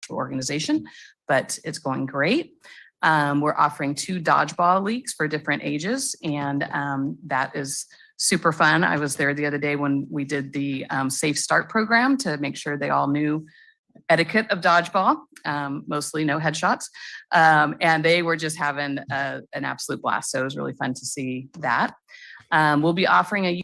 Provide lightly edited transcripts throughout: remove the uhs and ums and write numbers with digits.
actual organization, but it's going great. We're offering 2 dodgeball leagues for different ages, and that is super fun. I was there the other day when we did the Safe Start program to make sure they all knew etiquette of dodgeball, mostly no headshots. And they were just having an absolute blast. So it was really fun to see that. We'll be offering a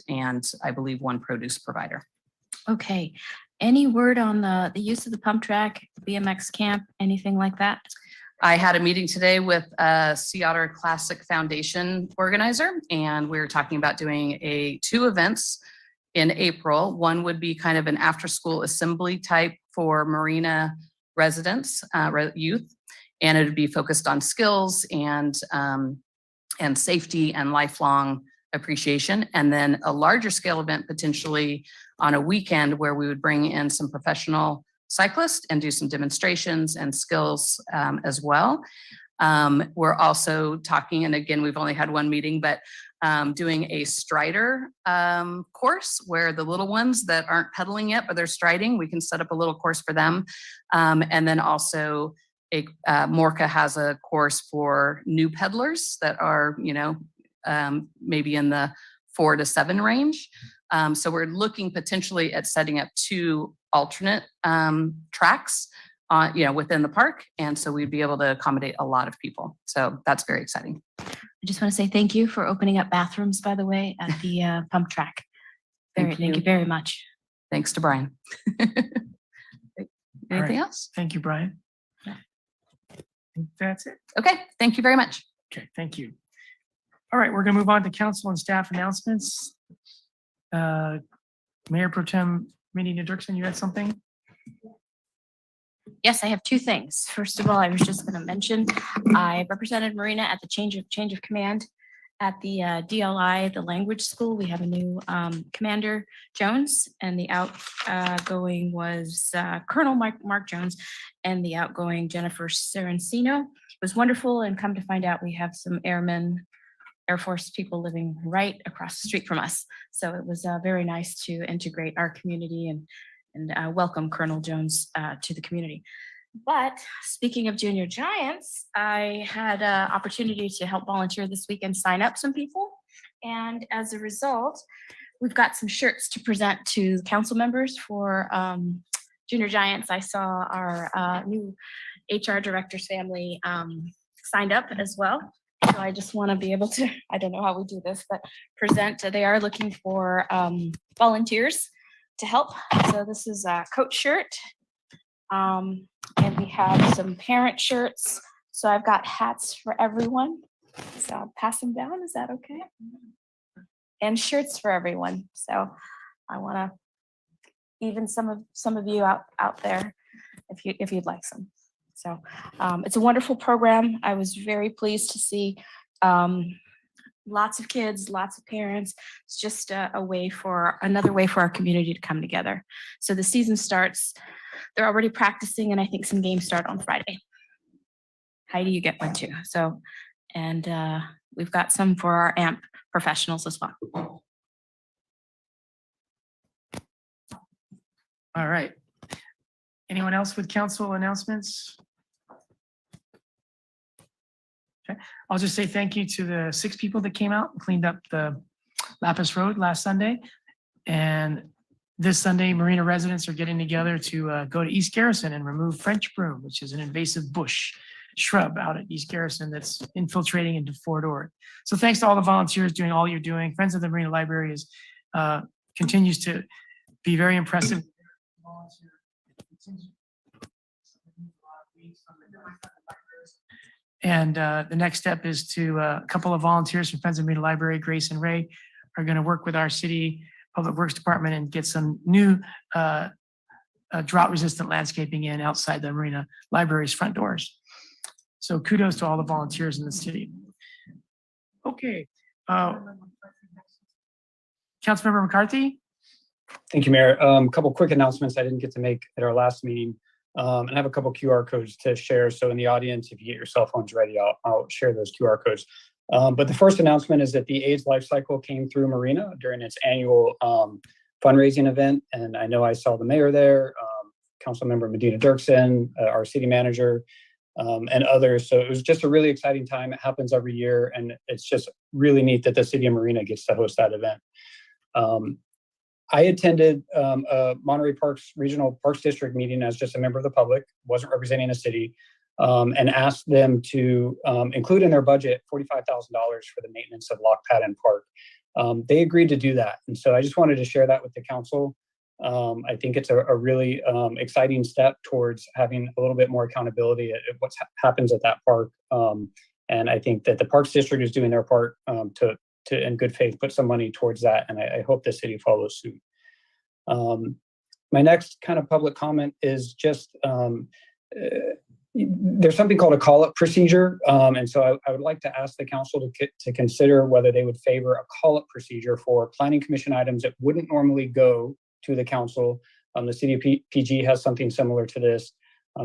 and I believe 1 produce provider. Okay. Any word on the use of the pump track, the BMX camp, anything like that? I had a meeting today with a Sea Otter Classic Foundation organizer, and we were talking about doing 2 events in April. One would be kind of an after-school assembly type for Marina residents, youth, and it would be focused on skills and safety and lifelong appreciation. And then a larger scale event potentially on a weekend where we would bring in some professional cyclists and do some demonstrations and skills as well. We're also talking, and again, we've only had 1 meeting, but doing a strider course where the little ones that aren't pedaling yet, but they're striding, we can set up a little course for them. And then also Morca has a course for new peddlers that are, maybe in the 4 to 7 range. So we're looking potentially at setting up 2 alternate tracks, within the park. And so we'd be able to accommodate a lot of people. So that's very exciting. I just want to say thank you for opening up bathrooms, by the way, at the pump track. Thank Thank you you. very much. Thanks to Brian. Anything else? Thank you, Brian. Yeah. I think that's it. Okay, thank you very much. Okay, thank you. All right, we're going to move on to council and staff announcements. Mayor Pro Tem Marina Dirksen, you had something? Yes, I have two things. First of all, I was just going to mention, I represented Marina at the change of command at the DLI, the language school. We have a new Commander Jones, and the outgoing was Colonel Mark Jones, and the outgoing Jennifer Serencino. It was wonderful, and come to find out, we have some airmen, Air Force people living right across the street from us. So it was very nice to integrate our community and welcome Colonel Jones to the community. But speaking of Junior Giants, I had an opportunity to help volunteer this weekend, sign up some people. And as a result, we've got some shirts to present to council members for Junior Giants. I saw our new HR director's family signed up as well. So I just want to be able to, I don't know how we do this, but present, they are looking for volunteers to help. So this is a coach shirt. And we have some parent shirts. So I've got hats for everyone. So I'll pass them down. Is that okay? And shirts for everyone. So I want to even some of you out there if you'd like some. So it's a wonderful program. I was very pleased to see lots of kids, lots of parents. It's just another way for our community to come together. So the season starts, they're already practicing, and I think some games start on Friday. Heidi, you get one too. So, and we've got some for our AMP professionals as well. All right. Anyone else with council announcements? Okay. I'll just say thank you to the 6 people that came out and cleaned up the Lapis Road last Sunday. And this Sunday, Marina residents are getting together to go to East Garrison and remove French broom, which is an invasive bush shrub out at East Garrison that's infiltrating into Fort Ord. So thanks to all the volunteers doing all you're doing. Friends of the Marina Library continues to be very impressive. And the next step is to a couple of volunteers from Friends of Marina Library, Grace and Ray, are going to work with our city Public Works Department and get some new drought-resistant landscaping in outside the Marina Library's front doors. So kudos to all the volunteers in the city. Okay. Councilmember McCarthy? Thank you, Mayor. A couple quick announcements I didn't get to make at our last meeting. And I have a couple QR codes to share. So in the audience, if you get your cell phones ready, I'll share those QR codes. But the first announcement is that the AIDS Life Cycle came through Marina during its annual fundraising event. And I know I saw the mayor there, Councilmember Marina Dirksen, our city manager, and others. So it was just a really exciting time. It happens every year. And it's just really neat that the city of Marina gets to host that event. I attended a Monterey Parks Regional Parks District meeting as just a member of the public, wasn't representing a city, and asked them to include in their budget $45,000 for the maintenance of Lock Padden Park. They agreed to do that. And so I just wanted to share that with the council. I think it's a really exciting step towards having a little bit more accountability at what happens at that park. And I think that the Parks District is doing their part to in good faith, put some money towards that. And I hope the city follows suit. My next kind of public comment is just, there's something called a call-up procedure. And so I would like to ask the council to consider whether they would favor a call-up procedure for planning commission items that wouldn't normally go to the council. The city of PG has something similar to this.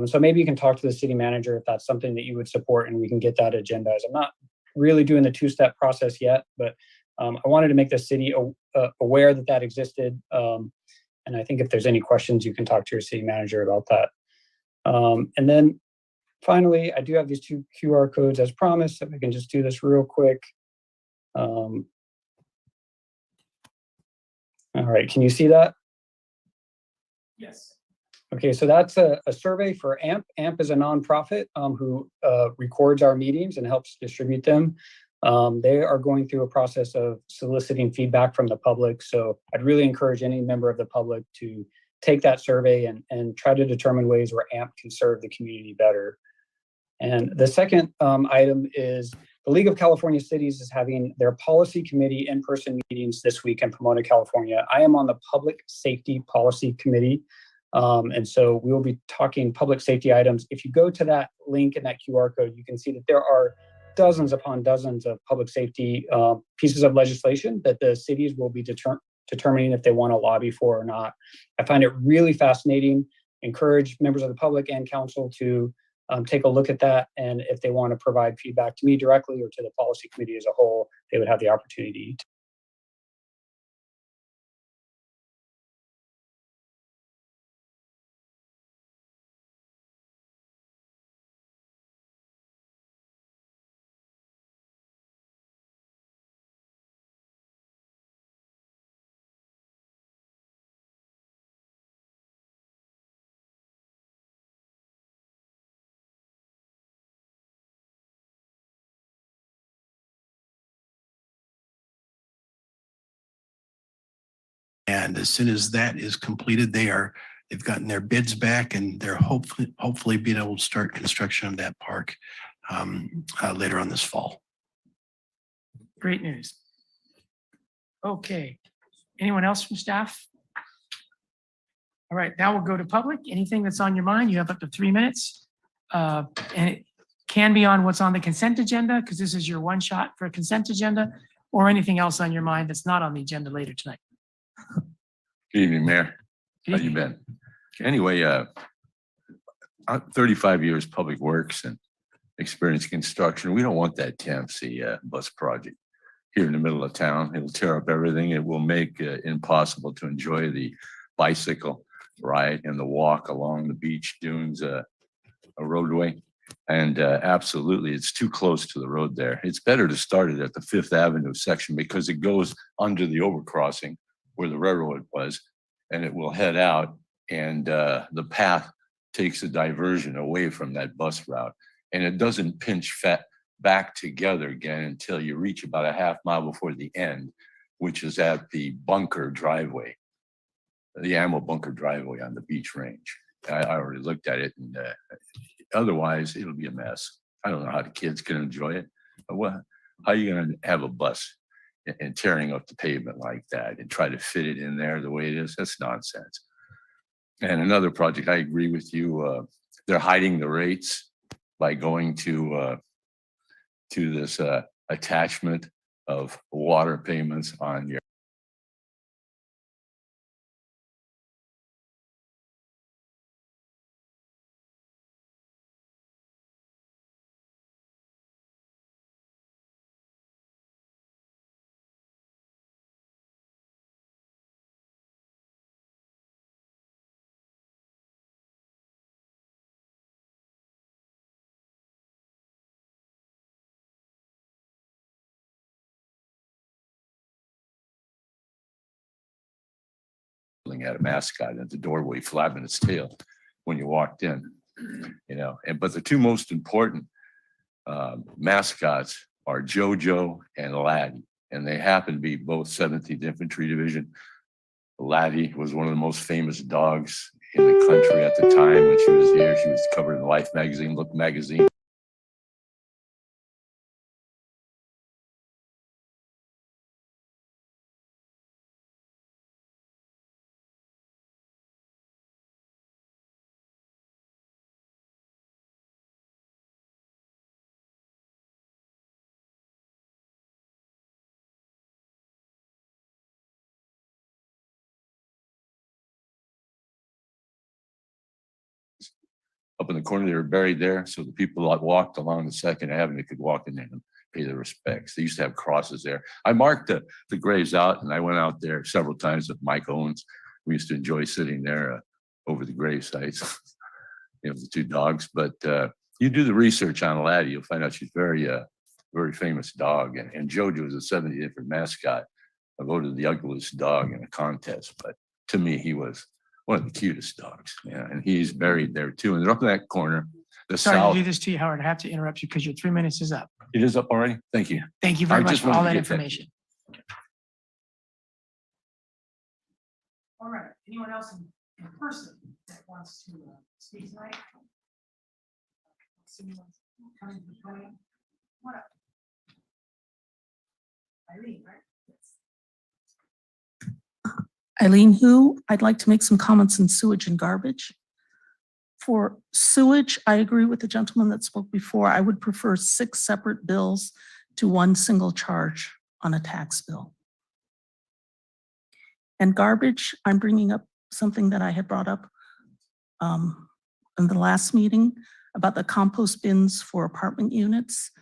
So maybe you can talk to the city manager if that's something that you would support, and we can get that agendized. I'm not really doing the 2-step process yet, but I wanted to make the city aware that that existed. And I think if there's any questions, you can talk to your city manager about that. And then finally, I do have these 2 QR codes as promised. If I can just do this real quick. All right, can you see that? Yes. Okay, so that's a survey for AMP. AMP is a nonprofit who records our meetings and helps distribute them. They are going through a process of soliciting feedback from the public. So I'd really encourage any member of the public to take that survey and try to determine ways where AMP can serve the community better. And the second item is the League of California Cities is having their policy committee in-person meetings this week in Pomona, California. I am on the Public Safety Policy Committee. And so we will be talking public safety items. If you go to that link in that QR code, you can see that there are dozens upon dozens of public safety pieces of legislation that the cities will be determining if they want to lobby for or not. I find it really fascinating. Encourage members of the public and council to take a look at that. And if they want to provide feedback to me directly or to the policy committee as a whole, they would have the opportunity to. And as soon as that is completed, they've gotten their bids back and they're hopefully being able to start construction of that park later on this fall. Great news. Okay. Anyone else from staff? All right, now we'll go to public. Anything that's on your mind, you have up to 3 minutes. And it can be on what's on the consent agenda, because this is your one shot for a consent agenda, or anything else on your mind that's not on the agenda later tonight. Good evening, Mayor. How you been? Anyway, 35 years public works and experience construction. We don't want that TMC bus project here in the middle of town. It'll tear up everything. It will make it impossible to enjoy the bicycle ride and the walk along the beach dunes, a roadway. And absolutely, it's too close to the road there. It's better to start it at the 5th Avenue section because it goes under the overcrossing where the railroad was, and it will head out, and the path takes a diversion away from that bus route, and it doesn't pinch back together again until you reach about a half mile before the end, which is at the bunker driveway, the ammo bunker driveway on the beach range. I already looked at it, and otherwise it'll be a mess. I don't know how the kids can enjoy it, but how are you going to have a bus and tearing up the pavement like that and try to fit it in there the way it is? That's nonsense. And another project, I agree with you. They're hiding the rates by going to this attachment of water payments on your at a mascot at the doorway flapping its tail when you walked in, but the two most important mascots are JoJo and Laddie, and they happen to be both 17th Infantry Division. Laddie was one of the most famous dogs in the country at the time when she was here. She was covered in Life magazine, Look magazine. Up in the corner, they were buried there, so the people that walked along the 2nd Avenue could walk in there and pay their respects. They used to have crosses there. I marked the graves out, and I went out there several times with Mike Owens. We used to enjoy sitting there over the grave sites, the two dogs. But you do the research on Laddie, you'll find out she's very famous dog. And JoJo is a 70th different mascot. I voted the ugliest dog in a contest, but to me, he was one of the cutest dogs. Yeah, and he's buried there too. And they're up in that corner. Sorry to do this to you, Howard. I have to interrupt you because your 3 minutes is up. It is up already? Thank you. Thank you very I much just for all wanted that to get that. information. All right, anyone else in person that wants to speak tonight? See anyone coming to the podium? What up? Irene, right? Eileen Hu, I'd like to make some comments on sewage and garbage. For sewage, I agree with the gentleman that spoke before. I would prefer 6 separate bills to 1 single charge on a tax bill. And garbage, I'm bringing up something that I had brought up in the last meeting about the compost bins for apartment units.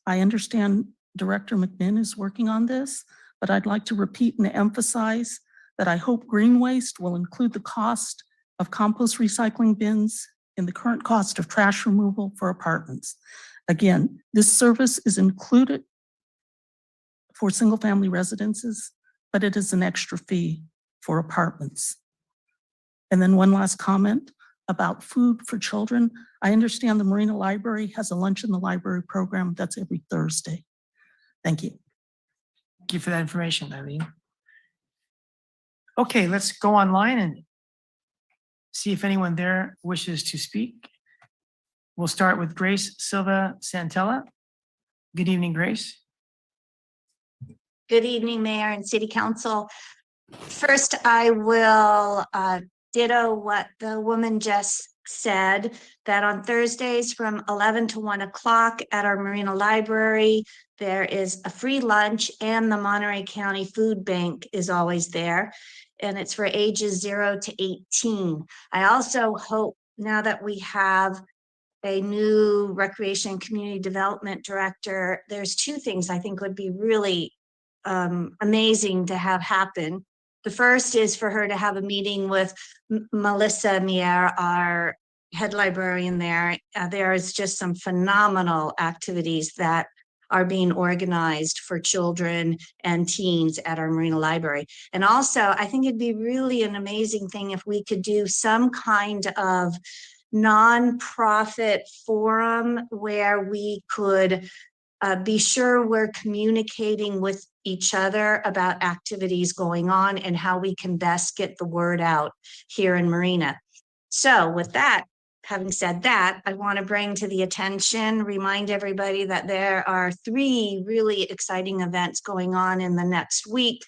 I understand Director McMinn is working on this, but I'd like to repeat and emphasize that I hope green waste will include the cost of compost recycling bins in the current cost of trash removal for apartments. Again, this service is included for single-family residences, but it is an extra fee for apartments. And then one last comment about food for children. I understand the Marina Library has a lunch in the library program that's every Thursday. Thank you. Thank you for that information, Eileen. Okay, let's go online and see if anyone there wishes to speak. We'll start with Grace Silva Santella. Good evening, Grace. Good evening, Mayor and City Council. First, I will ditto what the woman just said, that on Thursdays from 11 to 1 o'clock at our Marina Library, there is a free lunch, and the Monterey County Food Bank is always there, and it's for ages 0 to 18. I also hope, now that we have a new Recreation and Community Development Director, there's 2 things I think would be really amazing to have happen. The first is for her to have a meeting with Melissa Mier, our head librarian there. There is just some phenomenal activities that are being organized for children and teens at our Marina Library. And also, I think it'd be really an amazing thing if we could do some kind of nonprofit forum where we could be sure we're communicating with each other about activities going on and how we can best get the word out here in Marina. So with that, having said that, I want to bring to the attention, remind everybody that there are 3 really exciting events going on in the next week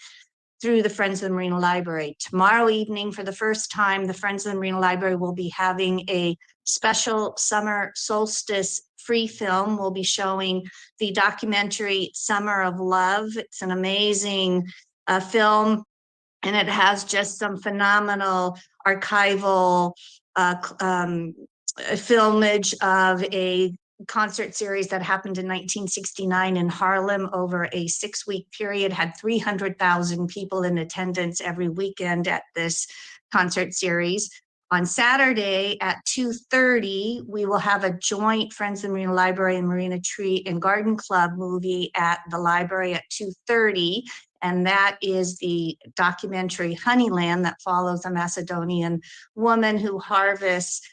through the Friends of the Marina Library. Tomorrow evening, for the first time, the Friends of the Marina Library will be having a special summer solstice free film. We'll be showing the documentary Summer of Love. It's an amazing film, and it has just some phenomenal archival filmage of a concert series that happened in 1969 in Harlem over a 6-week period, had 300,000 people in attendance every weekend at this concert series. On Saturday at 2:30, we will have a joint Friends of the Marina Library and Marina Tree and Garden Club movie at the library at 2:30. And that is the documentary Honeyland, that follows a Macedonian woman who harvests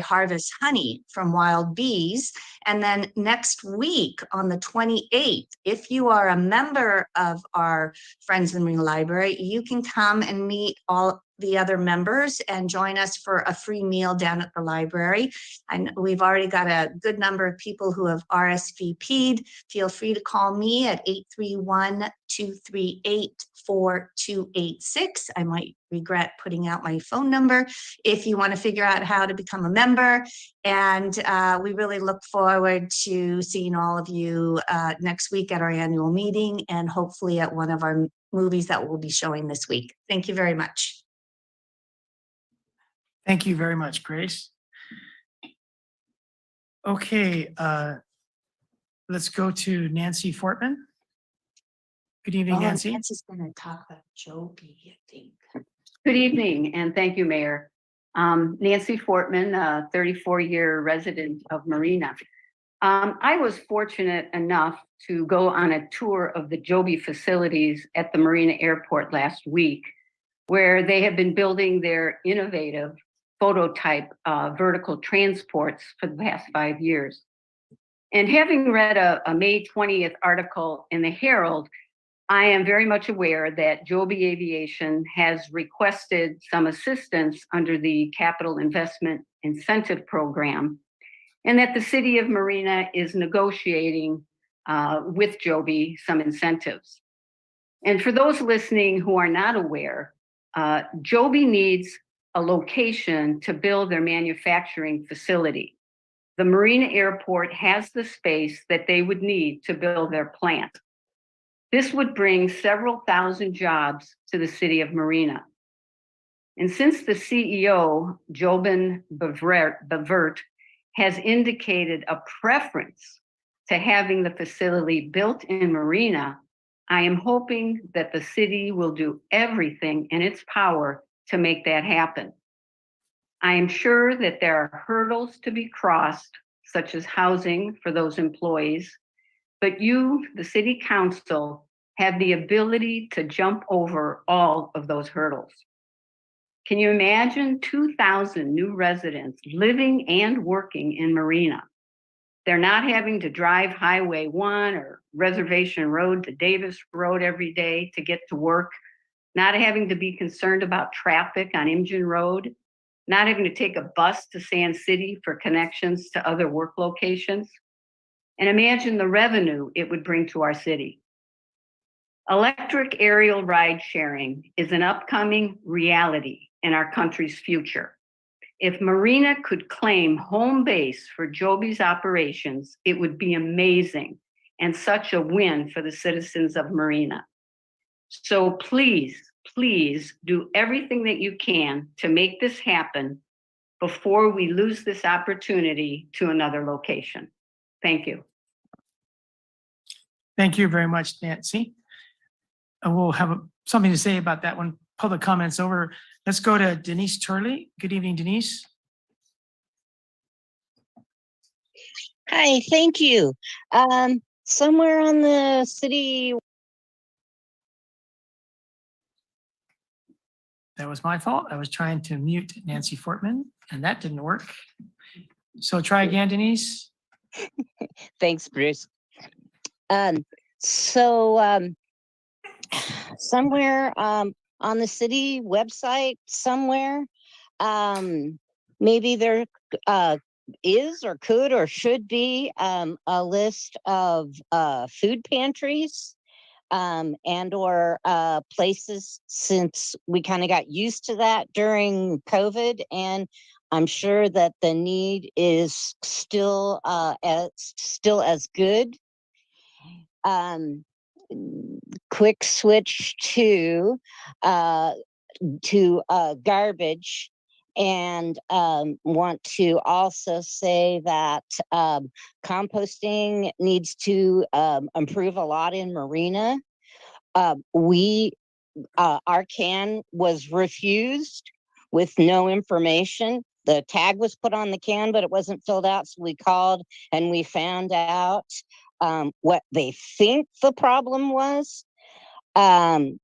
harvest honey from wild bees. And then next week on the 28th, if you are a member of our Friends of the Marina Library, you can come and meet all the other members and join us for a free meal down at the library. And we've already got a good number of people who have RSVP'd. Feel free to call me at 831-238-4286. I might regret putting out my phone number if you want to figure out how to become a member. And we really look forward to seeing all of you next week at our annual meeting, and hopefully at one of our movies that we'll be showing this week. Thank you very much. Thank you very much, Grace. Okay, let's go to Nancy Fortman. Good evening, Nancy. Nancy's going to talk about Joby, I think. Good evening, and thank you, Mayor. Nancy Fortman, a 34-year resident of Marina. I was fortunate enough to go on a tour of the Joby facilities at the Marina Airport last week, where they have been building their innovative prototype vertical transports for the past 5 years. And having read a May 20th article in the Herald, I am very much aware that Joby Aviation has requested some assistance under the Capital Investment Incentive Program, and that the city of Marina is negotiating with Joby some incentives. And for those listening who are not aware, Joby needs a location to build their manufacturing facility. The Marina Airport has the space that they would need to build their plant. This would bring several thousand jobs to the city of Marina. And since the CEO, Jobin Bevert, has indicated a preference to having the facility built in Marina, I am hoping that the city will do everything in its power to make that happen. I am sure that there are hurdles to be crossed, such as housing for those employees, but you, the city council, have the ability to jump over all of those hurdles. Can you imagine 2,000 new residents living and working in Marina? They're not having to drive Highway 1 or Reservation Road to Davis Road every day to get to work, not having to be concerned about traffic on Imjin Road, not having to take a bus to Sand City for connections to other work locations. And imagine the revenue it would bring to our city. Electric aerial ride sharing is an upcoming reality in our country's future. If Marina could claim home base for Joby's operations, it would be amazing and such a win for the citizens of Marina. So please, please do everything that you can to make this happen before we lose this opportunity to another location. Thank you. Thank you very much, Nancy. And we'll have something to say about that when public comments over. Let's go to Denise Turley. Good evening, Denise. Hi, thank you. Somewhere on the city. That was my fault. I was trying to mute Nancy Fortman and that didn't work. So try again, Denise. Thanks, Bruce. Somewhere on the city website somewhere, maybe there is or could or should be a list of food pantries and or places, since we kind of got used to that during COVID, and I'm sure that the need is still as good. Quick switch to garbage, and want to also say that composting needs to improve a lot in Marina. Our can was refused with no information. The tag was put on the can, but it wasn't filled out. So we called and we found out what they think the problem was. My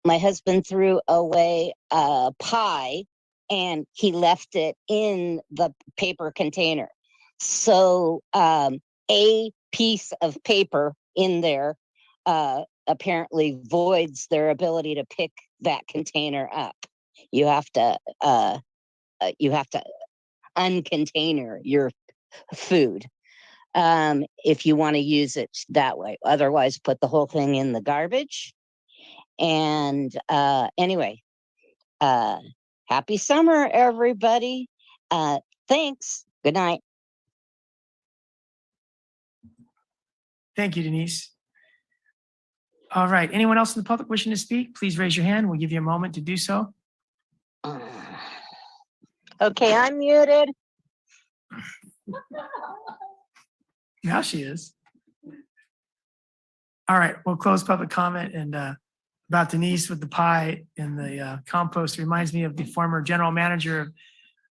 husband threw away a pie and he left it in the paper container. So a piece of paper in there apparently voids their ability to pick that container up. You have to uncontainer your food if you want to use it that way. Otherwise, put the whole thing in the garbage. And anyway, happy summer, everybody. Thanks. Good night. Thank you, Denise. All right, anyone else in the public wishing to speak, please raise your hand. We'll give you a moment to do so. Okay, I'm muted. Now she is. All right, we'll close public comment. And about Denise with the pie in the compost reminds me of the former general manager of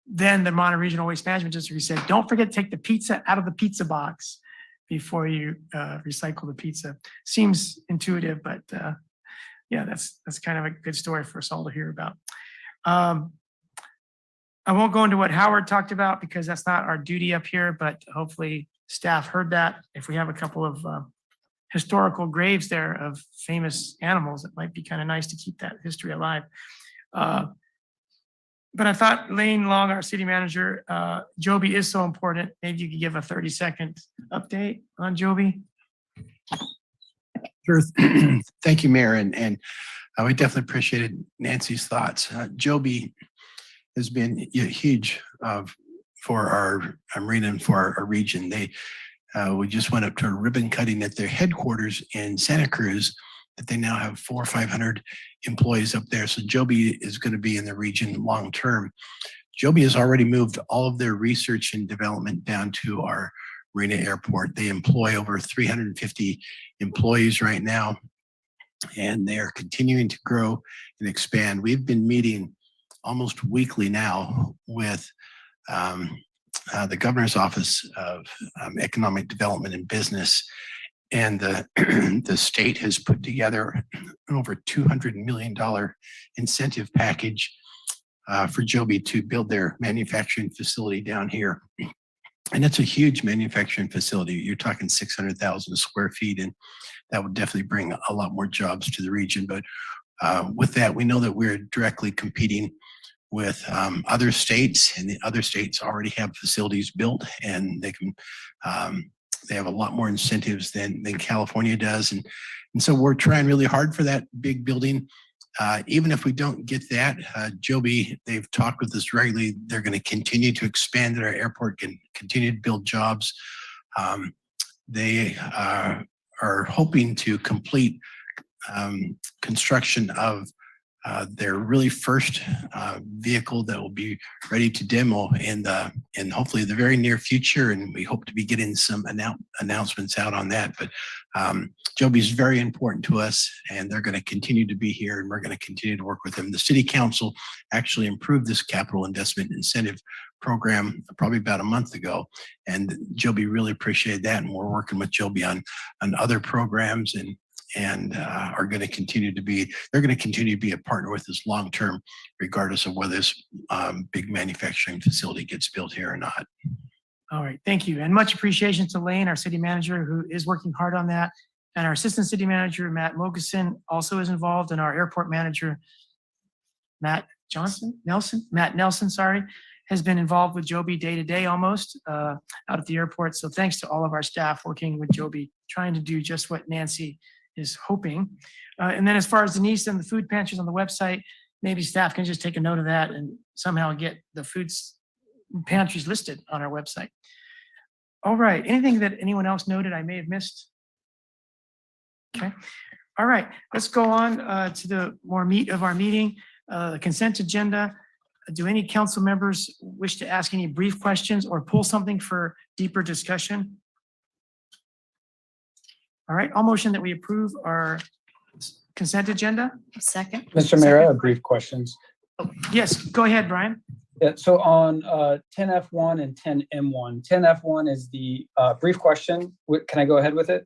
then the Monterey Regional Waste Management District, who said, don't forget to take the pizza out of the pizza box before you recycle the pizza. Seems intuitive, but yeah, that's kind of a good story for us all to hear about. I won't go into what Howard talked about because that's not our duty up here, but hopefully staff heard that. If we have a couple of historical graves there of famous animals, it might be kind of nice to keep that history alive. But I thought Lane Long, our city manager, Joby is so important. Maybe you could give a 30-second update on Joby. Sure. Thank you, Mayor. And we definitely appreciated Nancy's thoughts. Joby has been huge for our Marina and for our region. We just went up to a ribbon cutting at their headquarters in Santa Cruz, that they now have 400 or 500 employees up there. So Joby is going to be in the region long term. Joby has already moved all of their research and development down to our Marina Airport. They employ over 350 employees right now, and they are continuing to grow and expand. We've been meeting almost weekly now with the Governor's Office of Economic Development and Business, and the state has put together an over $200 million incentive package for Joby to build their manufacturing facility down here. And it's a huge manufacturing facility. You're talking 600,000 square feet, and that would definitely bring a lot more jobs to the region. But with that, we know that we're directly competing with other states, and the other states already have facilities built, and they have a lot more incentives than California does. And so we're trying really hard for that big building. Even if we don't get that, Joby, they've talked with us regularly. They're going to continue to expand at our airport and continue to build jobs. They are hoping to complete construction of their really first vehicle that will be ready to demo in hopefully the very near future, and we hope to be getting some announcements out on that. But Joby is very important to us, and they're going to continue to be here, and we're going to continue to work with them. The City Council actually improved this capital investment incentive program probably about a month ago, and Joby really appreciated that, and we're working with Joby on other programs, and are going to continue to be, they're going to continue to be a partner with us long term, regardless of whether this big manufacturing facility gets built here or not. All right, thank you. And much appreciation to Lane, our city manager, who is working hard on that. And our assistant city manager, Matt Mogeson, also is involved, and our airport manager, Matt Nelson, sorry, has been involved with Joby day to day almost out at the airport. So thanks to all of our staff working with Joby, trying to do just what Nancy is hoping. And then as far as Denise and the food pantries on the website, maybe staff can just take a note of that and somehow get the food pantries listed on our website. All right, anything that anyone else noted I may have missed? Okay, all right, let's go on to the more meat of our meeting, the consent agenda. Do any council members wish to ask any brief questions or pull something for deeper discussion? All right, I'll motion that we approve our consent agenda. Second. Mr. Mayor, I have brief questions. Oh, yes, go ahead, Brian. Yeah, so on 10F1 and 10M1, 10F1 is the brief question. Can I go ahead with it?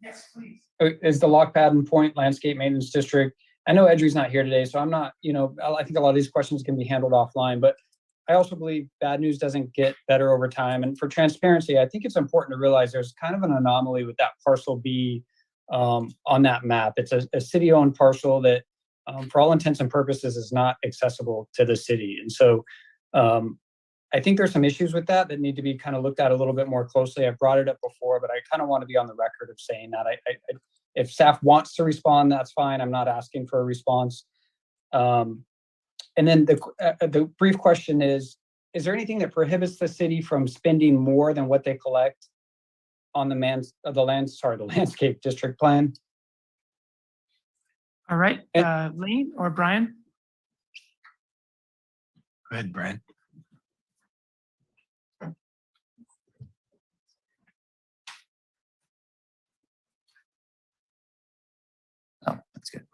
Yes, please. Is the Lock Pattern Point Landscape Maintenance District. I know Edry's not here today, so I'm not, I think a lot of these questions can be handled offline, but I also believe bad news doesn't get better over time. And for transparency, I think it's important to realize there's kind of an anomaly with that parcel B on that map. It's a city-owned parcel that, for all intents and purposes, is not accessible to the city. And so I think there's some issues with that need to be kind of looked at a little bit more closely. I've brought it up before, but I kind of want to be on the record of saying that. If staff wants to respond, that's fine. I'm not asking for a response. And then the brief question is there anything that prohibits the city from spending more than what they collect on the landscape district plan? All right, Lane or Brian? Go ahead, Brian. Oh, that's good.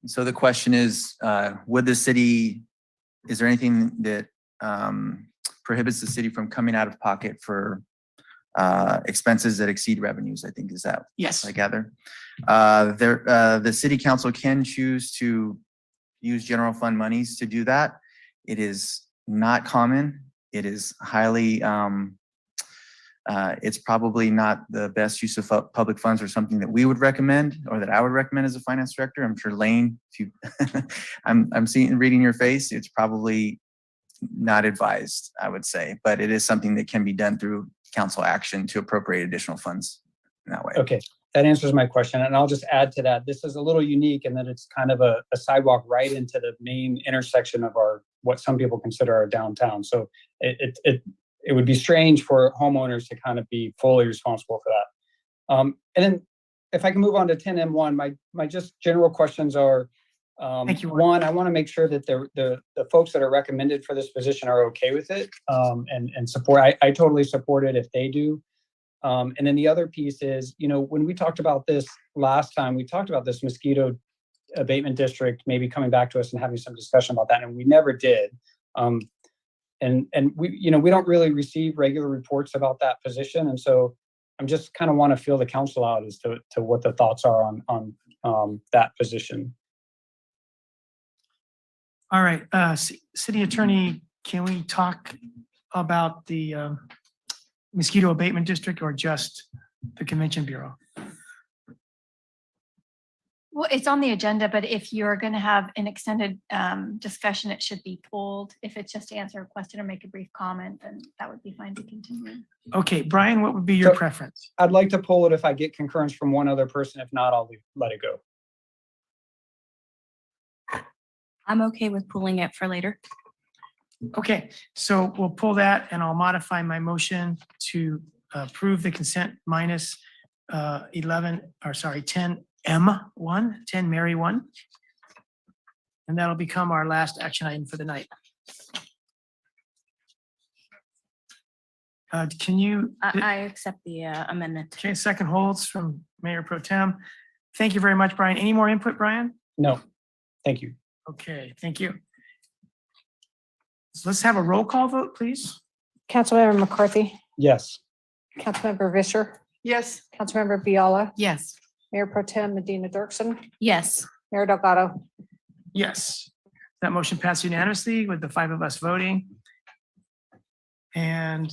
So the question is, is there anything that prohibits the city from coming out of pocket for expenses that exceed revenues? I think is that. Yes. I gather. The city council can choose to use general fund monies to do that. It is not common. It is highly It's probably not the best use of public funds or something that we would recommend or that I would recommend as a finance director. I'm sure Lane, if you, I'm seeing, reading your face, it's probably not advised, I would say, but it is something that can be done through council action to appropriate additional funds in that way. Okay, that answers my question. And I'll just add to that. This is a little unique in that it's kind of a sidewalk right into the main intersection of our, what some people consider our downtown. So it would be strange for homeowners to kind of be fully responsible for that. And then if I can move on to 10M1, my just general questions are, Thank you. one, I want to make sure that the folks that are recommended for this position are okay with it, and support. I totally support it if they do. And then the other piece is, when we talked about this last time, we talked about this mosquito abatement district maybe coming back to us and having some discussion about that, and we never did. And we don't really receive regular reports about that position, and so I'm just kind of want to feel the council out as to what the thoughts are on that position. All right, City Attorney, can we talk about the mosquito abatement district or just the Convention Bureau? Well, it's on the agenda, but if you're going to have an extended discussion, it should be pulled. If it's just to answer a question or make a brief comment, then that would be fine to continue. Okay, Brian, what would be your So- preference? I'd like to pull it if I get concurrence from one other person. If not, I'll let it go. I'm okay with pulling it for later. Okay, so we'll pull that and I'll modify my motion to approve the consent minus 10M1, 10 Mary 1. And that'll become our last action item for the night. Can you, I accept the amendment. okay, second holds from Mayor Pro Tem. Thank you very much, Brian. Any more input, Brian? No, thank you. Okay, thank you. So let's have a roll call vote, please. Councilmember McCarthy, Yes. Councilmember Vischer, Yes. Councilmember Viola, Yes. Mayor Pro Tem Medina Dirksen, Yes. Mayor Delgado. Yes. That motion passed unanimously with the 5 of us voting. And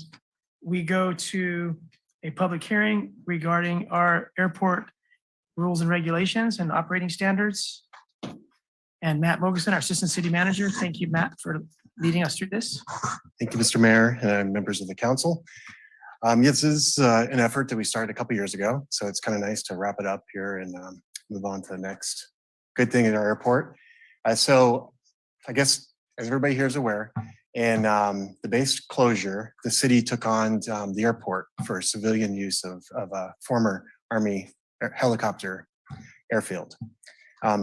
we go to a public hearing regarding our airport rules and regulations and operating standards. And Matt Mogerson, our Assistant City Manager. Thank you, Matt, for leading us through this. Thank you, Mr. Mayor and members of the council. Yes, this is an effort that we started a couple years ago, so it's kind of nice to wrap it up here and move on to the next good thing at our airport. So I guess, as everybody here is aware, in the base closure, the city took on the airport for civilian use of a former Army helicopter airfield.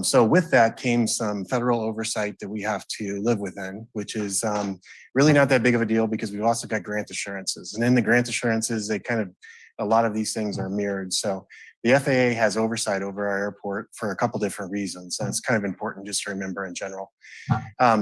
So with that came some federal oversight that we have to live within, which is really not that big of a deal because we've also got grant assurances. And in the grant assurances, a lot of these things are mirrored. So the FAA has oversight over our airport for a couple different reasons. And it's kind of important just to remember in general.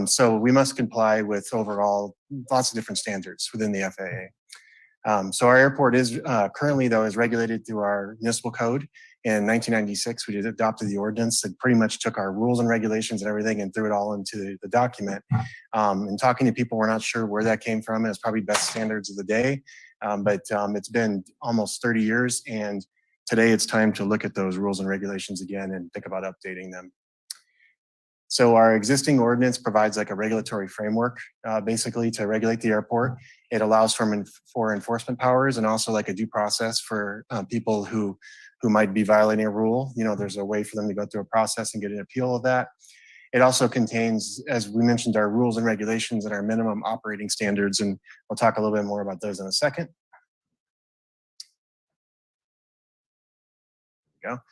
So we must comply with overall lots of different standards within the FAA. So our airport is currently, though, is regulated through our municipal code. In 1996, we adopted the ordinance that pretty much took our rules and regulations and everything and threw it all into the document. And talking to people, we're not sure where that came from. It's probably best standards of the day, but it's been almost 30 years. And today it's time to look at those rules and regulations again and think about updating them. So our existing ordinance provides like a regulatory framework, basically to regulate the airport. It allows for enforcement powers and also like a due process for people who might be violating a rule. There's a way for them to go through a process and get an appeal of that. It also contains, as we mentioned, our rules and regulations and our minimum operating standards, and we'll talk a little bit more about those in a second. There we go.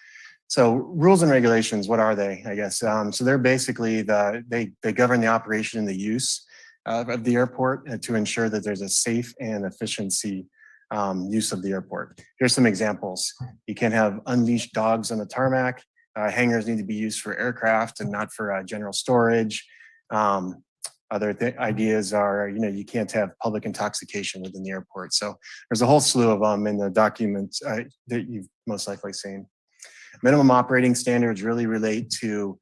So rules and regulations, what are they, I guess? So they're basically, they govern the operation and the use of the airport to ensure that there's a safe and efficiency use of the airport. Here's some examples. You can't have unleashed dogs on the tarmac. Hangars need to be used for aircraft and not for general storage. Other ideas are, you can't have public intoxication within the airport. So there's a whole slew of them in the documents that you've most likely seen. Minimum operating standards really relate to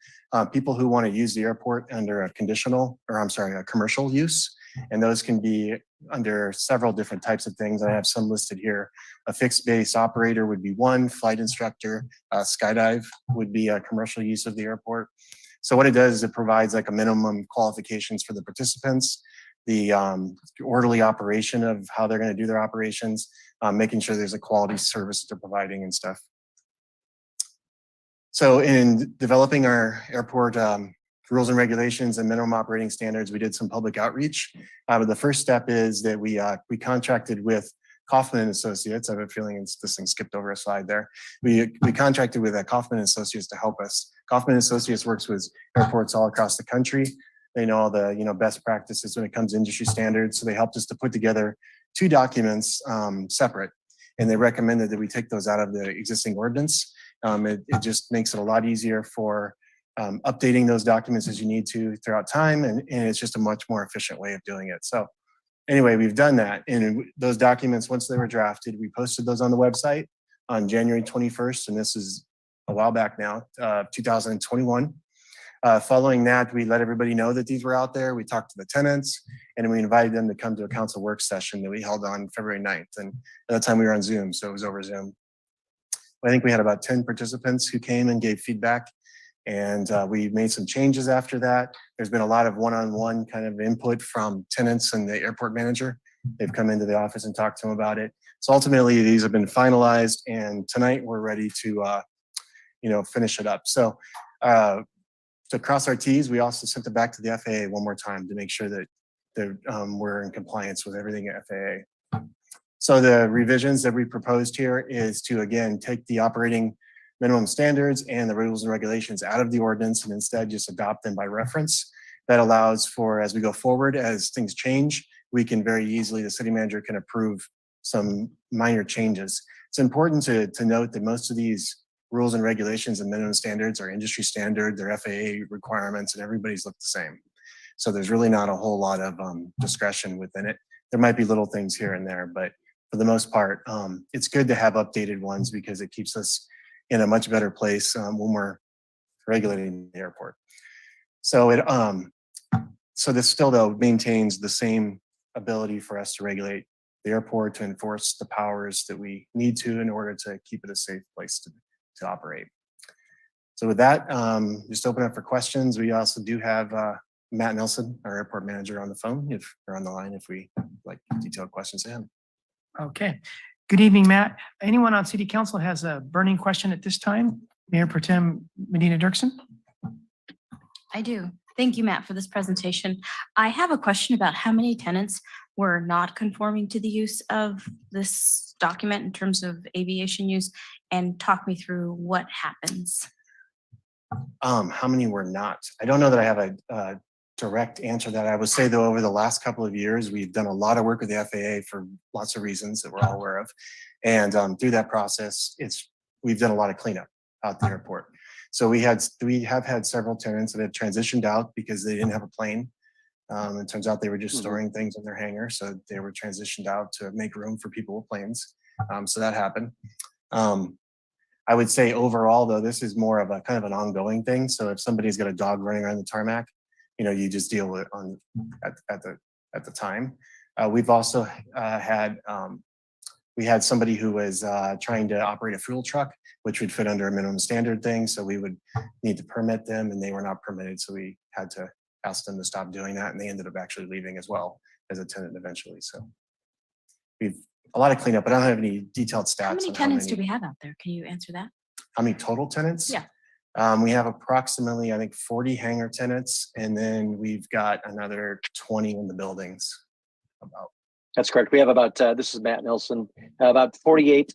people who want to use the airport under a commercial use. And those can be under several different types of things. I have some listed here. A fixed base operator would be one, flight instructor, skydive would be a commercial use of the airport. So what it does is it provides like a minimum qualifications for the participants, the orderly operation of how they're going to do their operations, making sure there's a quality service they're providing and stuff. So in developing our airport rules and regulations and minimum operating standards, we did some public outreach. But the first step is that we contracted with Kaufman and Associates. I have a feeling this thing skipped over a slide there. We contracted with Kaufman and Associates to help us. Kaufman and Associates works with airports all across the country. They know all the best practices when it comes to industry standards. So they helped us to put together 2 documents separate, and they recommended that we take those out of the existing ordinance. It just makes it a lot easier for updating those documents as you need to throughout time, and it's just a much more efficient way of doing it. So anyway, we've done that, and those documents, once they were drafted, we posted those on the website on January 21st, and this is a while back now, 2021. Following that, we let everybody know that these were out there. We talked to the tenants, and we invited them to come to a council work session that we held on February 9th. And at that time we were on Zoom, so it was over Zoom. I think we had about 10 participants who came and gave feedback, and we made some changes after that. There's been a lot of one-on-one kind of input from tenants and the airport manager. They've come into the office and talked to them about it. So ultimately, these have been finalized, and tonight we're ready to, finish it up. So to cross our T's, we also sent it back to the FAA one more time to make sure that we're in compliance with everything at FAA. So the revisions that we proposed here is to, again, take the operating minimum standards and the rules and regulations out of the ordinance and instead just adopt them by reference. That allows for, as we go forward, as things change, we can very easily, the city manager can approve some minor changes. It's important to note that most of these rules and regulations and minimum standards are industry standard, they're FAA requirements, and everybody's look the same. So there's really not a whole lot of discretion within it. There might be little things here and there, but for the most part, it's good to have updated ones because it keeps us in a much better place when we're regulating the airport. So so this still though maintains the same ability for us to regulate the airport, to enforce the powers that we need to in order to keep it a safe place to operate. So with that, just open up for questions. We also do have Matt Nelson, our airport manager, on the phone, if you're on the line, if we like detailed questions to him. Okay. Good evening, Matt. Anyone on city council has a burning question at this time? Mayor Pro Tem Medina Dirksen. I do. Thank you, Matt, for this presentation. I have a question about how many tenants were not conforming to the use of this document in terms of aviation use, and talk me through what happens. How many were not? I don't know that I have a direct answer to that. I would say though, over the last couple of years, we've done a lot of work with the FAA for lots of reasons that we're all aware of. And through that process, we've done a lot of cleanup out the airport. So we have had several tenants that have transitioned out because they didn't have a plane. It turns out they were just storing things in their hangar. So they were transitioned out to make room for people with planes. So that happened. I would say overall though, this is more of a kind of an ongoing thing. So if somebody's got a dog running around the tarmac, you just deal with it at the time. We've also we had somebody who was trying to operate a fuel truck, which would fit under a minimum standard thing. So we would need to permit them, and they were not permitted. So we had to ask them to stop doing that, and they ended up actually leaving as well as a tenant eventually. So we've a lot of cleanup, but I don't have any detailed stats. How many tenants do we have out there? Can you answer that? How many total tenants? Yeah. We have approximately, I think, 40 hangar tenants, and then we've got another 20 in the buildings. That's correct. We have about, this is Matt Nelson, about 48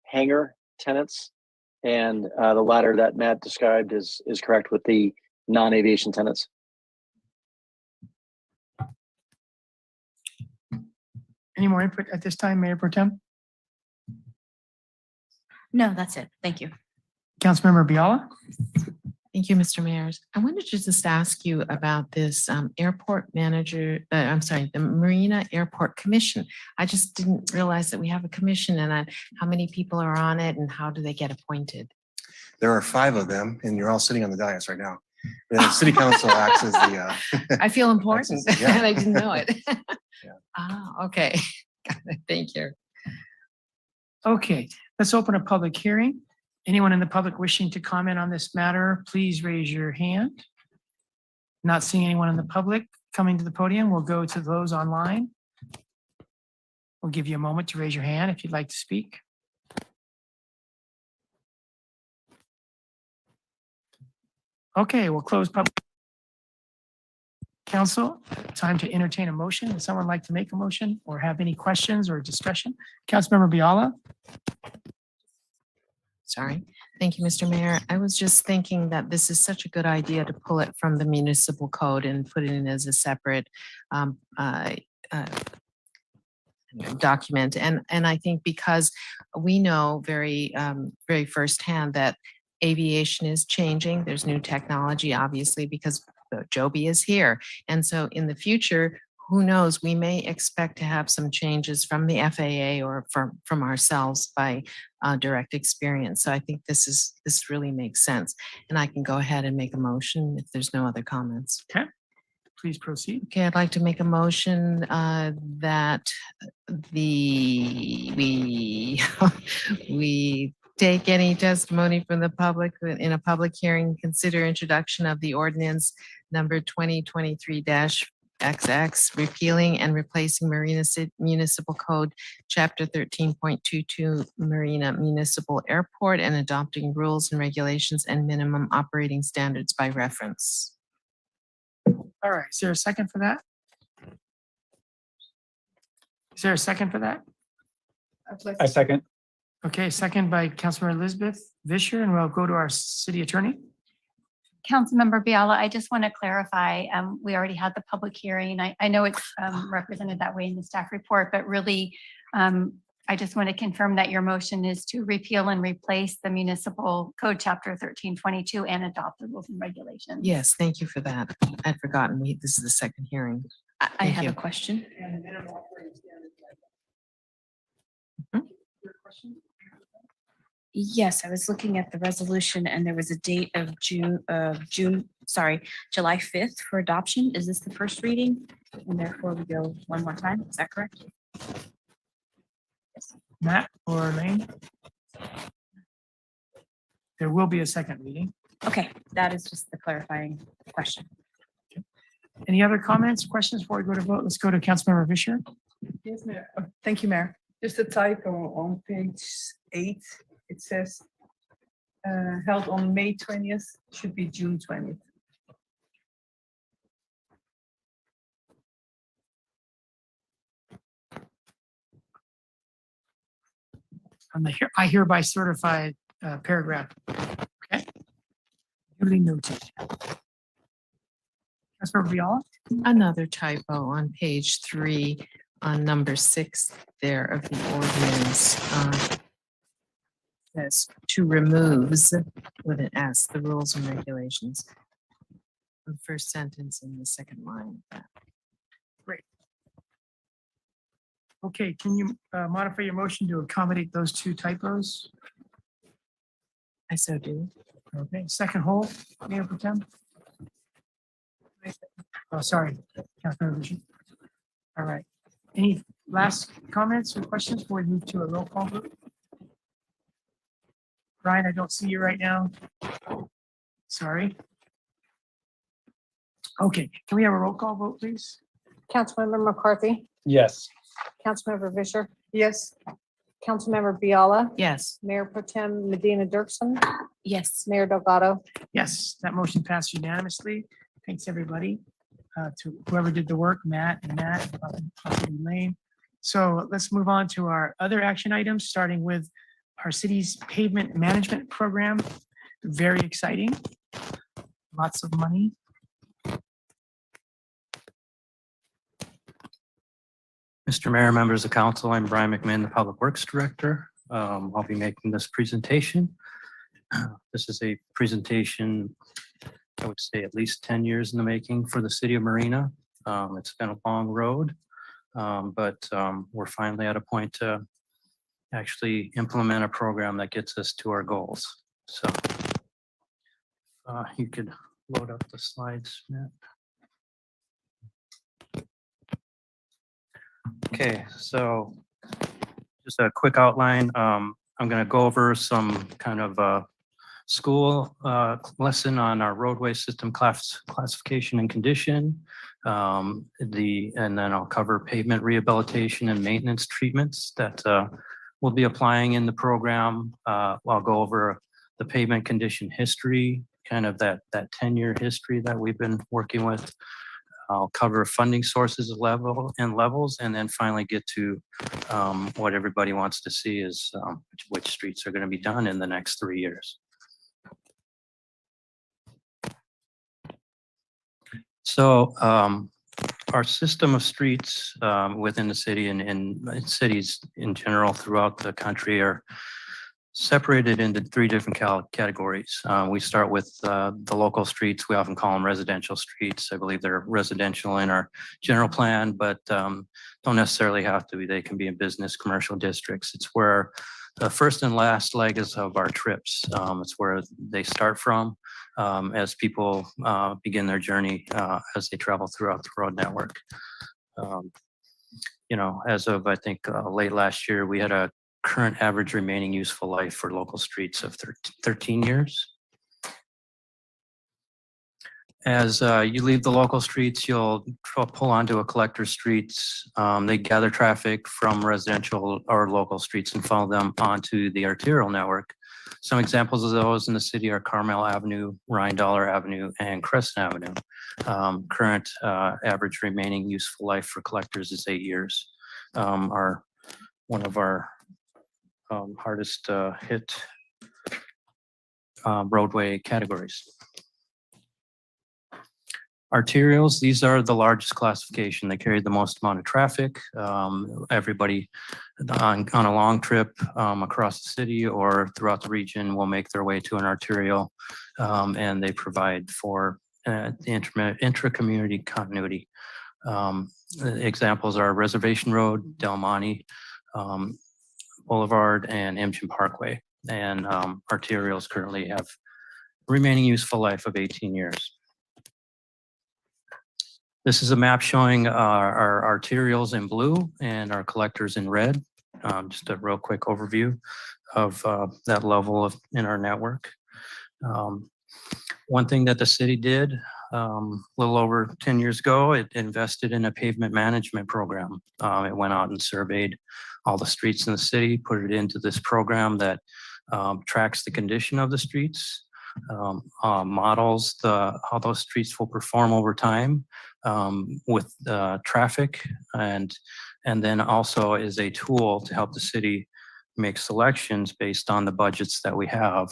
hangar tenants, and the latter that Matt described is correct with the non-aviation tenants. Any more input at this time, Mayor Pro Tem? No, that's it. Thank you. Councilmember Biala? Thank you, Mr. Mayor. I wanted to just ask you about this airport manager, the Marina Airport Commission. I just didn't realize that we have a commission, and how many people are on it and how do they get appointed? There are 5 of them, and you're all sitting on the dais right now. The city council acts as the, I feel important Yeah. and I didn't know it. Yeah. Ah, okay. Got it. Thank you. Okay, let's open a public hearing. Anyone in the public wishing to comment on this matter, please raise your hand. Not seeing anyone in the public coming to the podium, we'll go to those online. We'll give you a moment to raise your hand if you'd like to speak. Okay, we'll close public. Council, time to entertain a motion. Would someone like to make a motion or have any questions or discussion? Councilmember Biala? Sorry. Thank you, Mr. Mayor. I was just thinking that this is such a good idea to pull it from the municipal code and put it in as a separate document. And I think because we know very firsthand that aviation is changing, there's new technology, obviously, because Joby is here. And so in the future, who knows, we may expect to have some changes from the FAA or from ourselves by direct experience. So I think this really makes sense. And I can go ahead and make a motion if there's no other comments. Okay, please proceed. Okay, I'd like to make a motion that we take any testimony from the public in a public hearing, consider introduction of the ordinance number 2023-XX, repealing and replacing Marina Municipal Code, Chapter 13.22, Marina Municipal Airport, and adopting rules and regulations and minimum operating standards by reference. All right, is there a second for that? Is there a second for that? I second. Okay, second by Councilmember Elizabeth Vischer, and we'll go to our city attorney. Councilmember Biala, I just want to clarify, we already had the public hearing. I know it's represented that way in the staff report, but really, I just want to confirm that your motion is to repeal and replace the municipal code chapter 1322 and adopt the rules and regulations. Yes, thank you for that. I'd forgotten this is the second hearing. I Thank have you. a question. Yes, I was looking at the resolution and there was a date of July 5th for adoption. Is this the first reading? And therefore we go one more time. Is that correct? Yes. Matt or Elaine? There will be a second reading. Okay, that is just the clarifying question. Any other comments, questions before we go to vote? Let's go to Councilmember Vischer. Yes, Mayor. Thank you, Mayor. Just a typo on page 8. It says held on May 20th, should be June 20th. I hereby certify paragraph. Okay. Duly noted. Councilmember Biala? Another typo on page 3 on number 6 there of the ordinance. Says to removes with an S, the rules and regulations. The first sentence in the second line. Great. Okay, can you modify your motion to accommodate those two typos? I so do. Okay, second hold, Mayor Pro Tem. Oh, sorry, Councilmember Vischer. All right. Any last comments or questions before we move to a roll call vote? Brian, I don't see you right now. Sorry. Okay, can we have a roll call vote, please? Councilmember McCarthy, Yes. Councilmember Vischer, Yes. Councilmember Biala, Yes. Mayor Pro Tem Medina Dirksen, Yes. Mayor Delgado. Yes, that motion passed unanimously. Thanks, everybody, to whoever did the work, Matt and Elaine. So let's move on to our other action items, starting with our city's pavement management program. Very exciting. Lots of money. Mr. Mayor, members of council, I'm Brian McMahon, the Public Works Director. I'll be making this presentation. This is a presentation, I would say at least 10 years in the making for the city of Marina. It's been a long road, but we're finally at a point to actually implement a program that gets us to our goals. So you could load up the slides, Matt. Okay, so just a quick outline. I'm going to go over some kind of school lesson on our roadway system classification and condition. And then I'll cover pavement rehabilitation and maintenance treatments that we'll be applying in the program. I'll go over the pavement condition history, kind of that 10-year history that we've been working with. I'll cover funding sources levels, and then finally get to what everybody wants to see is which streets are going to be done in the next 3 years. So our system of streets within the city and cities in general throughout the country are separated into 3 different categories. We start with the local streets. We often call them residential streets. I believe they're residential in our general plan, but don't necessarily have to be. They can be in business, commercial districts. It's where the first and last leg is of our trips. It's where they start from as people begin their journey as they travel throughout the road network. You know, as of, I think, late last year, we had a current average remaining useful life for local streets of 13 years. As you leave the local streets, you'll pull onto a collector streets. They gather traffic from residential or local streets and follow them onto the arterial network. Some examples of those in the city are Carmel Avenue, Rhine-Dollar Avenue, and Crescent Avenue. Current average remaining useful life for collectors is 8 years. One of our hardest hit roadway categories. Arterials, these are the largest classification. They carry the most amount of traffic. Everybody on a long trip across the city or throughout the region will make their way to an arterial, and they provide for the intra-community continuity. Examples are Reservation Road, Del Monte Boulevard, and Emgen Parkway. And arterials currently have remaining useful life of 18 years. This is a map showing our arterials in blue and our collectors in red. Just a real quick overview of that level in our network. One thing that the city did a little over 10 years ago, it invested in a pavement management program. It went out and surveyed all the streets in the city, put it into this program that tracks the condition of the streets, models how those streets will perform over time with traffic, and then also is a tool to help the city make selections based on the budgets that we have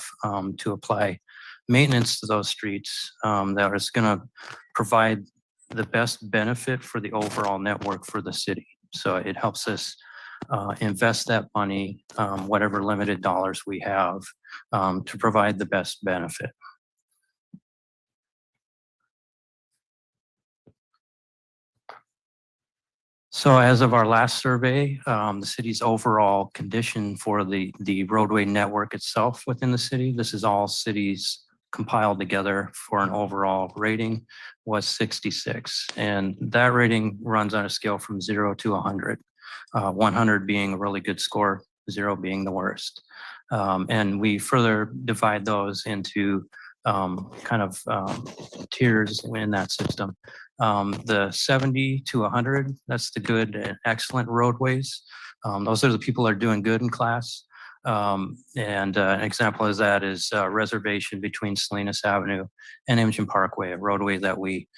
to apply maintenance to those streets that is going to provide the best benefit for the overall network for the city. So it helps us invest that money, whatever limited dollars we have, to provide the best benefit. So as of our last survey, the city's overall condition for the roadway network itself within the city, this is all cities compiled together for an overall rating, was 66. And that rating runs on a scale from 0 to 100. 100 being a really good score, 0 being the worst. And we further divide those into kind of tiers in that system. The 70 to 100, that's the good and excellent roadways. Those are the people that are doing good in class. And an example of that is reservation between Salinas Avenue and Emgen Parkway, a roadway that we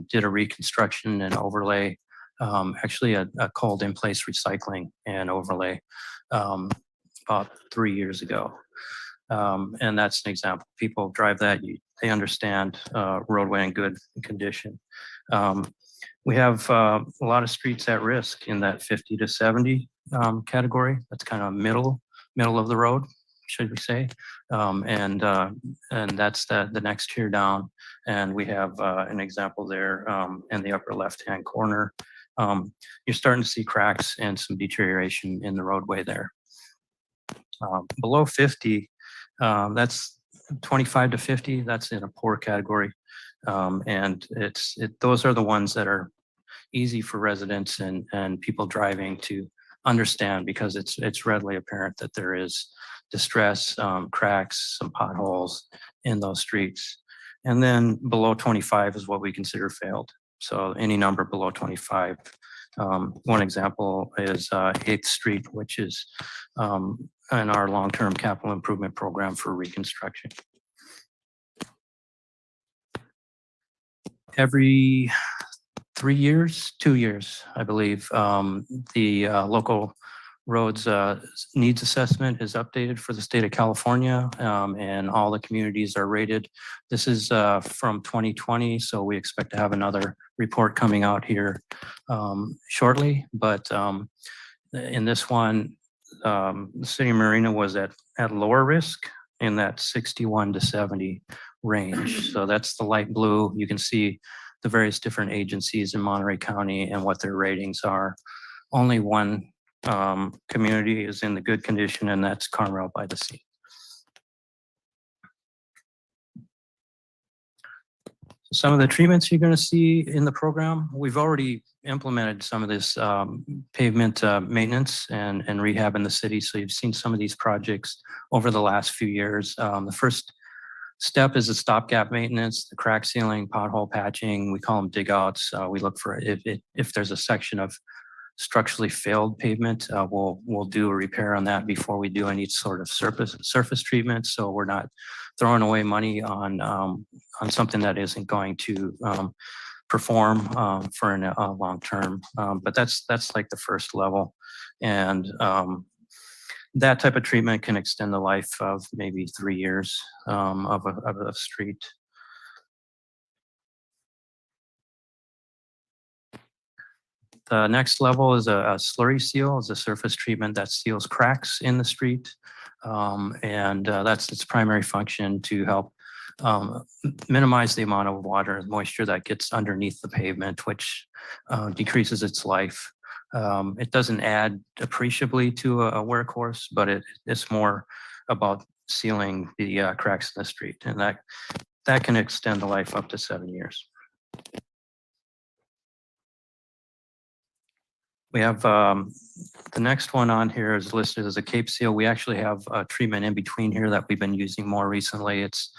did a reconstruction and overlay, actually a cold in place recycling and overlay about 3 years ago. And that's an example. People drive that, they understand roadway in good condition. We have a lot of streets at risk in that 50 to 70 category. That's kind of middle of the road, should we say. And that's the next tier down. And we have an example there in the upper left-hand corner. You're starting to see cracks and some deterioration in the roadway there. Below 50, that's 25 to 50, that's in a poor category. And those are the ones that are easy for residents and people driving to understand, because it's readily apparent that there is distress, cracks, some potholes in those streets. And then below 25 is what we consider failed. So any number below 25. One example is 8th Street, which is in our long-term capital improvement program for reconstruction. Every 3 years, 2 years, I believe, the local roads needs assessment is updated for the state of California, and all the communities are rated. This is from 2020, so we expect to have another report coming out here shortly. But in this one, the city of Marina was at lower risk in that 61 to 70 range. So that's the light blue. You can see the various different agencies in Monterey County and what their ratings are. Only one community is in the good condition, and that's Carmel by the Sea. Some of the treatments you're going to see in the program, we've already implemented some of this pavement maintenance and rehab in the city. So you've seen some of these projects over the last few years. The first step is a stopgap maintenance, the crack sealing, pothole patching. We call them dig outs. We look for if there's a section of structurally failed pavement, we'll do a repair on that before we do any sort of surface treatment. So we're not throwing away money on something that isn't going to perform for a long term. But that's like the first level, and that type of treatment can extend the life of maybe 3 years of a street. The next level is a slurry seal, is a surface treatment that seals cracks in the street. And that's its primary function, to help minimize the amount of water and moisture that gets underneath the pavement, which decreases its life. It doesn't add appreciably to a wear course, but it's more about sealing the cracks in the street, and that can extend the life up to 7 years. We have the next one on here is listed as a Cape Seal. We actually have a treatment in between here that we've been using more recently. It's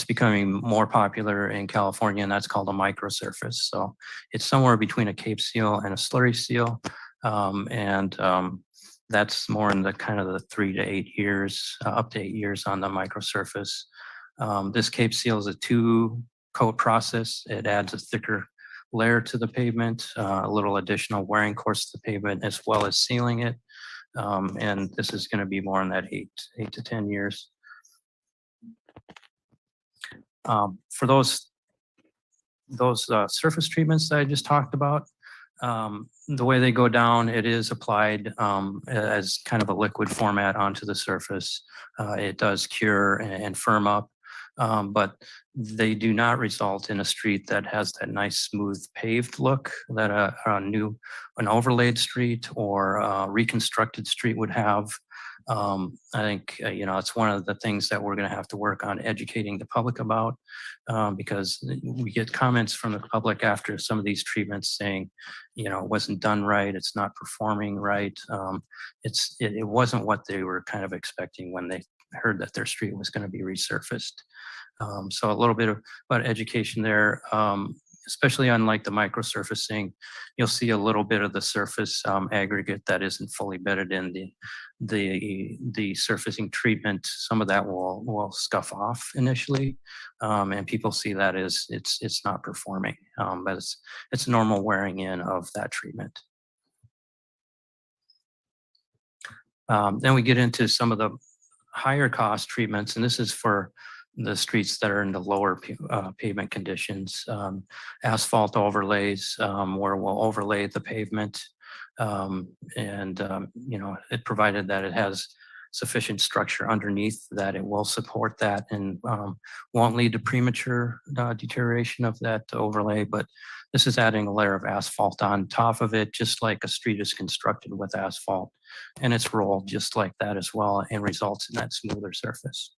becoming more popular in California, and that's called a microsurface. So it's somewhere between a Cape Seal and a slurry seal. That's more in the kind of the 3 to 8 years, up to 8 years on the microsurface. This Cape Seal is a 2-coat process. It adds a thicker layer to the pavement, a little additional wearing course to the pavement, as well as sealing it. And this is going to be more in that 8 to 10 years. For those surface treatments that I just talked about, the way they go down, it is applied as kind of a liquid format onto the surface. It does cure and firm up. But they do not result in a street that has that nice smooth paved look that an overlaid street or a reconstructed street would have. I think, it's one of the things that we're going to have to work on educating the public about, because we get comments from the public after some of these treatments saying, it wasn't done right, it's not performing right. It wasn't what they were kind of expecting when they heard that their street was going to be resurfaced. So a little bit about education there, especially on like the microsurfacing. You'll see a little bit of the surface aggregate that isn't fully bedded in the surfacing treatment. Some of that will scuff off initially, and people see that as it's not performing, but it's normal wearing in of that treatment. Then we get into some of the higher cost treatments, and this is for the streets that are in the lower pavement conditions. Asphalt overlays, where we'll overlay the pavement, it provided that it has sufficient structure underneath that it will support that and won't lead to premature deterioration of that overlay. But this is adding a layer of asphalt on top of it, just like a street is constructed with asphalt, and it's rolled just like that as well, and results in that smoother surface.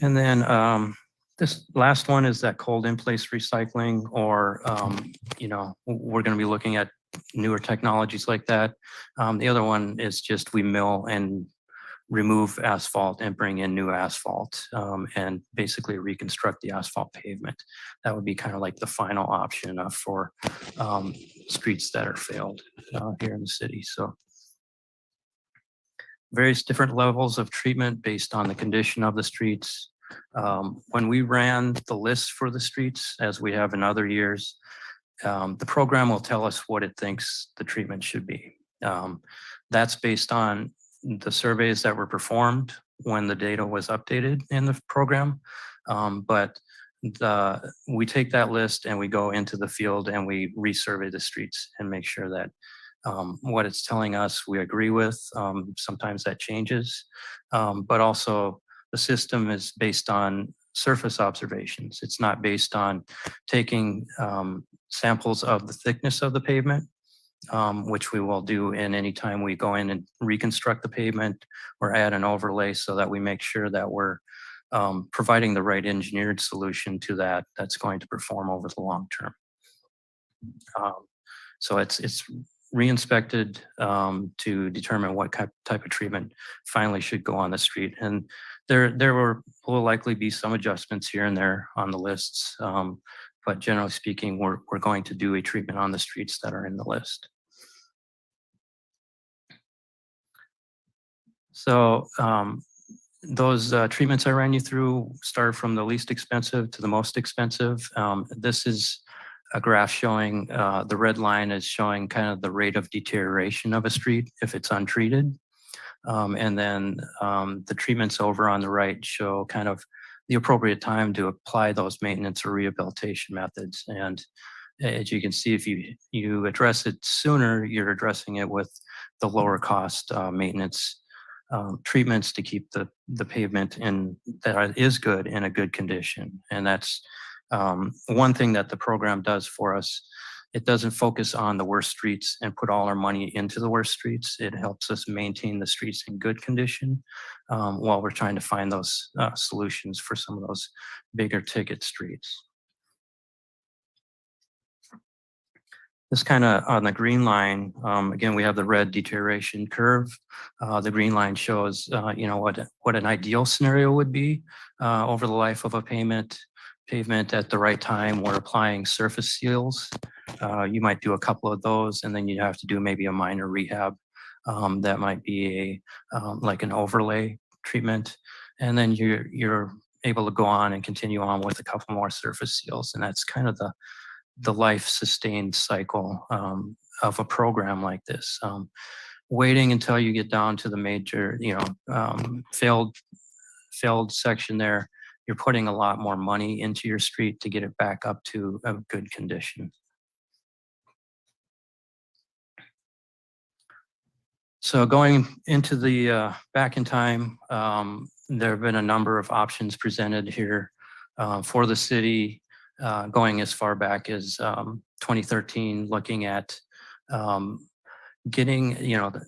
And then this last one is that cold in place recycling, or, we're going to be looking at newer technologies like that. The other one is just we mill and remove asphalt and bring in new asphalt, and basically reconstruct the asphalt pavement. That would be kind of like the final option for streets that are failed here in the city. So various different levels of treatment based on the condition of the streets. When we ran the list for the streets, as we have in other years, the program will tell us what it thinks the treatment should be. That's based on the surveys that were performed when the data was updated in the program. But we take that list and we go into the field and we resurvey the streets and make sure that what it's telling us we agree with. Sometimes that changes, but also the system is based on surface observations. It's not based on taking samples of the thickness of the pavement, which we will do in any time we go in and reconstruct the pavement or add an overlay, so that we make sure that we're providing the right engineered solution to that that's going to perform over the long term. So it's re-inspected to determine what type of treatment finally should go on the street. And there will likely be some adjustments here and there on the lists. But generally speaking, we're going to do a treatment on the streets that are in the list. So those treatments I ran you through start from the least expensive to the most expensive. This is a graph showing the red line is showing kind of the rate of deterioration of a street if it's untreated. And then the treatments over on the right show kind of the appropriate time to apply those maintenance or rehabilitation methods. And as you can see, if you address it sooner, you're addressing it with the lower cost maintenance treatments to keep the pavement that is good in a good condition. And that's one thing that the program does for us. It doesn't focus on the worst streets and put all our money into the worst streets. It helps us maintain the streets in good condition while we're trying to find those solutions for some of those bigger ticket streets. This kind of on the green line, again, we have the red deterioration curve. The green line shows, what an ideal scenario would be over the life of a pavement at the right time. We're applying surface seals. You might do a couple of those, and then you'd have to do maybe a minor rehab. That might be like an overlay treatment. And then you're able to go on and continue on with a couple more surface seals. And that's kind of the life sustained cycle of a program like this. Waiting until you get down to the major, failed section there, you're putting a lot more money into your street to get it back up to a good condition. So going into the back in time, there have been a number of options presented here for the city, going as far back as 2013, looking at getting,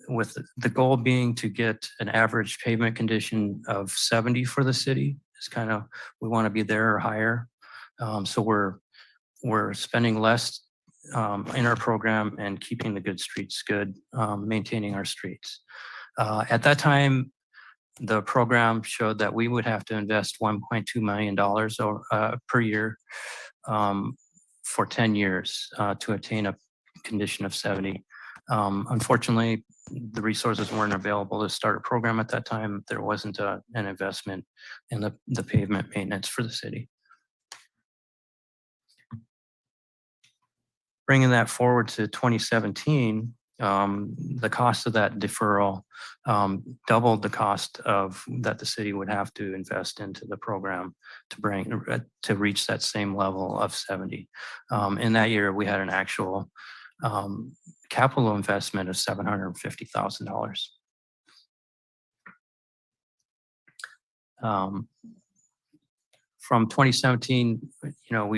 with the goal being to get an average pavement condition of 70 for the city. It's kind of, we want to be there or higher. So we're spending less in our program and keeping the good streets good, maintaining our streets. At that time, the program showed that we would have to invest $1.2 million per year for 10 years to attain a condition of 70. Unfortunately, the resources weren't available to start a program at that time. There wasn't an investment in the pavement maintenance for the city. Bringing that forward to 2017, the cost of that deferral doubled the cost that the city would have to invest into the program to reach that same level of 70. In that year, we had an actual capital investment of $750,000. From 2017,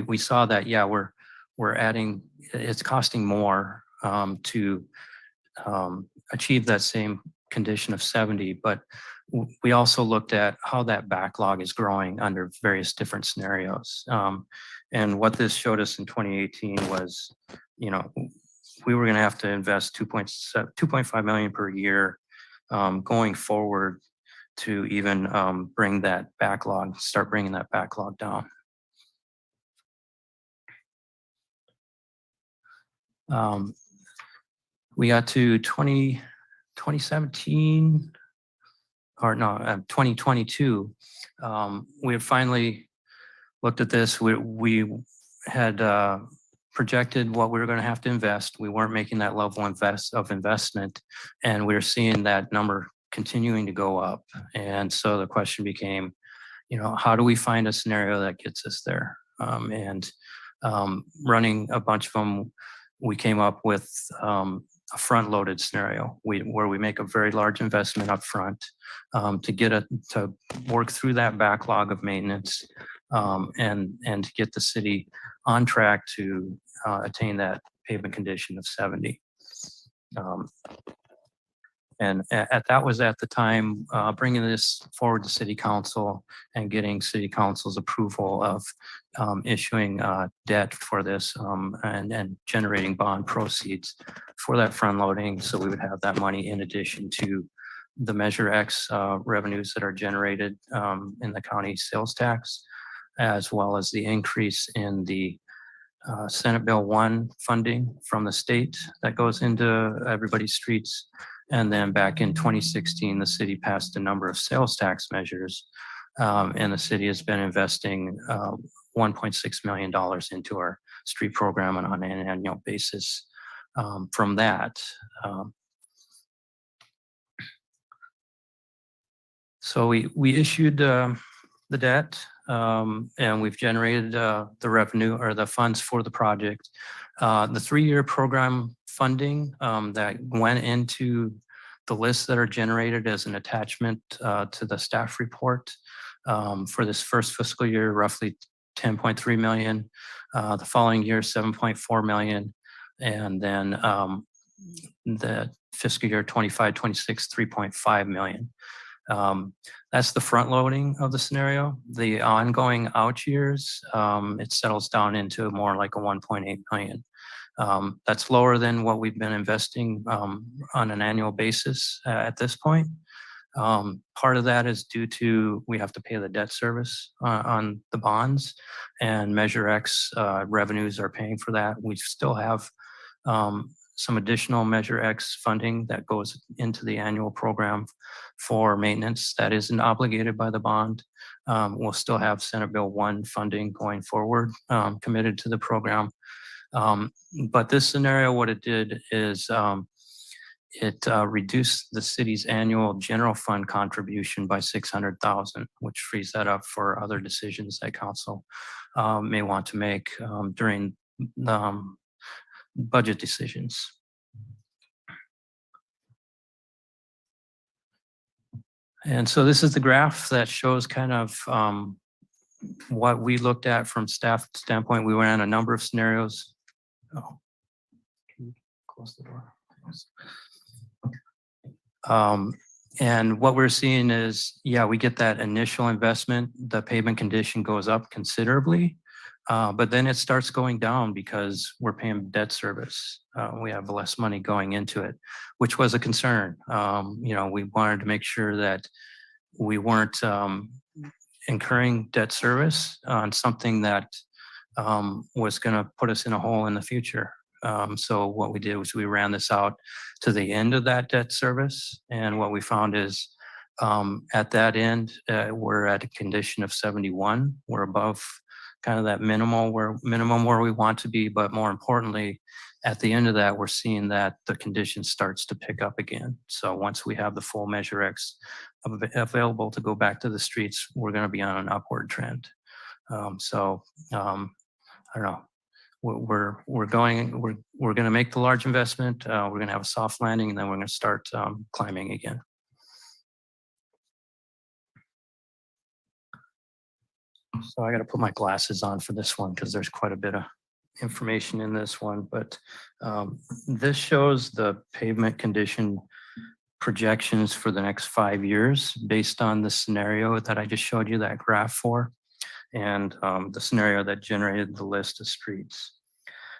we saw that, yeah, we're adding, it's costing more to achieve that same condition of 70, but we also looked at how that backlog is growing under various different scenarios. And what this showed us in 2018 was, you know, we were going to have to invest 2.5 million per year going forward to even bring that backlog, start bringing that backlog down. We got to 2017, or no, 2022. We had finally looked at this. We had projected what we were going to have to invest. We weren't making that level of investment, and we were seeing that number continuing to go up. And so the question became, you know, how do we find a scenario that gets us there? Running a bunch of them, we came up with a front-loaded scenario where we make a very large investment up front to work through that backlog of maintenance and to get the city on track to attain that pavement condition of 70. And that was at the time bringing this forward to City Council and getting City Council's approval of issuing debt for this and generating bond proceeds for that front loading. So we would have that money in addition to the Measure X revenues that are generated in the county sales tax, as well as the increase in the Senate Bill 1 funding from the state that goes into everybody's streets. And then back in 2016, the city passed a number of sales tax measures, and the city has been investing $1.6 million into our street program on an annual basis from that. So we issued the debt, and we've generated the revenue or the funds for the project. The 3-year program funding that went into the lists that are generated as an attachment to the staff report for this first fiscal year, roughly 10.3 million. The following year, 7.4 million. And then the fiscal year 25, 26, 3.5 million. That's the front loading of the scenario. The ongoing out years, it settles down into more like a 1.8 million. That's lower than what we've been investing on an annual basis at this point. Part of that is due to we have to pay the debt service on the bonds, and Measure X revenues are paying for that. We still have some additional Measure X funding that goes into the annual program for maintenance that isn't obligated by the bond. We'll still have Senate Bill 1 funding going forward, committed to the program. But this scenario, what it did is it reduced the city's annual general fund contribution by 600,000, which frees that up for other decisions that council may want to make during budget decisions. And so this is the graph that shows kind of what we looked at from staff standpoint. We ran a number of scenarios. Oh, can you close the door? And what we're seeing is, yeah, we get that initial investment, the pavement condition goes up considerably, but then it starts going down because we're paying debt service. We have less money going into it, which was a concern. You know, we wanted to make sure that we weren't incurring debt service on something that was going to put us in a hole in the future. So what we did was we ran this out to the end of that debt service. And what we found is at that end, we're at a condition of 71. We're above kind of that minimum where we want to be. But more importantly, at the end of that, we're seeing that the condition starts to pick up again. So once we have the full Measure X available to go back to the streets, we're going to be on an upward trend. I don't know. We're going to make the large investment. We're going to have a soft landing, and then we're going to start climbing again. So I got to put my glasses on for this one because there's quite a bit of information in this one. But this shows the pavement condition projections for the next 5 years based on the scenario that I just showed you that graph for, and the scenario that generated the list of streets.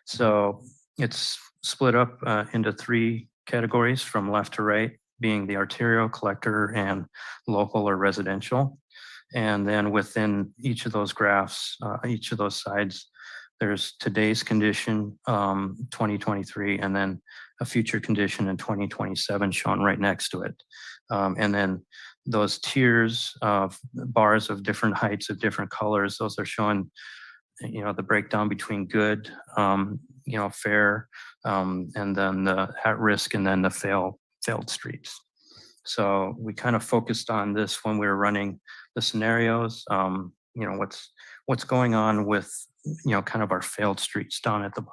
So it's split up into 3 categories from left to right, being the arterial, collector, and local or residential. And then within each of those graphs, each of those sides, there's today's condition, 2023, and then a future condition in 2027 shown right next to it. And then those tiers of bars of different heights of different colors, those are showing, you know, the breakdown between good, you know, fair, and then the at risk, and then the failed streets. So we kind of focused on this when we were running the scenarios. You know, what's going on with, you know, kind of our failed streets down at the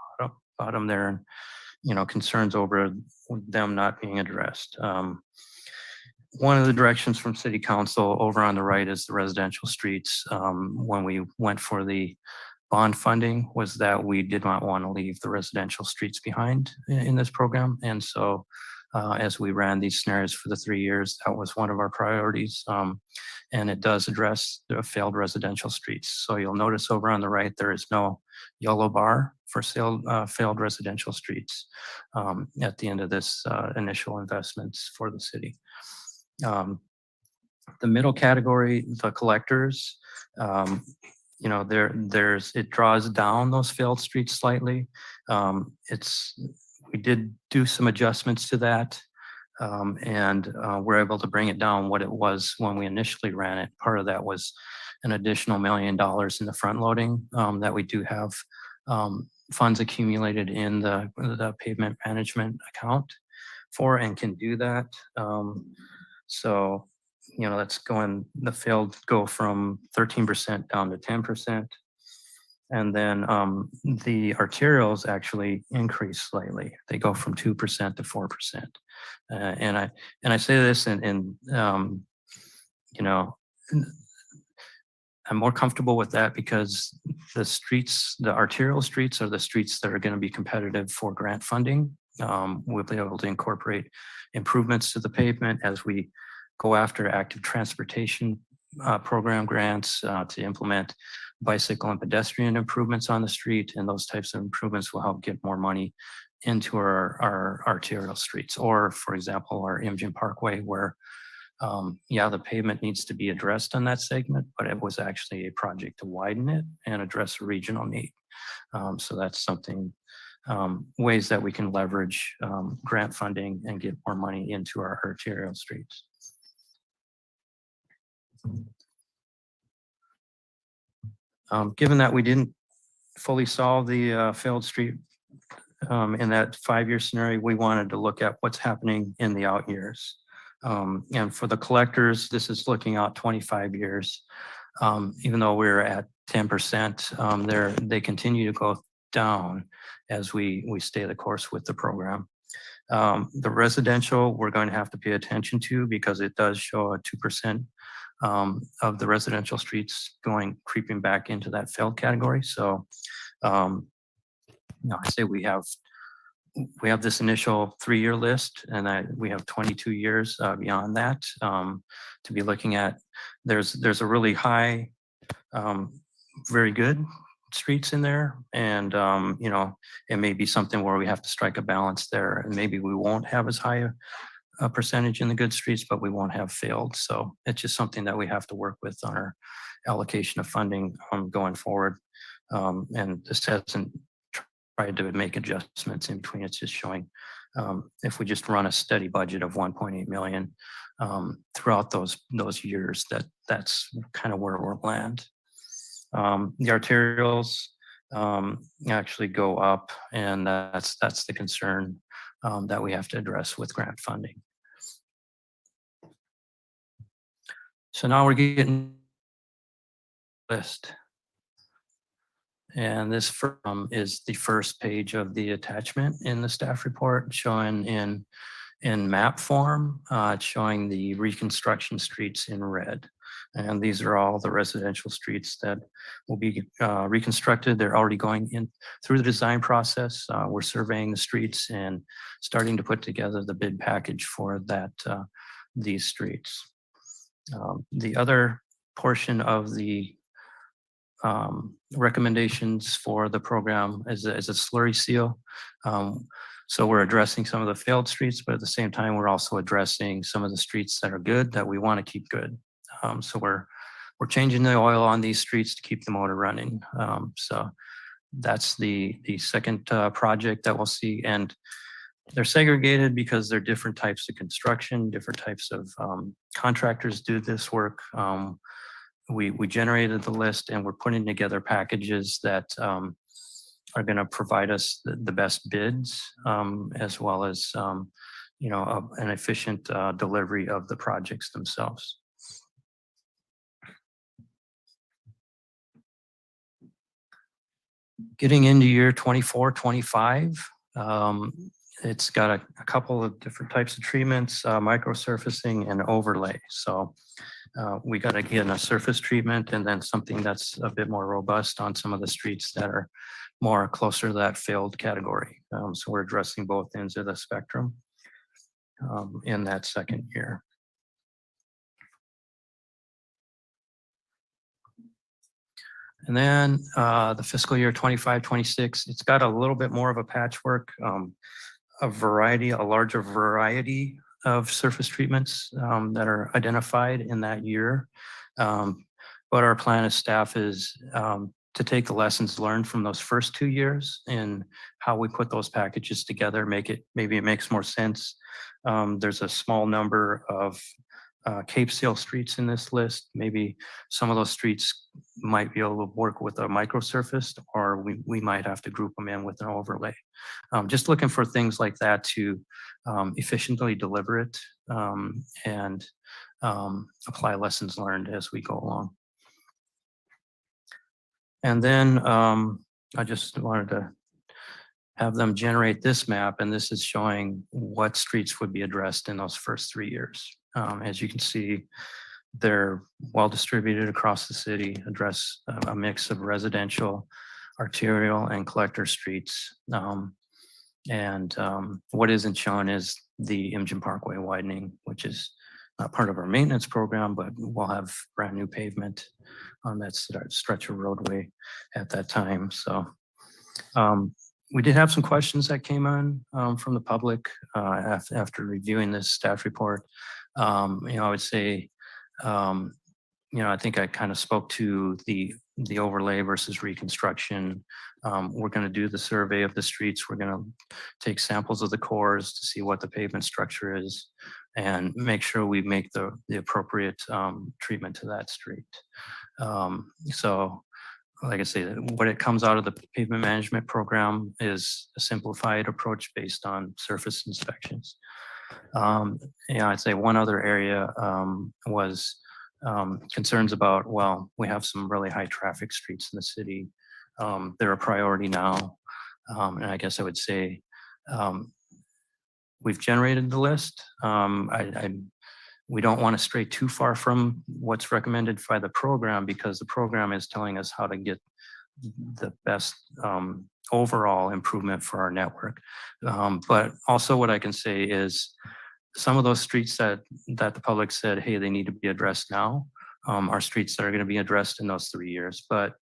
bottom there, and, you know, concerns over them not being addressed. One of the directions from City Council over on the right is the residential streets. When we went for the bond funding, was that we did not want to leave the residential streets behind in this program. And so as we ran these scenarios for the 3 years, that was one of our priorities. And it does address the failed residential streets. So you'll notice over on the right, there is no yellow bar for failed residential streets at the end of this initial investments for the city. The middle category, the collectors, you know, it draws down those failed streets slightly. We did do some adjustments to that, and we're able to bring it down what it was when we initially ran it. Part of that was an additional $1 million in the front loading that we do have funds accumulated in the pavement management account for, and can do that. So, you know, that's the failed go from 13% down to 10%. And then the arterials actually increase slightly. They go from 2% to 4%. And I say this and you know, I'm more comfortable with that because the arterial streets are the streets that are going to be competitive for grant funding. We'll be able to incorporate improvements to the pavement as we go after active transportation program grants to implement bicycle and pedestrian improvements on the street, and those types of improvements will help get more money into our arterial streets. Or, for example, our Imogen Parkway, where yeah, the pavement needs to be addressed on that segment, but it was actually a project to widen it and address a regional need. So that's something, ways that we can leverage grant funding and get more money into our arterial streets. Given that we didn't fully solve the failed street in that 5-year scenario, we wanted to look at what's happening in the out years. And for the collectors, this is looking out 25 years. Even though we're at 10%, they continue to go down as we stay the course with the program. The residential, we're going to have to pay attention to because it does show a 2% of the residential streets creeping back into that failed category. So, you know, I say we have this initial 3-year list, and we have 22 years beyond that to be looking at. There's a really high, very good streets in there, and you know, it may be something where we have to strike a balance there, and maybe we won't have as high a percentage in the good streets, but we won't have failed. So it's just something that we have to work with on our allocation of funding going forward. And this hasn't tried to make adjustments in between. It's just showing if we just run a steady budget of 1.8 million throughout those years, that's kind of where we'll land. The arterials actually go up, and that's the concern that we have to address with grant funding. So now we're getting list. And this is the first page of the attachment in the staff report, showing in map form, showing the reconstruction streets in red. And these are all the residential streets that will be reconstructed. They're already going in through the design process. We're surveying the streets and starting to put together the bid package for that, these streets. The other portion of the recommendations for the program is a slurry seal. So we're addressing some of the failed streets, but at the same time, we're also addressing some of the streets that are good that we want to keep good. So we're changing the oil on these streets to keep the motor running. So that's the second project that we'll see. And they're segregated because they're different types of construction, different types of contractors do this work. We generated the list and we're putting together packages that are going to provide us the best bids, as well as you know, an efficient delivery of the projects themselves. Getting into year 24, 25, it's got a couple of different types of treatments, microsurfacing and overlay. So we got to get a surface treatment and then something that's a bit more robust on some of the streets that are more closer to that failed category. So we're addressing both ends of the spectrum in that second year. And then the fiscal year 25, 26, it's got a little bit more of a patchwork, a larger variety of surface treatments that are identified in that year. But our plan as staff is to take the lessons learned from those first 2 years and how we put those packages together, maybe it makes more sense. There's a small number of Cape Seal streets in this list. Maybe some of those streets might be able to work with a microsurface, or we might have to group them in with an overlay. Just looking for things like that to efficiently deliver it and apply lessons learned as we go along. And then I just wanted to have them generate this map, and this is showing what streets would be addressed in those first 3 years. As you can see, they're well distributed across the city, address a mix of residential, arterial, and collector streets. What isn't shown is the Imogen Parkway widening, which is not part of our maintenance program, but we'll have brand new pavement on that stretch of roadway at that time. So we did have some questions that came on from the public after reviewing this staff report. You know, I would say, you know, I think I kind of spoke to the overlay versus reconstruction. We're going to do the survey of the streets. We're going to take samples of the cores to see what the pavement structure is and make sure we make the appropriate treatment to that street. So like I say, what it comes out of the pavement management program is a simplified approach based on surface inspections. You know, I'd say one other area was concerns about, well, we have some really high traffic streets in the city. They're a priority now. And I guess I would say we've generated the list. We don't want to stray too far from what's recommended by the program, because the program is telling us how to get the best overall improvement for our network. But also what I can say is some of those streets that the public said, hey, they need to be addressed now, are streets that are going to be addressed in those 3 years. But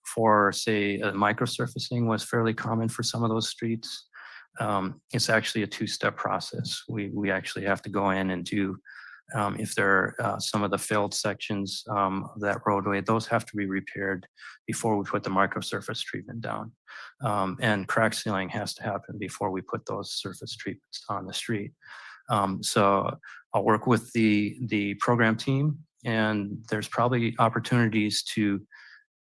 for, say, microsurfacing was fairly common for some of those streets. It's actually a two-step process. We actually have to go in and do, if there are some of the failed sections of that roadway, those have to be repaired before we put the microsurface treatment down. And crack sealing has to happen before we put those surface treatments on the street. So I'll work with the program team, and there's probably opportunities to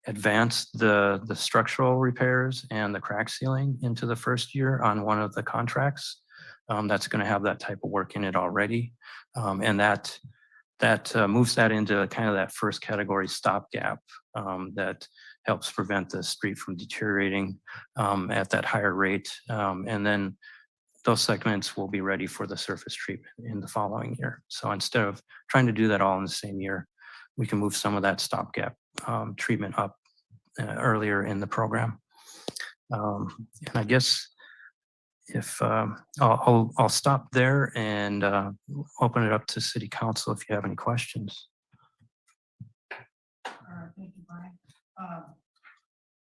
advance the structural repairs and the crack sealing into the first year on one of the contracts. That's going to have that type of work in it already. And that moves that into kind of that first category stopgap that helps prevent the street from deteriorating at that higher rate. And then those segments will be ready for the surface treatment in the following year. So instead of trying to do that all in the same year, we can move some of that stopgap treatment up earlier in the program. And I guess if I'll stop there and open it up to City Council if you have any questions. All right, thank you, Brian.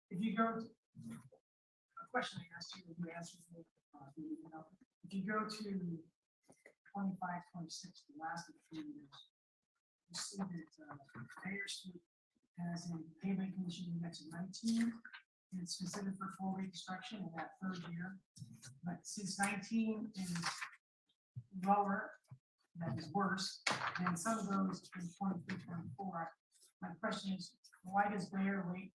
If you go, a question I asked you, you answered it. If you go to 25, 26, the last of the 3 years, you see that Mayor Street has a pavement condition index of 19. And it's considered for full reconstruction in that 3rd year. But since 19 is lower, that is worse, and some of those in 23, 24, my question is, why does Bayer wait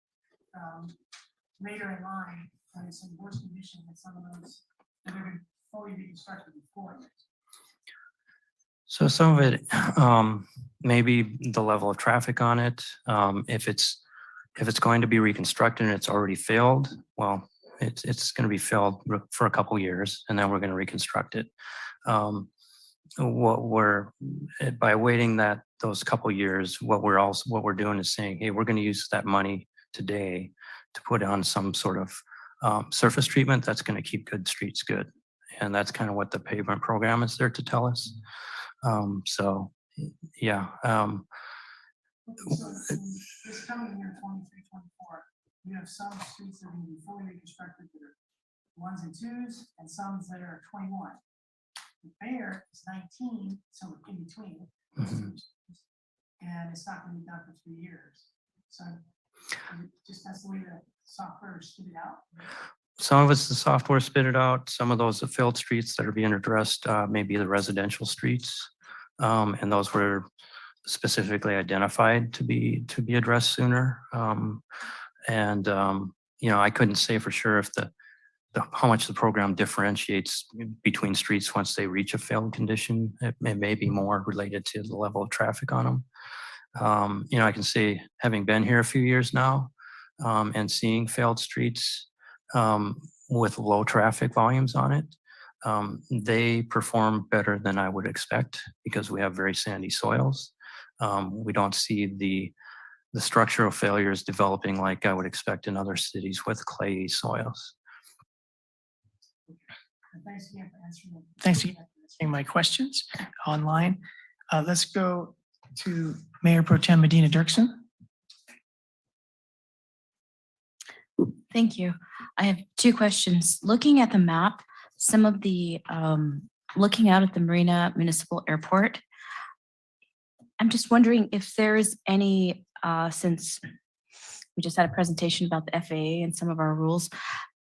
later in line when it's in worse condition than some of those that are fully reconstructed before? So some of it, maybe the level of traffic on it. If it's going to be reconstructed and it's already failed, well, it's going to be failed for a couple years, and then we're going to reconstruct it. By waiting those couple years, what we're doing is saying, hey, we're going to use that money today to put on some sort of surface treatment that's going to keep good streets good, and that's kind of what the pavement program is there to tell us. So, yeah. So this coming year, 23, 24, you have some streets that are going to be fully reconstructed that are 1s and 2s, and some that are 21. The Bayer is 19, so in between, and it's not going to be done for 3 years. So just that's the way the software is spit it out. Some of it's the software spit it out. Some of those are failed streets that are being addressed, maybe the residential streets, and those were specifically identified to be addressed sooner. You know, I couldn't say for sure if how much the program differentiates between streets once they reach a failed condition. It may be more related to the level of traffic on them. You know, I can say, having been here a few years now, and seeing failed streets with low traffic volumes on it, they perform better than I would expect because we have very sandy soils. We don't see the structural failures developing like I would expect in other cities with clayey soils. Thanks again for answering my questions online. Let's go to Mayor Pro Tem Medina Dirksen. Thank you. I have 2 questions. Looking at the map, some of the, looking out at the Marina Municipal Airport, I'm just wondering if there's any, since we just had a presentation about the FAA and some of our rules,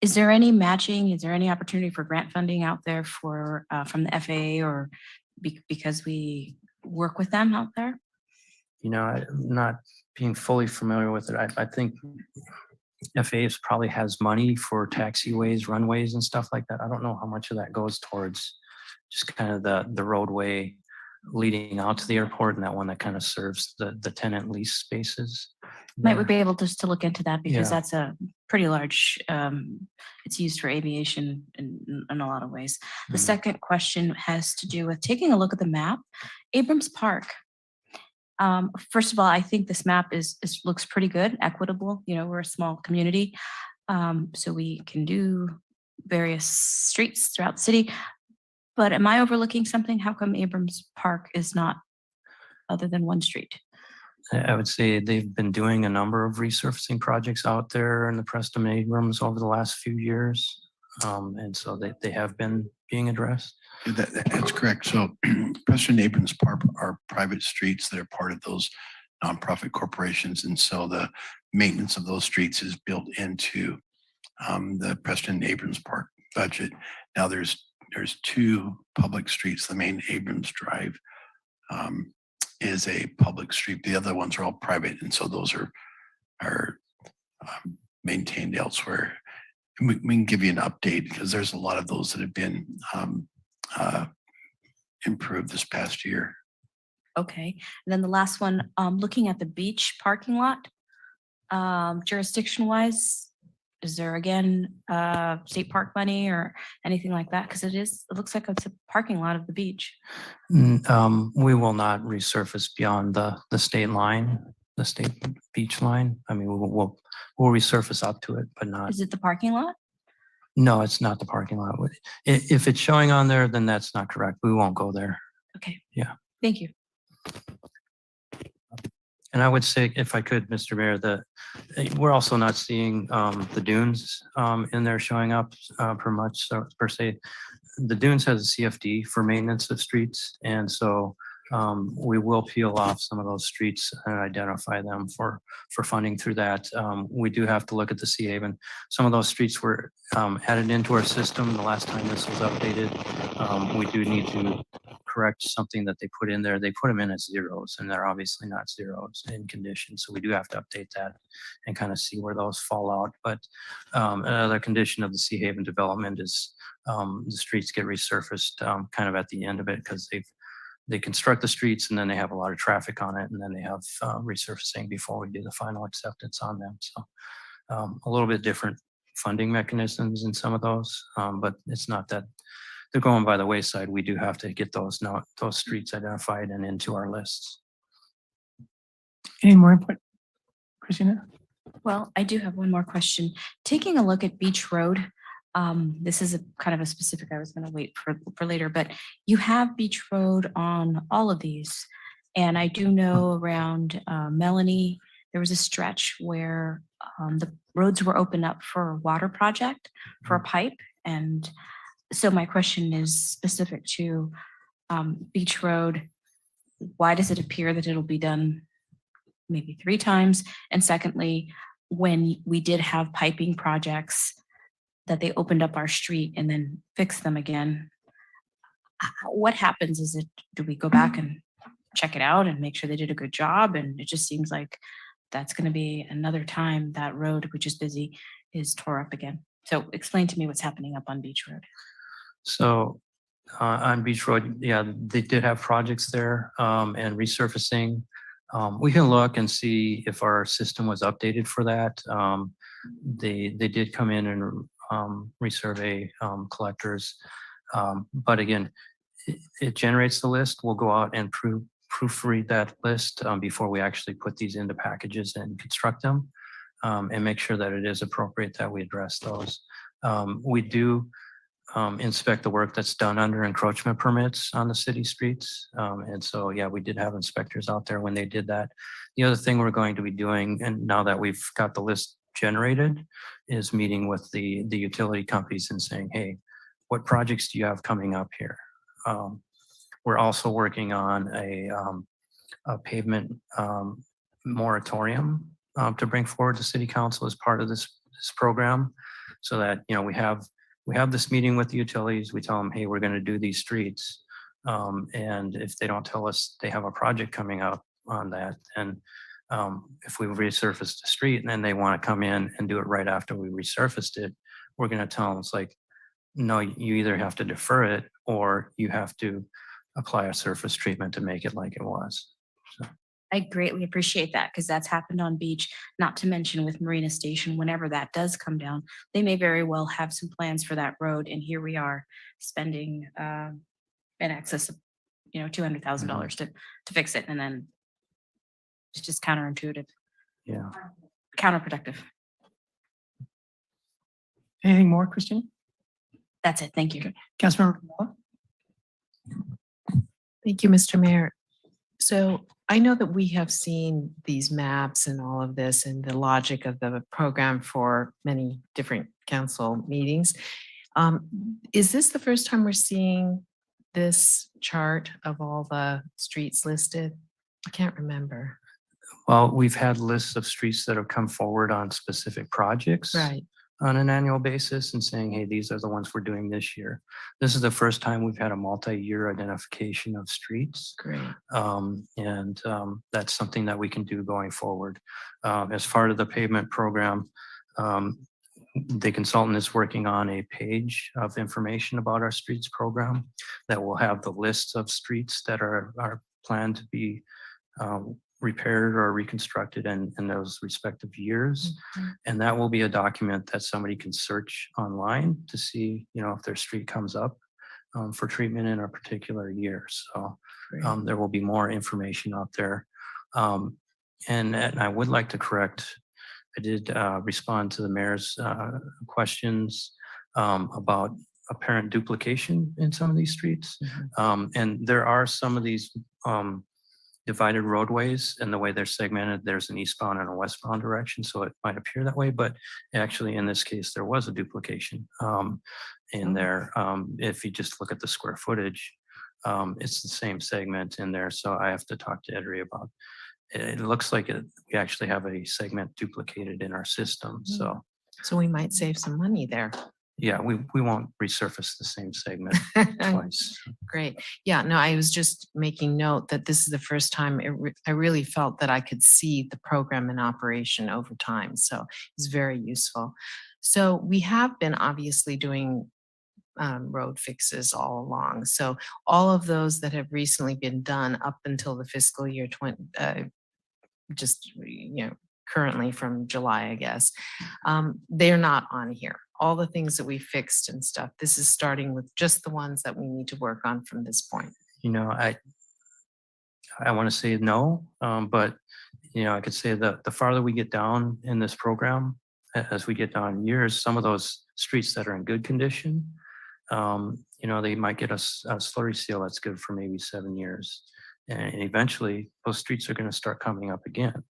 is there any matching? Is there any opportunity for grant funding out there for from the FAA or because we work with them out there? You know, I'm not being fully familiar with it. I think FAA probably has money for taxiways, runways and stuff like that. I don't know how much of that goes towards just kind of the roadway leading out to the airport and that one that kind of serves the tenant lease spaces. Might we be able just to look into that because Yeah. that's a pretty large, it's used for aviation in a lot of ways. The second question has to do with taking a look at the map, Abrams Park. First of all, I think this map looks pretty good, equitable. You know, we're a small community, so we can do various streets throughout the city. But am I overlooking something? How come Abrams Park is not other than one street? I would say they've been doing a number of resurfacing projects out there in the Preston Abrams over the last few years. And so they have been being addressed. That's correct. So Preston Abrams Park are private streets that are part of those nonprofit corporations. And so the maintenance of those streets is built into the Preston Abrams Park budget. Now there's 2 public streets. The main Abrams Drive is a public street. The other ones are all private. And so those are maintained elsewhere. And we can give you an update because there's a lot of those that have been improved this past year. Okay, and then the last one, looking at the beach parking lot, jurisdiction wise, Is there again, state park money or anything like that? Because it looks like it's a parking lot of the beach. We will not resurface beyond the state line, the state beach line. I mean, we'll resurface up to it, but not, Is it the parking lot? no, it's not the parking lot. If it's showing on there, then that's not correct. We won't go there. Okay. Yeah. Thank you. And I would say, if I could, Mr. Mayor, we're also not seeing the dunes in there showing up per much, so per se. The dunes has a CFD for maintenance of streets, and so we will peel off some of those streets and identify them for funding through that. We do have to look at the Sea Haven. Some of those streets were added into our system the last time this was updated. We do need to correct something that they put in there. They put them in as zeros, and they're obviously not zeros in condition. So we do have to update that and kind of see where those fall out. But another condition of the Sea Haven development is the streets get resurfaced kind of at the end of it, because they construct the streets and then they have a lot of traffic on it, and then they have resurfacing before we do the final acceptance on them. So a little bit different funding mechanisms in some of those, but it's not that they're going by the wayside. We do have to get those streets identified and into our lists. Any more input? Christina? Well, I do have one more question. Taking a look at Beach Road, this is a kind of a specific, I was going to wait for later, but you have Beach Road on all of these. And I do know around Melanie, there was a stretch where the roads were opened up for a water project for a pipe. And so my question is specific to Beach Road. Why does it appear that it'll be done maybe 3 times? And secondly, when we did have piping projects that they opened up our street and then fixed them again, what happens? Do we go back and check it out and make sure they did a good job? And it just seems like that's going to be another time that road, which is busy, is tore up again. So explain to me what's happening up on Beach Road. So on Beach Road, yeah, they did have projects there and resurfacing. We can look and see if our system was updated for that. They did come in and resurvey collectors. But again, it generates the list. We'll go out and proofread that list before we actually put these into packages and construct them, and make sure that it is appropriate that we address those. We do inspect the work that's done under encroachment permits on the city streets. And so, yeah, we did have inspectors out there when they did that. The other thing we're going to be doing, and now that we've got the list generated, is meeting with the utility companies and saying, hey, what projects do you have coming up here? We're also working on a pavement moratorium to bring forward to City Council as part of this program, so that, you know, we have this meeting with the utilities. We tell them, hey, we're going to do these streets. And if they don't tell us they have a project coming up on that, and if we resurface the street and then they want to come in and do it right after we resurfaced it, we're going to tell them, it's like, no, you either have to defer it or you have to apply a surface treatment to make it like it was. So. I greatly appreciate that, because that's happened on Beach, not to mention with Marina Station. Whenever that does come down, they may very well have some plans for that road. And here we are spending in excess of, you know, $200,000 to fix it. And then it's just counterintuitive. Yeah. Counterproductive. Anything more, Christina? That's it. Thank you. Okay. Councilmember Kamala? Thank you, Mr. Mayor. So I know that we have seen these maps and all of this and the logic of the program for many different council meetings. Is this the first time we're seeing this chart of all the streets listed? I can't remember. Well, we've had lists of streets that have come forward on specific projects. Right. On an annual basis and saying, hey, these are the ones we're doing this year. This is the first time we've had a multi-year identification of streets. Great. And that's something that we can do going forward. As part of the pavement program, the consultant is working on a page of information about our streets program that will have the lists of streets that are planned to be repaired or reconstructed in those respective years. And that will be a document that somebody can search online to see, if their street comes up for treatment in a particular year. So there will be more information out there. And I would like to correct, I did respond to the mayor's questions about apparent duplication in some of these streets. And there are some of these divided roadways, and the way they're segmented, there's an eastbound and a westbound direction, so it might appear that way, but actually in this case, there was a duplication in there. If you just look at the square footage, it's the same segment in there, so I have to talk to Edry about it. It looks like we actually have a segment duplicated in our system, so. So we might save some money there. Yeah, we won't resurface the same segment twice. Great. Yeah, no, I was just making note that this is the first time I really felt that I could see the program in operation over time. So it's very useful. So we have been obviously doing road fixes all along. So all of those that have recently been done up until the fiscal year currently from July, I guess, they're not on here. All the things that we fixed and stuff, this is starting with just the ones that we need to work on from this point. I want to say no, but I could say that the farther we get down in this program, as we get down years, some of those streets that are in good condition, they might get a slurry seal that's good for maybe 7 years. And eventually those streets are going to start coming up again.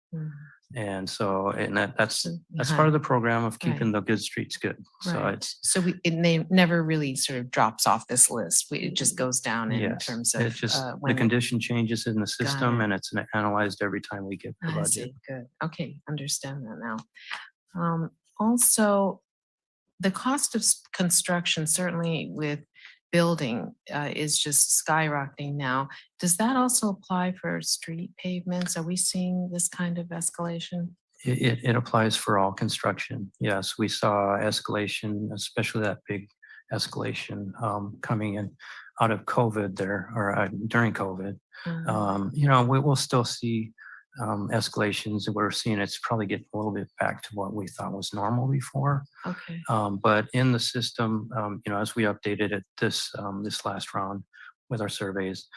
And so, that's part of the program of keeping the good streets good. So it never really sort of drops off this list. It just goes down in terms of it's just the condition changes in the system, and it's analyzed every time we get the I budget. see. Good. Okay, understand that now. Also, the cost of construction, certainly with building, is just skyrocketing now. Does that also apply for street pavements? Are we seeing this kind of escalation? It applies for all construction. Yes, we saw escalation, especially that big escalation coming in out of COVID there, or during COVID. We will still see escalations. We're seeing it's probably getting a little bit back to what we thought was normal before. Okay. But in the system, as we updated it this last round with our surveys,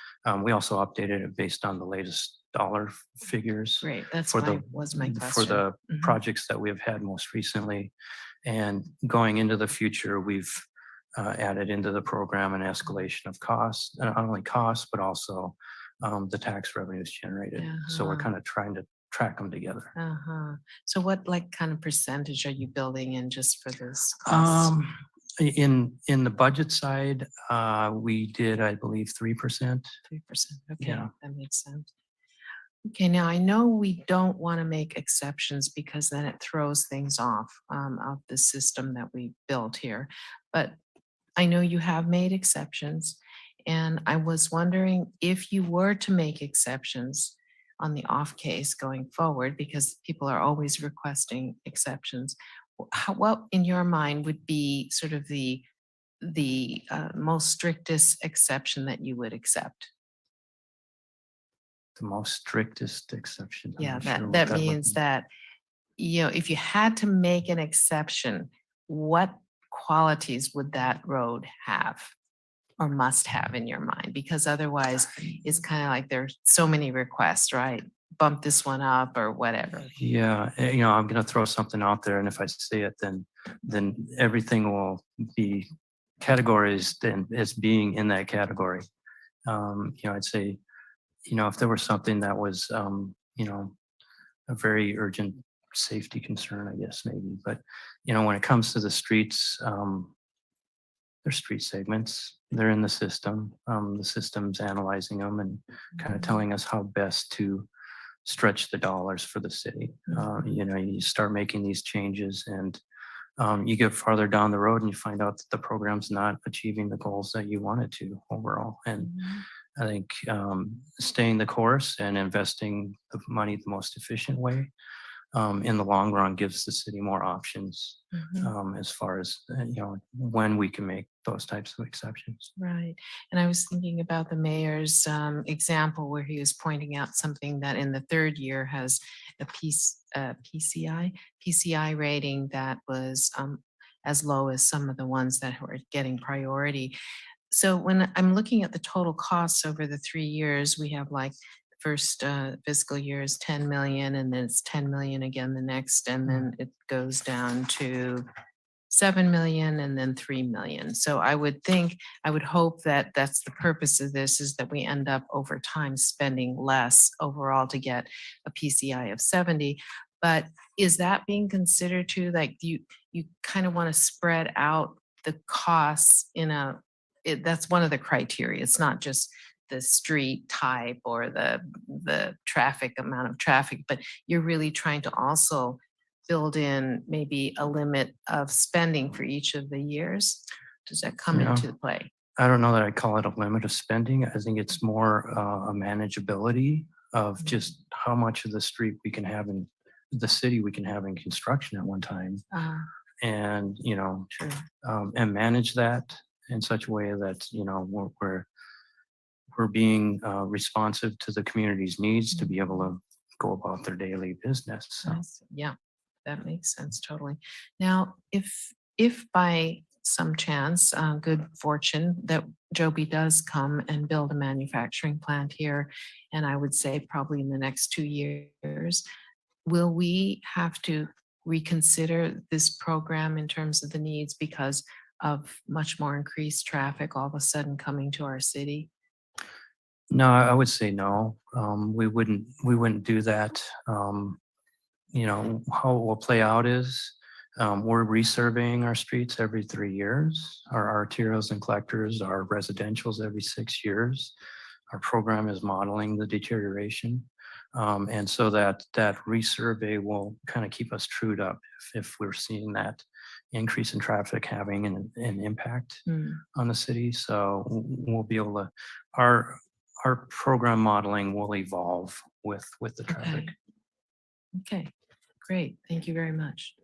we also updated it based on the latest dollar figures. Great. That's for was my question. For the projects that we've had most recently. And going into the future, we've added into the program an escalation of costs, not only costs, but also the tax revenues generated. So we're kind of trying to track them together. So what kind of percentage are you building in just for this? In the budget side, we did, I believe, 3%. 3%. Okay, Yeah. that makes sense. Okay, now I know we don't want to make exceptions because then it throws things off of the system that we built here. But I know you have made exceptions, and I was wondering if you were to make exceptions on the off case going forward, because people are always requesting exceptions. What in your mind would be sort of the most strictest exception that you would accept? The most strictest exception. I'm Yeah, not sure what that would means be. that, if you had to make an exception, what qualities would that road have or must have in your mind? Because otherwise it's kind of like there's so many requests, right? Bump this one up or whatever. Yeah, I'm going to throw something out there, and if I say it, then everything will be categorized as being in that category. I'd say, if there was something that was, a very urgent safety concern, I guess maybe. But when it comes to the streets, they're street segments. They're in the system. The system's analyzing them and kind of telling us how best to stretch the dollars for the city. You start making these changes, and you get farther down the road, and you find out that the program's not achieving the goals that you want it to overall. And I think staying the course and investing the money the most efficient way in the long run gives the city more options as far as, when we can make those types of exceptions. Right. And I was thinking about the mayor's example where he was pointing out something that in the third year has a PCI rating that was as low as some of the ones that were getting priority. So when I'm looking at the total costs over the 3 years, we have like first fiscal year is 10 million, and then it's 10 million again the next, and then it goes down to 7 million and then 3 million. So I would hope that that's the purpose of this, is that we end up over time spending less overall to get a PCI of 70. But is that being considered too? Like you kind of want to spread out the costs that's one of the criteria. It's not just the street type or the traffic amount of traffic, but you're really trying to also build in maybe a limit of spending for each of the years. Does that come into play? I don't know that I'd call it a limit of spending. I think it's more a manageability of just how much of the street we can have in the city we can have in construction at one time. And, and manage that in such a way that, we're being responsive to the community's needs to be able to go about their daily business. So. Yeah, that makes sense totally. Now, if by some chance, good fortune, that Joby does come and build a manufacturing plant here, and I would say probably in the next 2 years, will we have to reconsider this program in terms of the needs because of much more increased traffic all of a sudden coming to our city? No, I would say no. We wouldn't do that. How it will play out is we're resurveying our streets every 3 years. Our arterials and collectors, our residentials every 6 years. Our program is modeling the deterioration. And so that resurvey will kind of keep us trued up if we're seeing that increase in traffic having an impact on the city. So we'll be able to, our program modeling will evolve with the traffic. Okay, great. Thank you very much.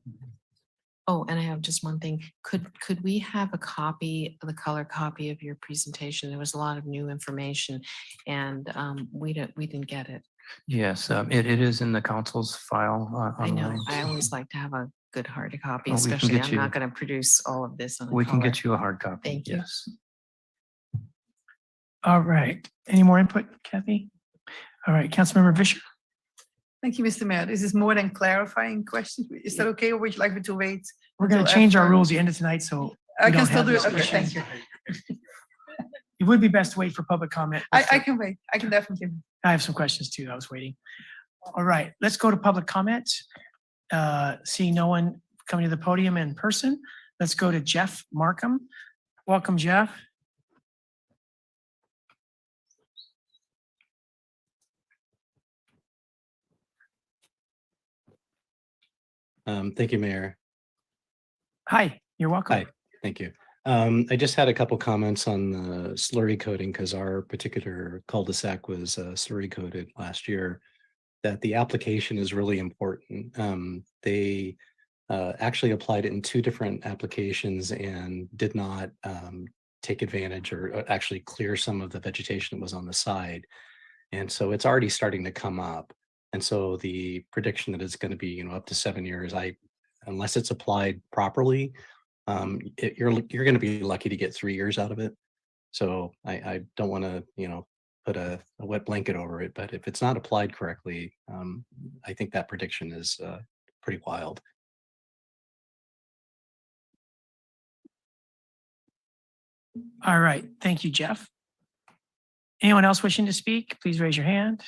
Oh, and I have just one thing. Could we have a copy, the color copy of your presentation? There was a lot of new information and we didn't get it. Yes, it is in the council's file. I know. online, I so always like to have a good hard copy, Well, we can especially get I'm you- not going to produce all of this on a we can color. get you a hard copy. Thank you. Yes. All right. Any more input, Kathy? All right, Councilmember Fisher. Thank you, Mr. Mayor. This is more than clarifying questions. Is that okay, or would you like me to wait? We're going to until change our after? rules at the end of tonight, so I we can don't still have do this it. Okay, question. thank you. It would be best to wait for public comment. I can wait. I can definitely. I have some questions too. I was waiting. All right, let's go to public comment. Seeing no one coming to the podium in person, let's go to Jeff Markham. Welcome, Jeff. Thank you, Mayor. Hi, you're welcome. Hi, thank you. I just had a couple comments on the slurry coding because our particular cul-de-sac was slurry coded last year. That the application is really important. They actually applied it in 2 different applications and did not take advantage or actually clear some of the vegetation that was on the side. And so it's already starting to come up. And so the prediction that it's going to be, up to 7 years, unless it's applied properly, you're going to be lucky to get 3 years out of it. So I don't want to, put a wet blanket over it, but if it's not applied correctly, I think that prediction is pretty wild. All right, thank you, Jeff. Anyone else wishing to speak, please raise your hand.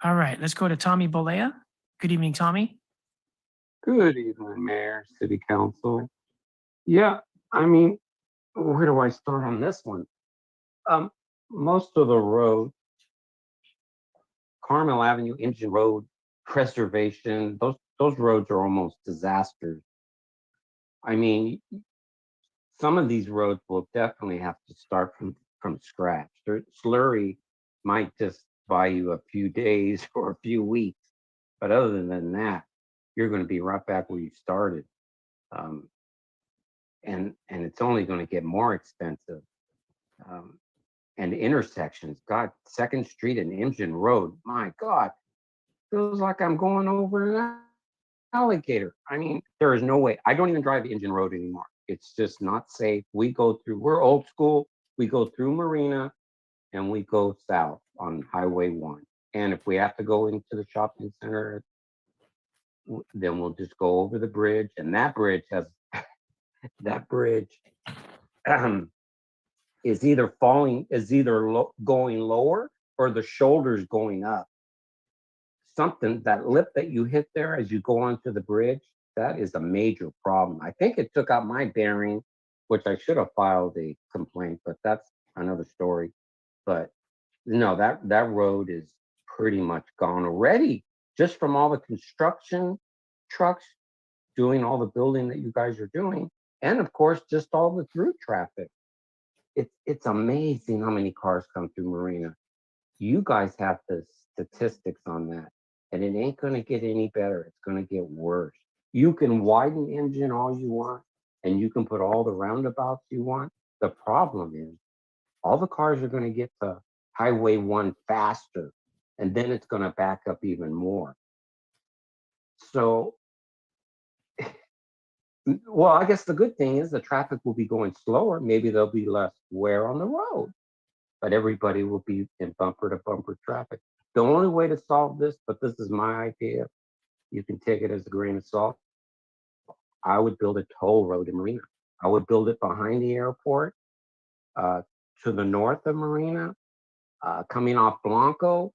All right, let's go to Tommy Bolea. Good evening, Tommy. Good evening, Mayor, City Council. Yeah, I mean, where do I start on this one? Most of the road, Carmel Avenue, Engine Road, Preservation, those roads are almost disasters. I mean, some of these roads will definitely have to start from scratch. Slurry might just buy you a few days or a few weeks. But other than that, you're going to be right back where you started. And it's only going to get more expensive. And intersections, God, 2nd Street and Imgen Road, my God, feels like I'm going over an alligator. I mean, there is no way. I don't even drive the Imgen Road anymore. It's just not safe. We're old school. We go through Marina and we go south on Highway 1. And if we have to go into the shopping center, then we'll just go over the bridge. And that bridge has, that bridge is either going lower or the shoulders going up. Something, that lip that you hit there as you go onto the bridge, that is a major problem. I think it took out my bearing, which I should have filed a complaint, but that's another story. But no, that road is pretty much gone already, just from all the construction trucks doing all the building that you guys are doing. And of course, just all the through traffic. It's amazing how many cars come through Marina. You guys have the statistics on that, and it ain't going to get any better. It's going to get worse. You can widen Imgen all you want, and you can put all the roundabouts you want. The problem is all the cars are going to get to Highway 1 faster, and then it's going to back up even more. So, well, I guess the good thing is the traffic will be going slower. Maybe there'll be less wear on the road, but everybody will be in bumper to bumper traffic. The only way to solve this, but this is my idea, you can take it as a grain of salt. I would build a toll road in Marina. I would build it behind the airport, to the north of Marina, coming off Blanco.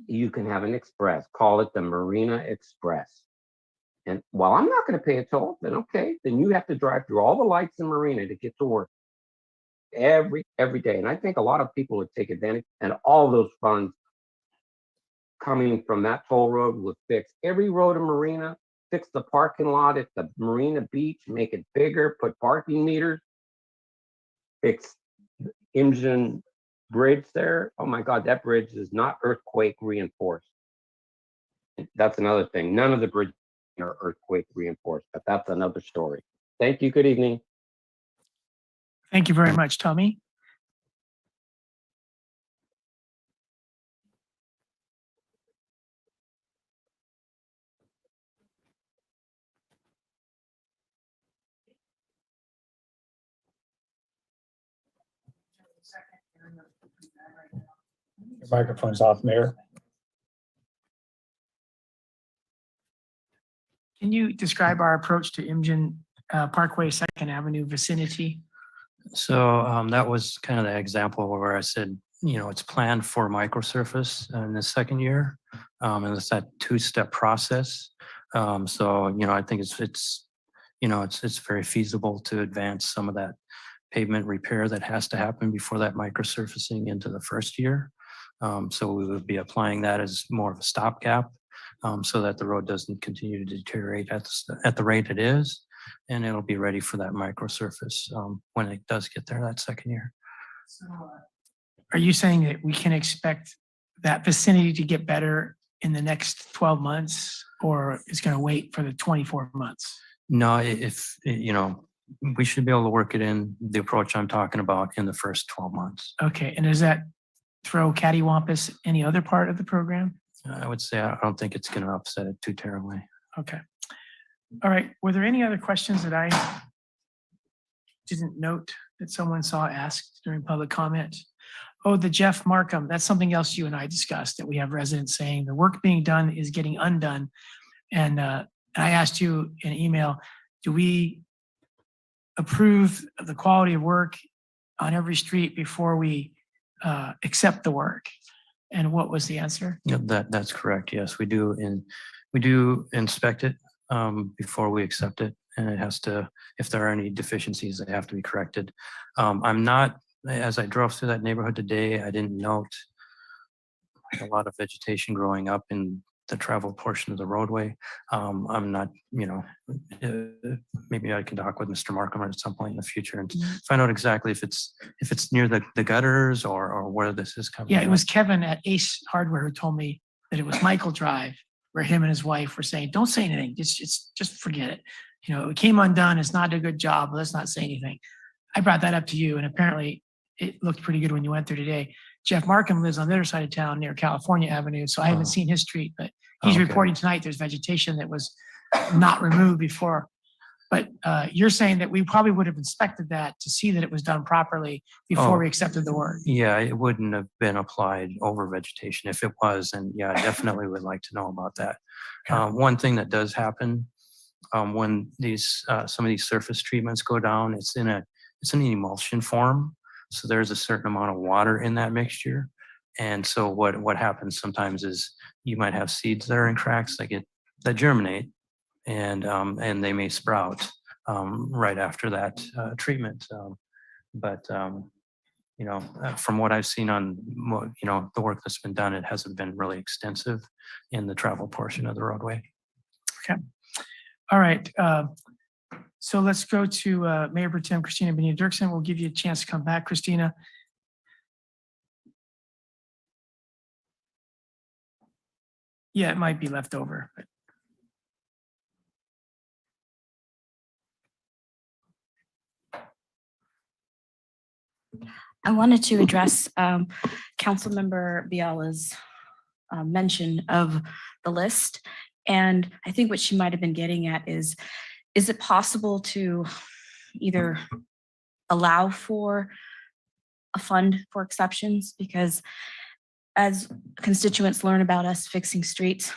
You can have an express, call it the Marina Express. And while I'm not going to pay a toll, then okay, then you have to drive through all the lights in Marina to get to work every day. And I think a lot of people would take advantage, and all those funds coming from that toll road would fix every road in Marina, fix the parking lot at the Marina Beach, make it bigger, put parking meters, fix Imgen Bridge there. Oh my God, that bridge is not earthquake reinforced. That's another thing. None of the bridges are earthquake reinforced, but that's another story. Thank you. Good evening. Thank you very much, Tommy. Your microphone's off, Mayor. Can you describe our approach to Imgen Parkway 2nd Avenue vicinity? So that was kind of the example where I said, it's planned for microsurface in the second year. And it's that 2-step process. So, I think it's very feasible to advance some of that pavement repair that has to happen before that microsurfacing into the first year. So we would be applying that as more of a stopgap, so that the road doesn't continue to deteriorate at the rate it is, and it'll be ready for that microsurface when it does get there that second year. So, are you saying that we can expect that vicinity to get better in the next 12 months, or it's going to wait for the 24 months? No, we should be able to work it in the approach I'm talking about in the first 12 months. Okay, and does that throw cattywampus any other part of the program? I would say I don't think it's going to upset it too terribly. Okay. All right. Were there any other questions that I didn't note that someone saw asked during public comment? Oh, the Jeff Markham, that's something else you and I discussed, that we have residents saying the work being done is getting undone. And I asked you in email, do we approve the quality of work on every street before we accept the work? And what was the answer? Yeah, that's correct. Yes, we do. We do inspect it before we accept it. And it has to, if there are any deficiencies, they have to be corrected. I'm not, as I drove through that neighborhood today, I didn't note a lot of vegetation growing up in the travel portion of the roadway. I'm not, maybe I can talk with Mr. Markham at some point in the future and find out exactly if it's near the gutters or where this is coming. Yeah, it from. was Kevin at Ace Hardware who told me that it was Michael Drive, where him and his wife were saying, don't say anything, just forget it. It came undone, it's not a good job, let's not say anything. I brought that up to you, and apparently it looked pretty good when you went there today. Jeff Markham lives on the other side of town near California Avenue, so I haven't seen his street, but he's Okay. reporting tonight there's vegetation that was not removed before. But you're saying that we probably would have inspected that to see that it was done properly before we accepted the work. Yeah, it wouldn't have been applied over vegetation. If it was, then yeah, I definitely would like to know about that. One thing that does happen when some of these surface treatments go down, it's in an emulsion form. So there's a certain amount of water in that mixture. And so what happens sometimes is you might have seeds that are in cracks that germinate and they may sprout right after that treatment. But from what I've seen on the work that's been done, it hasn't been really extensive in the travel portion of the roadway. Okay. All right. So let's go to Mayor Pro Tem Christina Benita-Dirksen. We'll give you a chance to come back, Christina. Yeah, it might be left over. But I wanted to address Councilmember Biala's mention of the list. And I think what she might have been getting at is it possible to either allow for a fund for exceptions? Because as constituents learn about us fixing streets,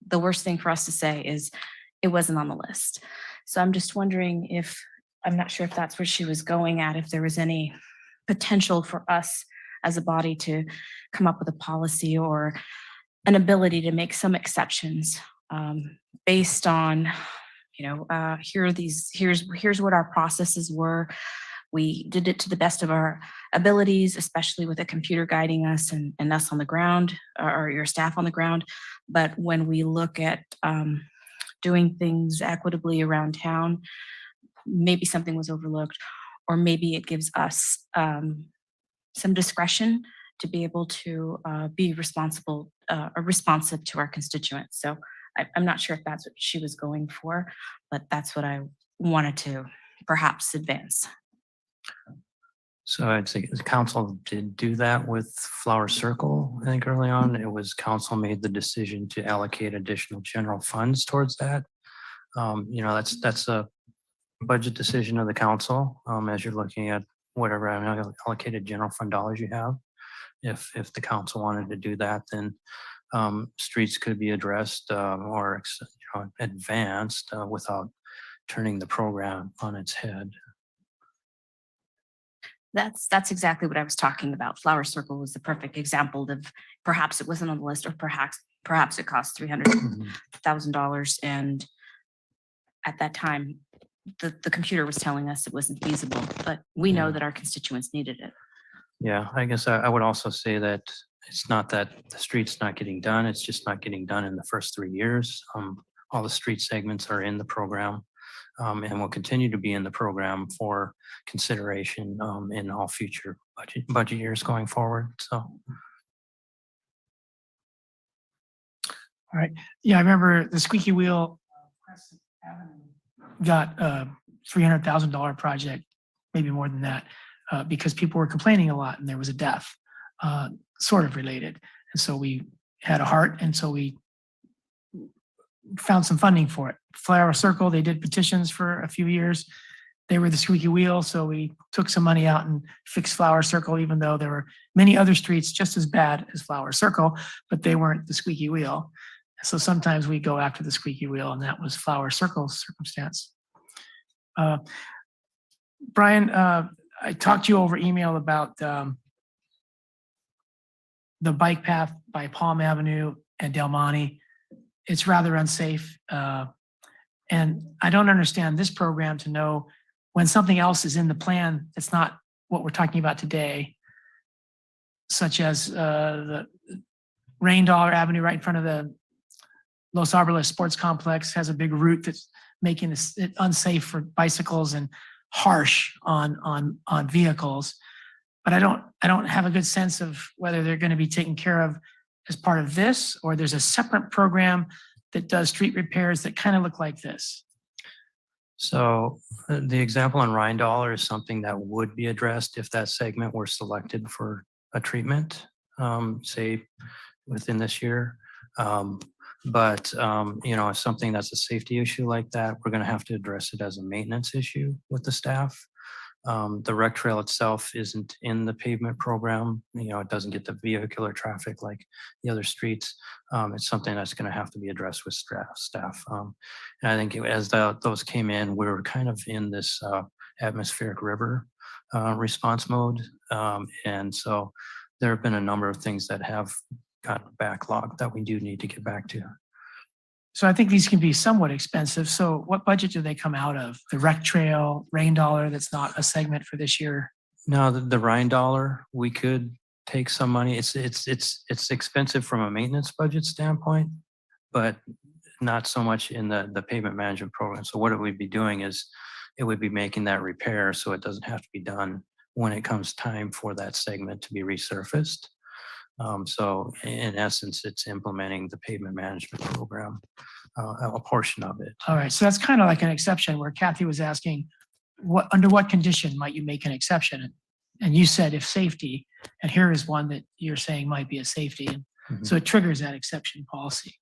the worst thing for us to say is it wasn't on the list. So I'm just wondering I'm not sure if that's where she was going at, if there was any potential for us as a body to come up with a policy or an ability to make some exceptions based on, here's what our processes were. We did it to the best of our abilities, especially with a computer guiding us and us on the ground, or your staff on the ground. But when we look at doing things equitably around town, maybe something was overlooked, or maybe it gives us some discretion to be able to be responsive to our constituents. So I'm not sure if that's what she was going for, but that's what I wanted to perhaps advance. So I'd say the council did do that with Flower Circle. I think early on, it was council made the decision to allocate additional general funds towards that. That's a budget decision of the council as you're looking at whatever allocated general fund dollars you have. If the council wanted to do that, then streets could be addressed or advanced without turning the program on its head. That's exactly what I was talking about. Flower Circle was the perfect example of perhaps it wasn't on the list, or perhaps it cost $300,000, and at that time the computer was telling us it wasn't feasible, but we know that our constituents needed it. Yeah, I guess I would also say that it's not that the street's not getting done, it's just not getting done in the first 3 years. All the street segments are in the program and will continue to be in the program for consideration in all future budget years going forward. So. all right. Yeah, I remember the squeaky wheel got a $300,000 project, maybe more than that, because people were complaining a lot and there was a death, sort of related. And so we had a heart, and so we found some funding for it. Flower Circle, they did petitions for a few years. They were the squeaky wheel, so we took some money out and fixed Flower Circle, even though there were many other streets just as bad as Flower Circle, but they weren't the squeaky wheel. So sometimes we go after the squeaky wheel, and that was Flower Circle's circumstance. Brian, I talked to you over email about the bike path by Palm Avenue and Del Monte. It's rather unsafe. And I don't understand this program to know when something else is in the plan that's not what we're talking about today, such as the Rain Dollar Avenue right in front of the Los Arboles Sports Complex has a big route that's making it unsafe for bicycles and harsh on vehicles. But I don't have a good sense of whether they're going to be taken care of as part of this, or there's a separate program that does street repairs that kind of look like this. So the example on Rheindaler is something that would be addressed if that segment were selected for a treatment, say within this year. But if something that's a safety issue like that, we're going to have to address it as a maintenance issue with the staff. The rec trail itself isn't in the pavement program. It doesn't get the vehicular traffic like the other streets. It's something that's going to have to be addressed with staff. And I think as those came in, we were kind of in this atmospheric river response mode. And so there have been a number of things that have gotten backlogged that we do need to get back to. So I think these can be somewhat expensive. So what budget do they come out of? The rec trail, Rheindaler, that's not a segment for this year? No, the Rheindaler, we could take some money. It's expensive from a maintenance budget standpoint, but not so much in the pavement management program. So what it would be doing is it would be making that repair so it doesn't have to be done when it comes time for that segment to be resurfaced. So in essence, it's implementing the pavement management program, a portion of it. All right, so that's kind of like an exception where Kathy was asking, under what condition might you make an exception? And you said if safety, and here is one that you're saying might be a safety. And so it triggers that exception policy.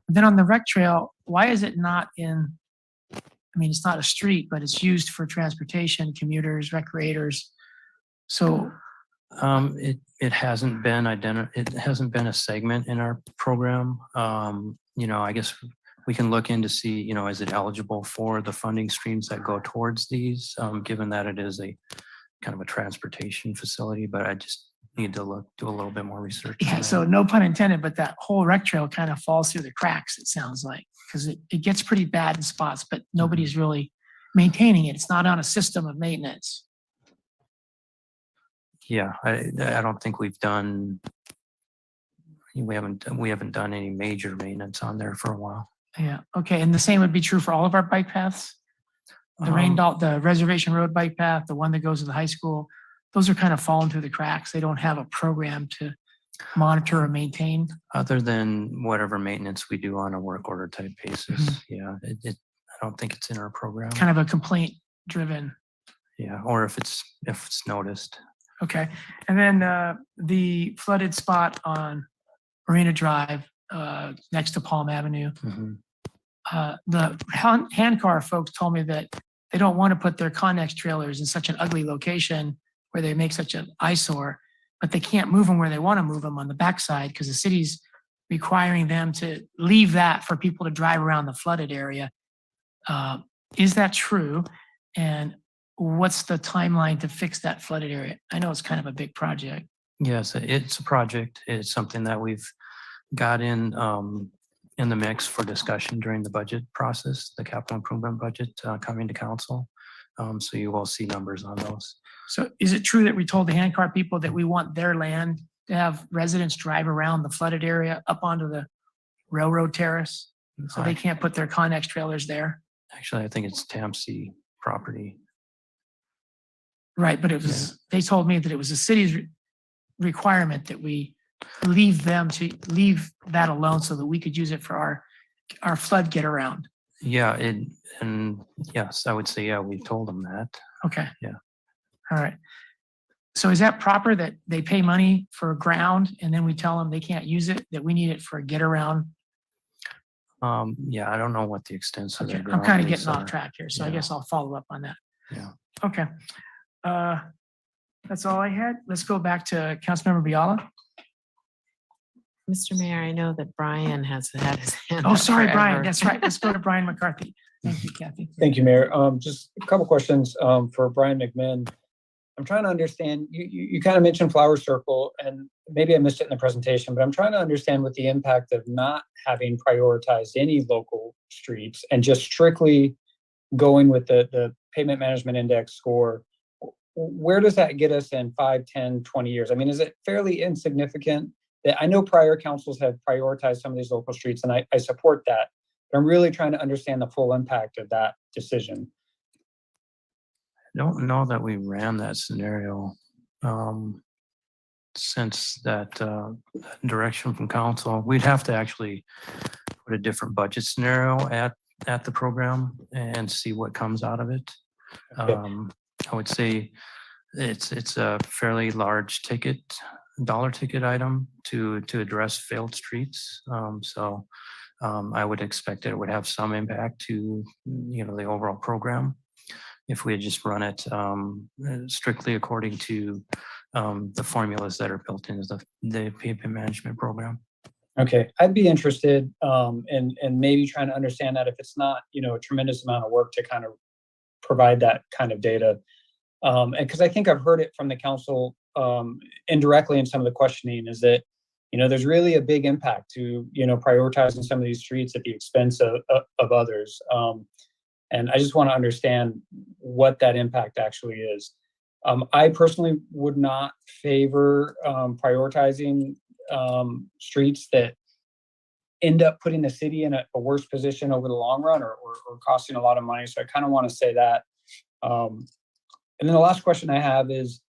Then on the rec trail, why is it not in, it's not a street, but it's used for transportation, commuters, recreators. So it hasn't been it hasn't been a segment in our program. I guess we can look in to see, is it eligible for the funding streams that go towards these, given that it is a kind of a transportation facility, but I just need to do a little bit more research. Yeah, so no pun intended, but that whole rec trail kind of falls through the cracks, it sounds like, because it gets pretty bad in spots, but nobody's really maintaining it. It's not on a system of maintenance. Yeah, I don't think we haven't done any major maintenance on there for a while. Yeah, okay, and the same would be true for all of our bike paths? The Reservation Road bike path, the one that goes to the high school, those are kind of falling through the cracks. They don't have a program to monitor or maintain. Other than whatever maintenance we do on a work order type basis. Yeah, I don't think it's in our program. Kind of a complaint driven. Yeah, or if it's noticed. Okay, and then the flooded spot on Marina Drive next to Palm Avenue. The handcar folks told me that they don't want to put their Connex trailers in such an ugly location where they make such an eyesore, but they can't move them where they want to move them on the backside because the city's requiring them to leave that for people to drive around the flooded area. Is that true? And what's the timeline to fix that flooded area? I know it's kind of a big project. Yes, it's a project. It's something that we've got in the mix for discussion during the budget process, the capital improvement budget coming to council. So you will see numbers on those. So is it true that we told the handcar people that we want their land to have residents drive around the flooded area up onto the railroad terrace? So they can't put their Connex trailers there? Actually, I think it's TAMC property. Right, but it was, they told me that it was the city's requirement that we leave that alone so that we could use it for our flood get around. Yeah, and yes, I would say, yeah, we told them that. Okay. Yeah. All right. So is that proper that they pay money for ground and then we tell them they can't use it, that we need it for a get around? Yeah, I don't know what the extent of Okay, their I'm kind of ground lease getting off are. track here, so I Yeah. guess I'll follow up on that. Yeah. Okay. That's all I had. Let's go back to Councilmember Biala. Mr. Mayor, I know that Brian has had his hand Oh, up sorry, Brian. forever. That's right. Let's go to Brian McCarthy. Thank you, Kathy. Thank you, Mayor. Just a couple questions for Brian McMinn. I'm trying to understand, you kind of mentioned Flower Circle, and maybe I missed it in the presentation, but I'm trying to understand what the impact of not having prioritized any local streets and just strictly going with the pavement management index score. Where does that get us in 5, 10, 20 years? I mean, is it fairly insignificant I know prior councils have prioritized some of these local streets, and I support that. But I'm really trying to understand the full impact of that decision. I don't know that we ran that scenario since that direction from council. We'd have to actually put a different budget scenario at the program and see what comes out of it. I would say it's a fairly large dollar ticket item to address failed streets. I would expect that it would have some impact to the overall program if we had just run it strictly according to the formulas that are built into the pavement management program. Okay, I'd be interested in maybe trying to understand that if it's not, a tremendous amount of work to kind of provide that kind of data. And because I think I've heard it from the council indirectly in some of the questioning is that, there's really a big impact to, prioritizing some of these streets at the expense of others. And I just want to understand what that impact actually is. I personally would not favor prioritizing streets that end up putting the city in a worse position over the long run or costing a lot of money. So I kind of want to say that. And then the last question I have is,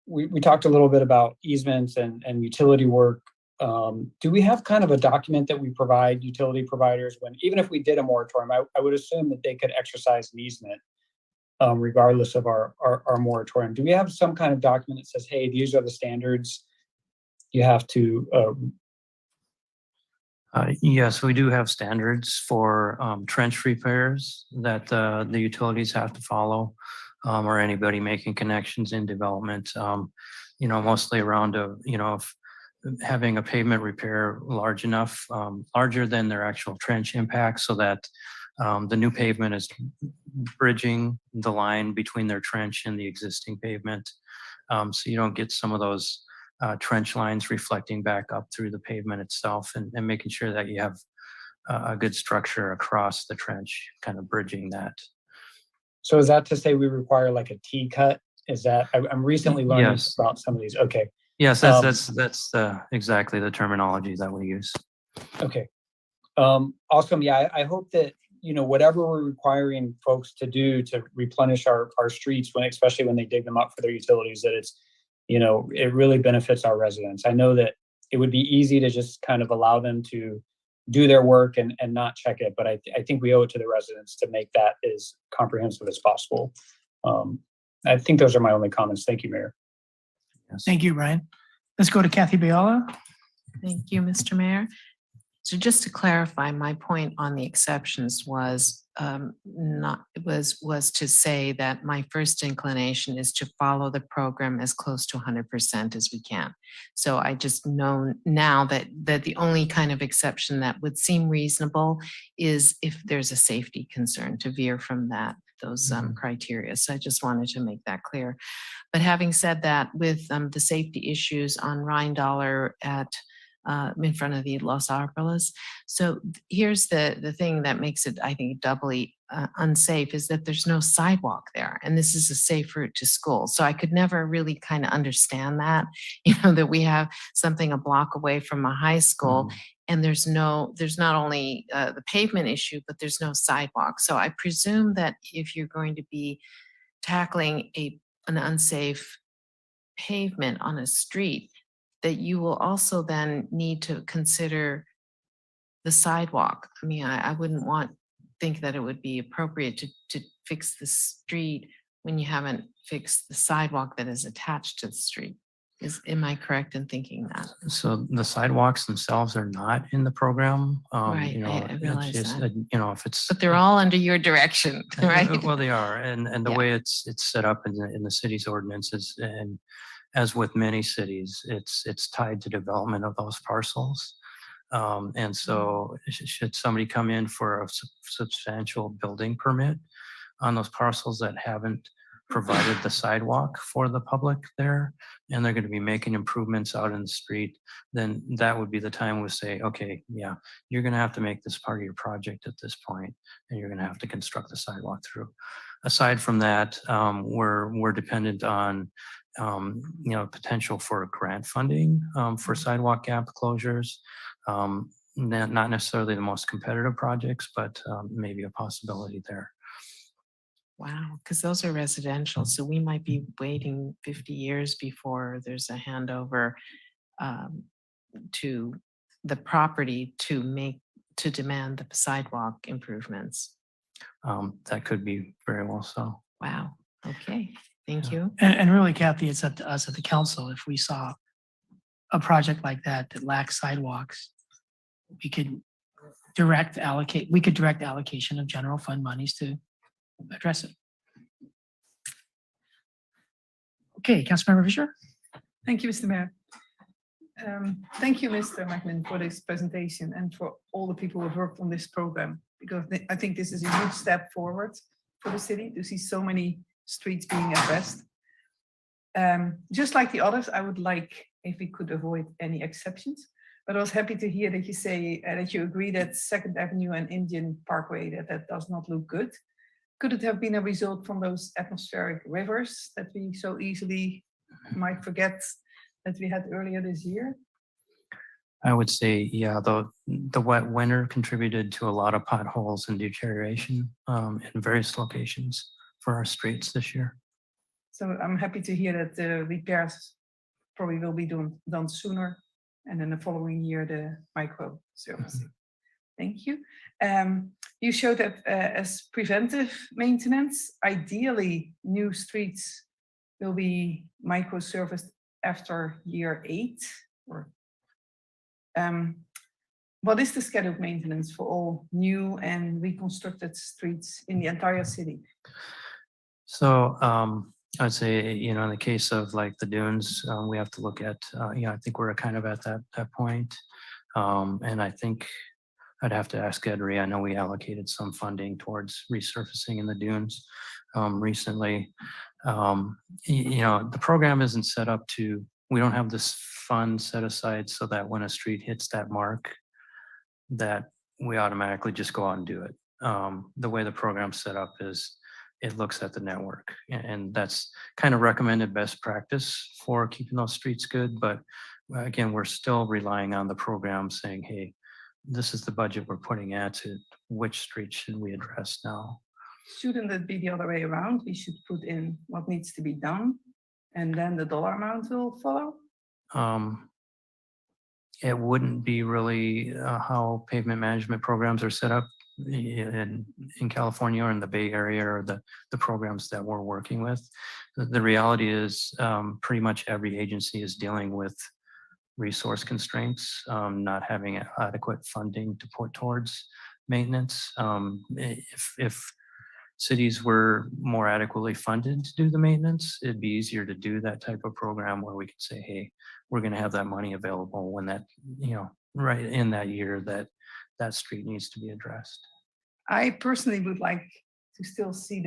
we talked a little bit about easements and utility work. Do we have kind of a document that we provide utility providers when, even if we did a moratorium, I would assume that they could exercise an easement regardless of our moratorium. Do we have some kind of document that says, hey, these are the standards you have to? Yes, we do have standards for trench repairs that the utilities have to follow, or anybody making connections in development. Mostly around if having a pavement repair large enough, larger than their actual trench impact, so that the new pavement is bridging the line between their trench and the existing pavement. So you don't get some of those trench lines reflecting back up through the pavement itself, and making sure that you have a good structure across the trench, kind of bridging that. So is that to say we require like a T-cut? Is that, I'm recently learning about some of these. Okay. Yes, that's exactly the terminology that we use. Okay. Awesome. Yeah, I hope that, whatever we're requiring folks to do to replenish our streets, especially when they dig them up for their utilities, that it's, it really benefits our residents. I know that it would be easy to just kind of allow them to do their work and not check it, but I think we owe it to the residents to make that as comprehensive as possible. I think those are my only comments. Thank you, Mayor. Yes. Thank you, Brian. Let's go to Kathy Biala. Thank you, Mr. Mayor. So just to clarify, my point on the exceptions was was to say that my first inclination is to follow the program as close to 100% as we can. So I just know now that the only kind of exception that would seem reasonable is if there's a safety concern, to veer from those criteria. So I just wanted to make that clear. But having said that, with the safety issues on Rheindaler at in front of the Los Arboles. So here's the thing that makes it, I think, doubly unsafe is that there's no sidewalk there. And this is a safe route to school. So I could never really kind of understand that, that we have something a block away from a high school and there's not only the pavement issue, but there's no sidewalk. So I presume that if you're going to be tackling an unsafe pavement on a street, that you will also then need to consider the sidewalk. I mean, I wouldn't think that it would be appropriate to fix the street when you haven't fixed the sidewalk that is attached to the street. Am I correct in thinking that? So the sidewalks themselves are not in the program. Right, I realize that. If it's. But they're all under your direction, right? Well, they are, and the way it's set up in the city's ordinances, and as with many cities, it's tied to development of those parcels. And so should somebody come in for a substantial building permit on those parcels that haven't provided the sidewalk for the public there, and they're gonna be making improvements out in the street, then that would be the time we say, okay, yeah, you're gonna have to make this part of your project at this point, and you're gonna have to construct the sidewalk through. Aside from that, we're dependent on, potential for grant funding, for sidewalk gap closures. Not necessarily the most competitive projects, but, maybe a possibility there. Wow, because those are residential, so we might be waiting 50 years before there's a handover to the property to demand the sidewalk improvements. That could be very well so. Wow, okay, thank you. And really, Kathy, it's up to us at the council. If we saw a project like that that lacks sidewalks, we could direct allocation of general fund monies to address it. Okay, Councilmember Fisher. Thank you, Mr. Mayor. Thank you, Mr. McMinn, for this presentation and for all the people who have worked on this program, because I think this is a huge step forward for the city to see so many streets being addressed. Just like the others, I would like if we could avoid any exceptions, but I was happy to hear that you say that you agree that 2nd Avenue and Indian Parkway, that does not look good. Could it have been a result from those atmospheric rivers that we so easily might forget that we had earlier this year? I would say, yeah, the wet winter contributed to a lot of potholes and deterioration, in various locations for our streets this year. So I'm happy to hear that the repairs probably will be done sooner, and then the following year, the micro servicing. Thank you. You showed that as preventive maintenance, ideally new streets will be micro serviced after year 8. Or what is the scheduled maintenance for all new and reconstructed streets in the entire city? So I'd say, in the case of like the dunes, we have to look at, I think we're kind of at that point. And I think I'd have to ask Edry. I know we allocated some funding towards resurfacing in the dunes recently. The program isn't set up we don't have this fund set aside so that when a street hits that mark, that we automatically just go out and do it. The way the program's set up is it looks at the network, and that's kind of recommended best practice for keeping those streets good. But again, we're still relying on the program saying, hey, this is the budget we're putting at it. Which street should we address now? Shouldn't it be the other way around? We should put in what needs to be done, and then the dollar amount will follow? It wouldn't be really how pavement management programs are set up in California or in the Bay Area, or the programs that we're working with. The reality is pretty much every agency is dealing with resource constraints, not having adequate funding to put towards maintenance. If cities were more adequately funded to do the maintenance, it'd be easier to do that type of program where we could say, hey, we're going to have that money available when that, right in that year that street needs to be addressed. I personally would like to still see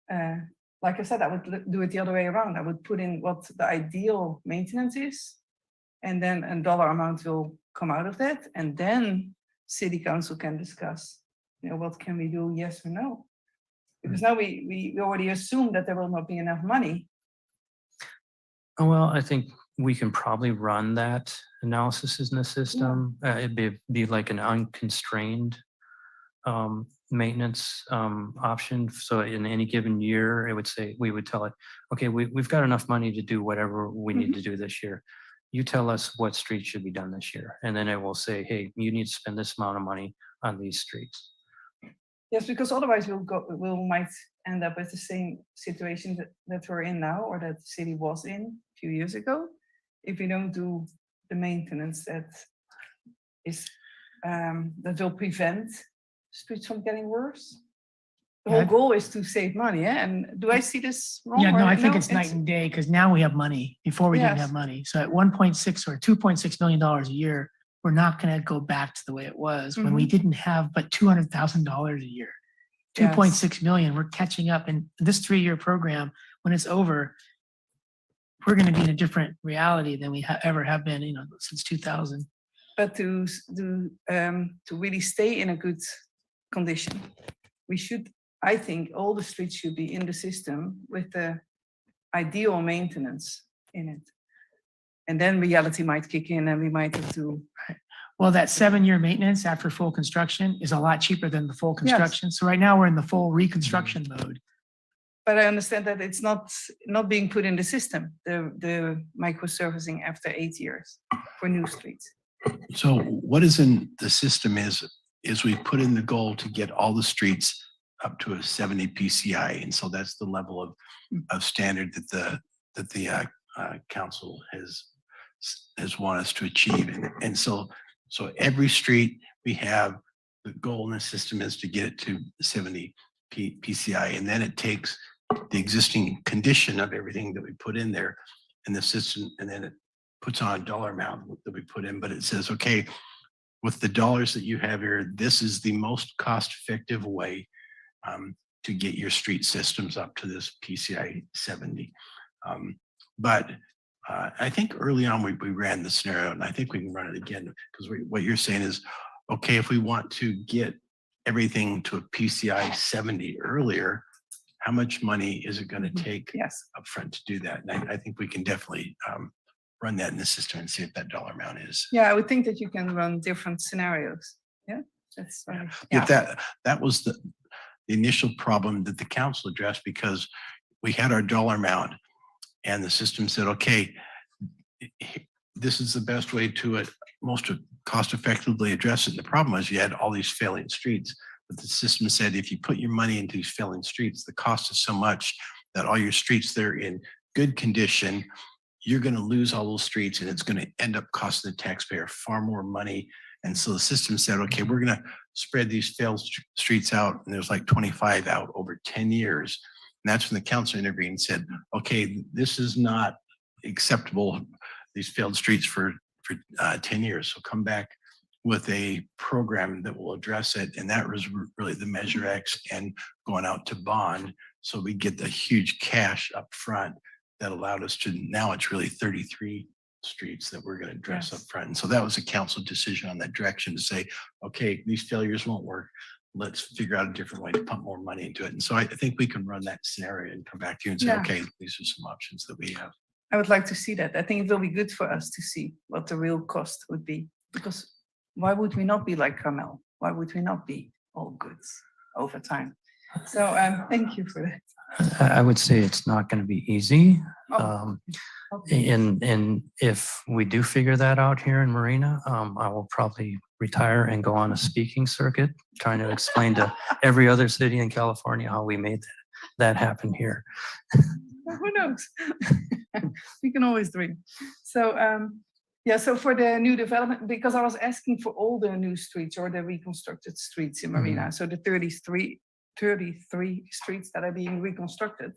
like I said, I would do it the other way around. I would put in what the ideal maintenance is, and then a dollar amount will come out of that. And then city council can discuss, what can we do, yes or no? Because now we already assume that there will not be enough money. Well, I think we can probably run that analysis in the system. It'd be like an unconstrained maintenance option. So in any given year, it would say, we would tell it, okay, we've got enough money to do whatever we need to do this year. You tell us what streets should be done this year. And then it will say, hey, you need to spend this amount of money on these streets. Yes, because otherwise we might end up with the same situation that we're in now, or that the city was in a few years ago, if we don't do the maintenance that will prevent streets from getting worse. The whole goal is to save money, and do I see this wrong? Yeah, no, I think it's night and day, because now we have money. Before we didn't have money. So at 1.6 or $2.6 million a year, we're not going to go back to the way it was when we didn't have but $200,000 a year. 2.6 million. We're catching up. And this 3-year program, when it's over, we're going to be in a different reality than we ever have been, since 2000. But to really stay in a good condition, we should, I think, all the streets should be in the system with the ideal maintenance in it. And then reality might kick in and we might have to. Well, that 7-year maintenance after full construction is a lot cheaper than the full construction. So right now we're in the full reconstruction mode. But I understand that it's not being put in the system, the microservicing after 8 years for new streets. So what is in the system is we put in the goal to get all the streets up to a 70 PCI. And so that's the level of standard that the council has want us to achieve. And so every street we have, the goal in the system is to get it to 70 PCI. And then it takes the existing condition of everything that we put in there in the system, and then it puts on a dollar amount that we put in, but it says, okay, with the dollars that you have here, this is the most cost-effective way to get your street systems up to this PCI 70. But I think early on we ran the scenario, and I think we can run it again, because what you're saying is, okay, if we want to get everything to a PCI 70 earlier, how much money is it going to take upfront to do that? And I think we can definitely run that in the system and see if that dollar amount is. Yeah, I would think that you can run different scenarios. Yeah, that's right. Yeah, that was the initial problem that the council addressed, because we had our dollar amount and the system said, okay, this is the best way to most cost effectively address it. And the problem was you had all these failing streets, but the system said, if you put your money into these failing streets, the cost is so much that all your streets that are in good condition, you're going to lose all those streets and it's going to end up costing the taxpayer far more money. And so the system said, okay, we're going to spread these failed streets out. And there's like 25 out over 10 years. And that's when the council intervened and said, okay, this is not acceptable, these failed streets for 10 years. So come back with a program that will address it. And that was really the Measure X and going out to bond. So we get the huge cash up front that allowed us to, now it's really 33 streets that we're going to address up front. And so that was a council decision on that direction to say, okay, these failures won't work. Let's figure out a different way to pump more money into it. And so I think we can run that scenario and come back to you and say, okay, these are some options that we have. I would like to see that. I think it will be good for us to see what the real cost would be, because why would we not be like Carmel? Why would we not be all goods over time? So thank you for that. I would say it's not going to be easy. And if we do figure that out here in Marina, I will probably retire and go on a speaking circuit, trying to explain to every other city in California how we made that happen here. Who knows? We can always dream. So yeah, so for the new development, because I was asking for all the new streets or the reconstructed streets in Marina, so the 33 streets that are being reconstructed,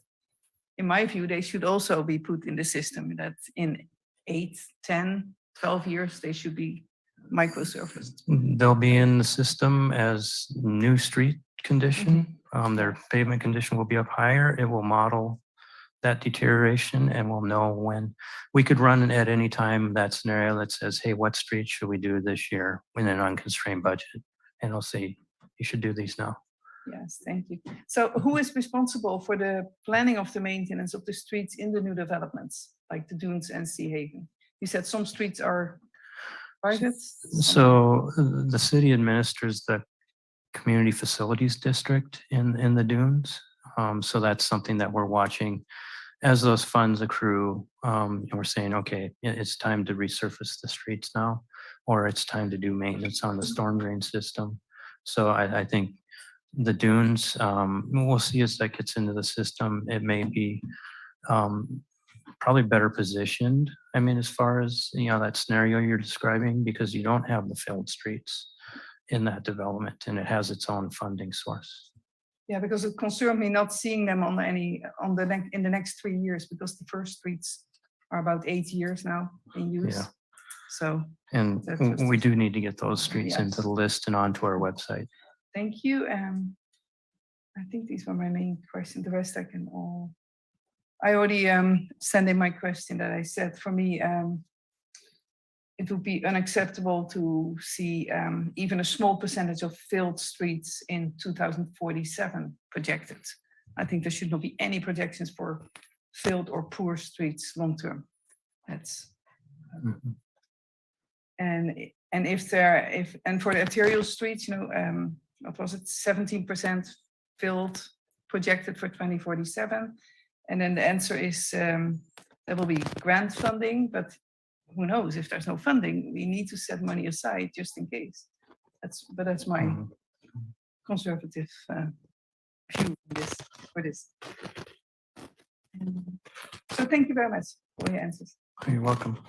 in my view, they should also be put in the system, that in 8, 10, 12 years, they should be microsurfaced. They'll be in the system as new street condition. Their pavement condition will be up higher. It will model that deterioration, and we'll know when. We could run at any time that scenario that says, hey, what streets should we do this year in an unconstrained budget? And it'll say, you should do these now. Yes, thank you. So who is responsible for the planning of the maintenance of the streets in the new developments, like the Dunes and Sea Haven? You said some streets are private? So the city administers the community facilities district in the Dunes. So that's something that we're watching as those funds accrue. And we're saying, okay, it's time to resurface the streets now, or it's time to do maintenance on the storm drain system. So I think the Dunes, we'll see as that gets into the system. It may be probably better positioned. I mean, as far as, that scenario you're describing, because you don't have the failed streets in that development, and it has its own funding source. Yeah, because it concerned me not seeing them in the next 3 years, because the first streets are about 8 years now in use. Yeah. So. And we do need to get those streets into the list and onto our website. Thank you. I think these were my main questions. The rest I can all. I already sent in my question that I said for me, it would be unacceptable to see even a small percentage of filled streets in 2047 projected. I think there should not be any projections for filled or poor streets long term. That's and for the arterial streets, what was it, 17% filled projected for 2047, and then the answer is there will be grant funding, but who knows, if there's no funding, we need to set money aside just in case. That's my conservative view for this. So thank you very much for your answers. You're welcome.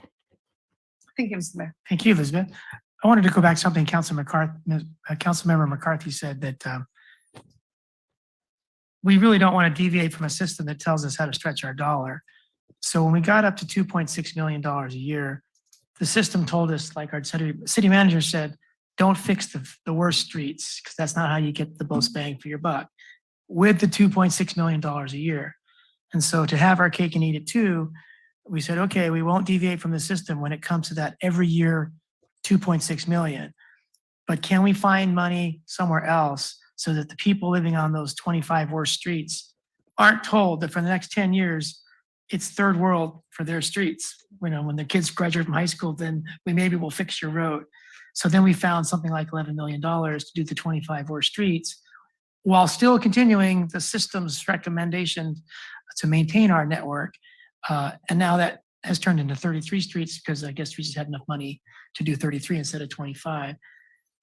Thank you, Mr. Mayor. Thank you, Elizabeth. I wanted to go back to something Councilmember McCarthy said, that we really don't want to deviate from a system that tells us how to stretch our dollar. So when we got up to $2.6 million a year, the system told us, like our city manager said, don't fix the worst streets, because that's not how you get the most bang for your buck with the $2.6 million a year. And so to have our cake and eat it too, we said, okay, we won't deviate from the system when it comes to that every year, 2.6 million. But can we find money somewhere else so that the people living on those 25 worst streets aren't told that for the next 10 years, it's third world for their streets. When the kids graduate from high school, then maybe we'll fix your road. So then we found something like $11 million to do the 25 worst streets, while still continuing the system's recommendation to maintain our network. And now that has turned into 33 streets, because I guess we just had enough money to do 33 instead of 25.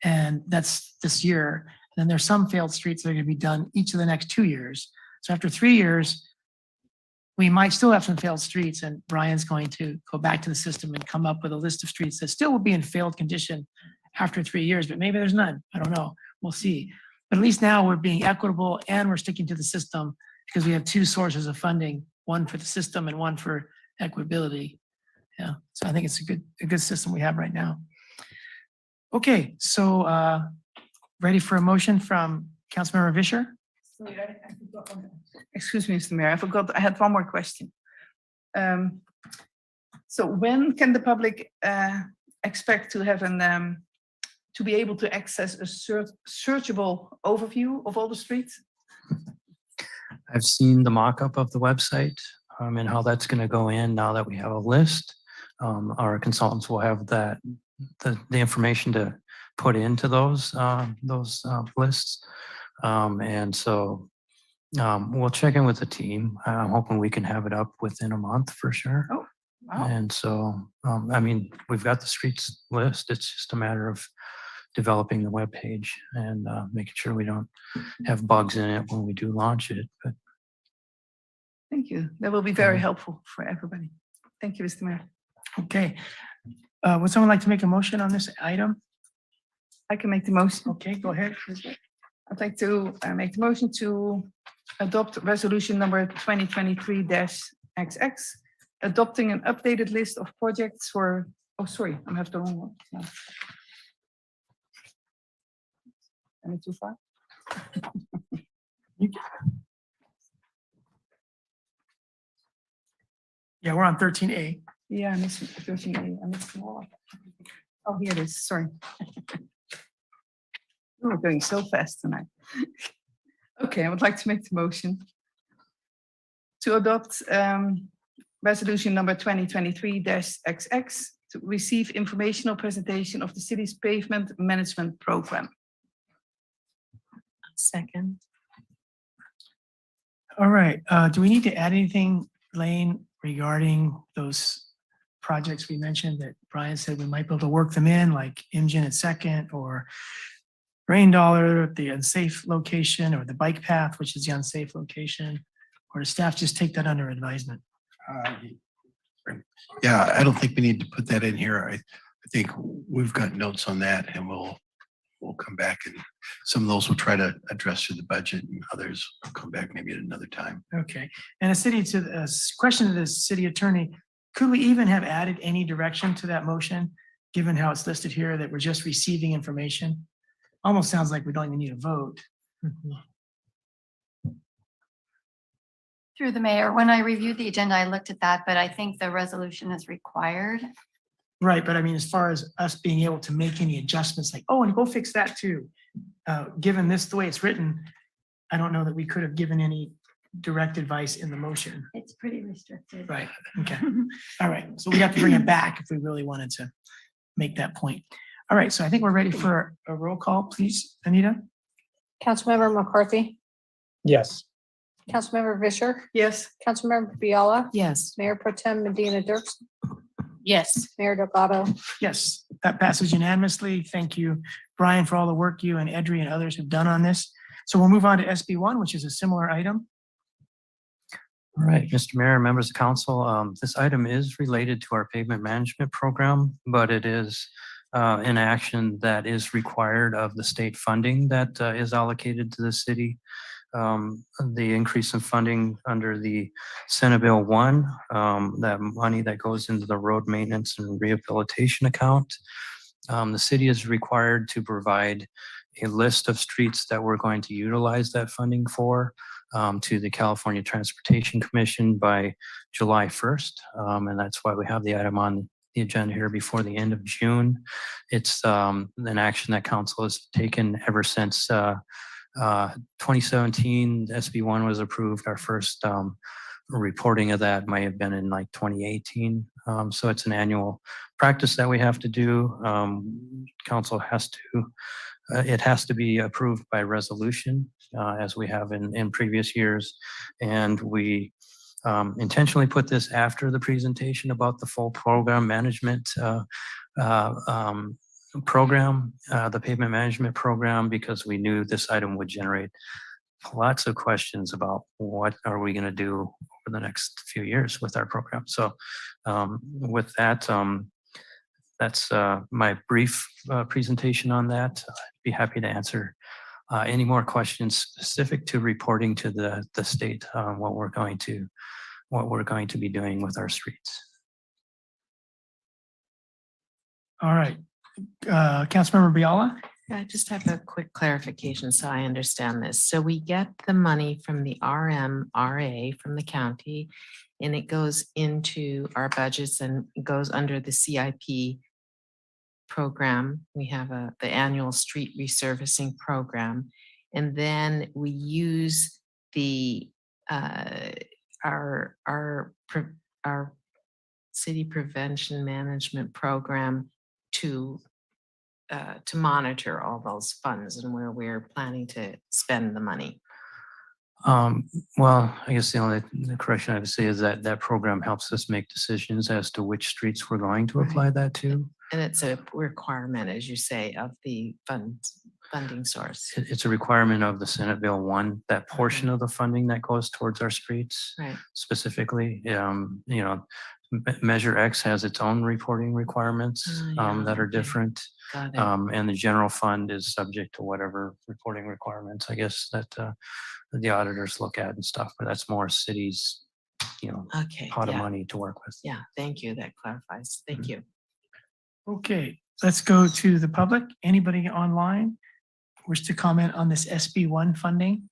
And that's this year. And then there's some failed streets that are going to be done each of the next 2 years. So after 3 years, we might still have some failed streets, and Brian's going to go back to the system and come up with a list of streets that still will be in failed condition after 3 years, but maybe there's none. I don't know. We'll see. But at least now we're being equitable and we're sticking to the system, because we have two sources of funding, one for the system and one for equitability. Yeah, so I think it's a good system we have right now. Okay, so ready for a motion from Councilmember Vischer? Sorry, I forgot one. Excuse me, Mr. Mayor, I forgot, I had one more question. So when can the public expect to have to be able to access a searchable overview of all the streets? I've seen the mock-up of the website and how that's going to go in now that we have a list. Our consultants will have the information to put into those lists. And so we'll check in with the team. I'm hoping we can have it up within a month for sure. Oh, wow. And so, I mean, we've got the streets list. It's just a matter of developing the web page and making sure we don't have bugs in it when we do launch it. But thank you. That will be very helpful for everybody. Thank you, Mr. Mayor. Okay. Would someone like to make a motion on this item? I can make the motion. Okay, go ahead. I'd like to make the motion to adopt resolution number 2023-XX, adopting an updated list of projects for, oh, sorry, I have the wrong one. No. Am I too far? Yeah, we're on 13A. Yeah, I missed 13A. I missed them all. Oh, here it is. Sorry. We're going so fast tonight. Okay, I would like to make the motion to adopt resolution number 2023-XX to receive informational presentation of the city's pavement management program. Second. All right. Do we need to add anything, Lane, regarding those projects we mentioned that Brian said we might be able to work them in, like Imgen at Second, or Rain Dollar at the unsafe location, or the bike path, which is the unsafe location? Or does staff just take that under advisement? Yeah, I don't think we need to put that in here. I think we've got notes on that, and we'll come back, and some of those we'll try to address through the budget, and others will come back maybe at another time. Okay. And a question to the city attorney, could we even have added any direction to that motion, given how it's listed here, that we're just receiving information? Almost sounds like we don't even need a vote. Through the mayor, when I reviewed the agenda, I looked at that, but I think the resolution is required. Right, but I mean, as far as us being able to make any adjustments, like, oh, and go fix that too. Given this, the way it's written, I don't know that we could have given any direct advice in the motion. It's pretty restricted. Right, okay. All right, so we have to bring it back if we really wanted to make that point. All right, so I think we're ready for a roll call, please, Anita? Councilmember McCarthy, Yes. Councilmember Vischer, Yes. Councilmember Biala, Yes. Mayor Pro Tem Medina Dirksen, Yes. Mayor Delgado. Yes, that passes unanimously. Thank you, Brian, for all the work you and Edry and others have done on this. So we'll move on to SB1, which is a similar item. All right, Mr. Mayor, members of council, this item is related to our pavement management program, but it is an action that is required of the state funding that is allocated to the city. The increase in funding under the Senate Bill 1, that money that goes into the road maintenance and rehabilitation account. The city is required to provide a list of streets that we're going to utilize that funding for to the California Transportation Commission by July 1st. And that's why we have the item on the agenda here before the end of June. It's an action that council has taken ever since 2017, SB1 was approved. Our first reporting of that might have been in like 2018. So it's an annual practice that we have to do. Council has to, it has to be approved by resolution as we have in previous years. And we intentionally put this after the presentation about the full program management program, the pavement management program, because we knew this item would generate lots of questions about what are we going to do over the next few years with our program. So with that, that's my brief presentation on that. I'd be happy to answer any more questions specific to reporting to the state what we're going to be doing with our streets. All right. Councilmember Biala? I just have a quick clarification so I understand this. So we get the money from the RMRA from the county and it goes into our budgets and goes under the CIP program. We have the annual street resurfacing program. And then we use the our city prevention management program to monitor all those funds and where we're planning to spend the money. Well, I guess the correction I would say is that that program helps us make decisions as to which streets we're going to apply that to. And it's a requirement, as you say, of the funding source. It's a requirement of the Senate Bill 1, that portion of the funding that goes towards our streets. Right. Specifically, Measure X has its own reporting requirements that are different. Got it. And the general fund is subject to whatever reporting requirements, I guess, that the auditors look at and stuff, but that's more cities, Okay. pot of Yeah. money to work with. Yeah, thank you. That clarifies. Thank you. Okay, let's go to the public. Anybody online wish to comment on this SB1 funding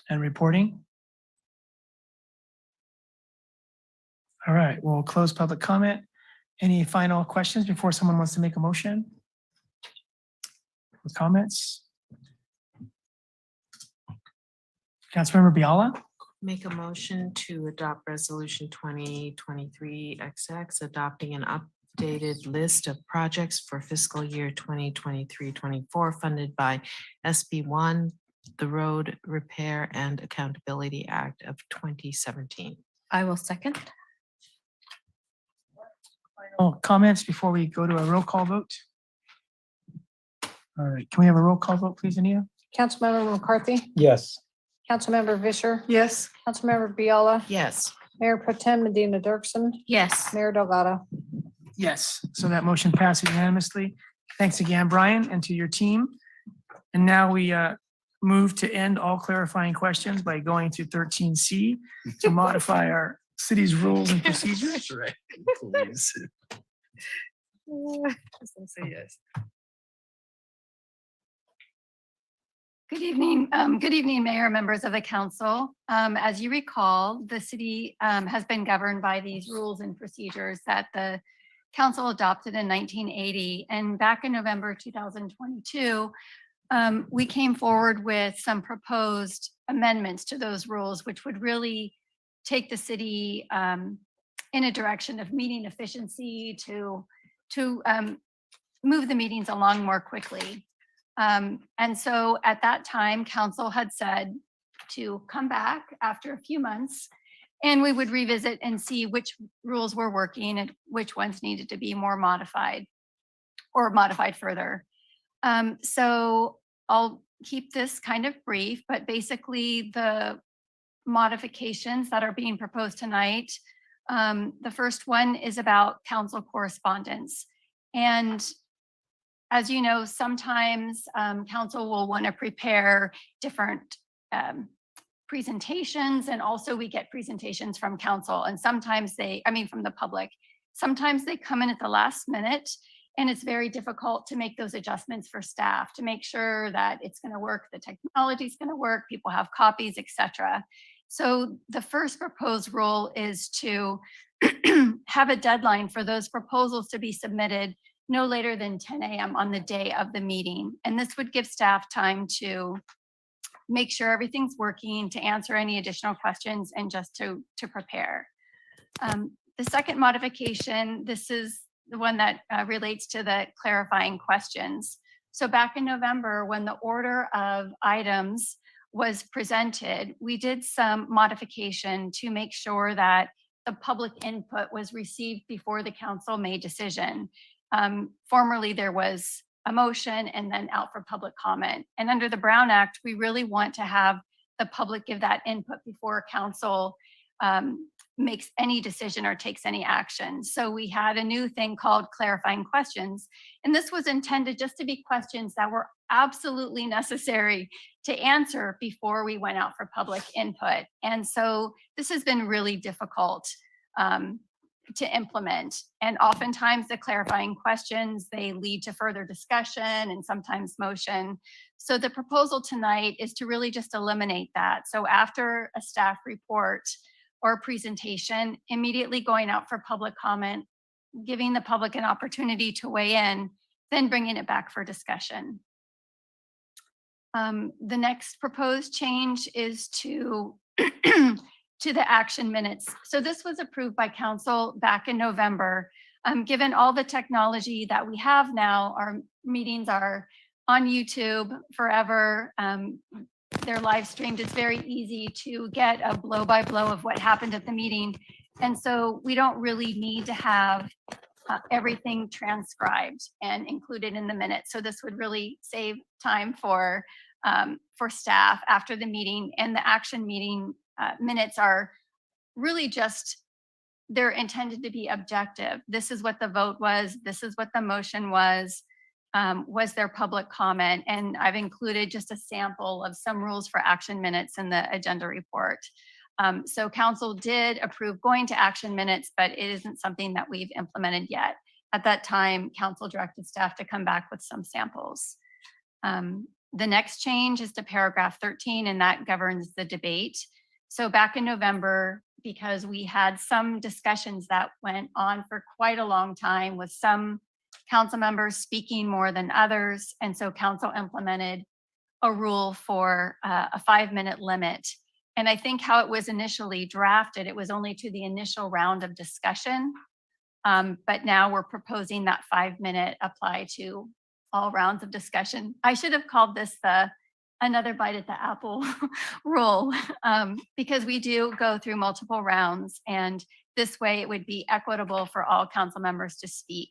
and reporting? All right, we'll close public comment. Any final questions before someone wants to make a motion? Comments? Councilmember Biala? Make a motion to adopt resolution 2023 XX, adopting an updated list of projects for fiscal year 2023-24 funded by SB1, the Road Repair and Accountability Act of 2017. I will second. Final comments before we go to a roll call vote? All right, can we have a roll call vote, please, Anita? Councilmember McCarthy, Yes. Councilmember Vischer, Yes. Councilmember Biala, Yes. Mayor Pro Tem Medina Dirksen, Yes. Mayor Delgado. Yes, so that motion passes unanimously. Thanks again, Brian, and to your team. And now we move to end all clarifying questions by going to 13C to modify our city's rules and procedures. Right. Please. Say yes. Good evening, Mayor, members of the council. As you recall, the city has been governed by these rules and procedures that the council adopted in 1980. And back in November 2022, we came forward with some proposed amendments to those rules, which would really take the city in a direction of meeting efficiency to move the meetings along more quickly. And so at that time, council had said to come back after a few months and we would revisit and see which rules were working and which ones needed to be more modified or modified further. So I'll keep this kind of brief, but basically the modifications that are being proposed tonight. The first one is about council correspondence. And as you know, sometimes council will want to prepare different presentations, and also we get presentations from council, and sometimes from the public. Sometimes they come in at the last minute, and it's very difficult to make those adjustments for staff to make sure that it's going to work, the technology is going to work, people have copies, etc. So the first proposed rule is to have a deadline for those proposals to be submitted no later than 10 a.m. on the day of the meeting. And this would give staff time to make sure everything's working, to answer any additional questions, and just to prepare. The second modification, this is the one that relates to the clarifying questions. So back in November, when the order of items was presented, we did some modification to make sure that the public input was received before the council made decision. Formerly, there was a motion and then out for public comment. And under the Brown Act, we really want to have the public give that input before council makes any decision or takes any action. So we had a new thing called clarifying questions. And this was intended just to be questions that were absolutely necessary to answer before we went out for public input. And so this has been really difficult to implement. And oftentimes the clarifying questions, they lead to further discussion and sometimes motion. So the proposal tonight is to really just eliminate that. So after a staff report or presentation, immediately going out for public comment, giving the public an opportunity to weigh in, then bringing it back for discussion. The next proposed change is to to the action minutes. So this was approved by council back in November. Given all the technology that we have now, our meetings are on YouTube forever. They're live streamed. It's very easy to get a blow by blow of what happened at the meeting. And so we don't really need to have everything transcribed and included in the minutes. So this would really save time for staff after the meeting. And the action meeting minutes are really just, they're intended to be objective. This is what the vote was. This is what the motion was. Was there public comment? And I've included just a sample of some rules for action minutes in the agenda report. So council did approve going to action minutes, but it isn't something that we've implemented yet. At that time, council directed staff to come back with some samples. The next change is to paragraph 13, and that governs the debate. So back in November, because we had some discussions that went on for quite a long time with some council members speaking more than others. And so council implemented a rule for a 5-minute limit. And I think how it was initially drafted, it was only to the initial round of discussion. But now we're proposing that 5-minute apply to all rounds of discussion. I should have called this the another bite at the apple rule, because we do go through multiple rounds, and this way it would be equitable for all council members to speak.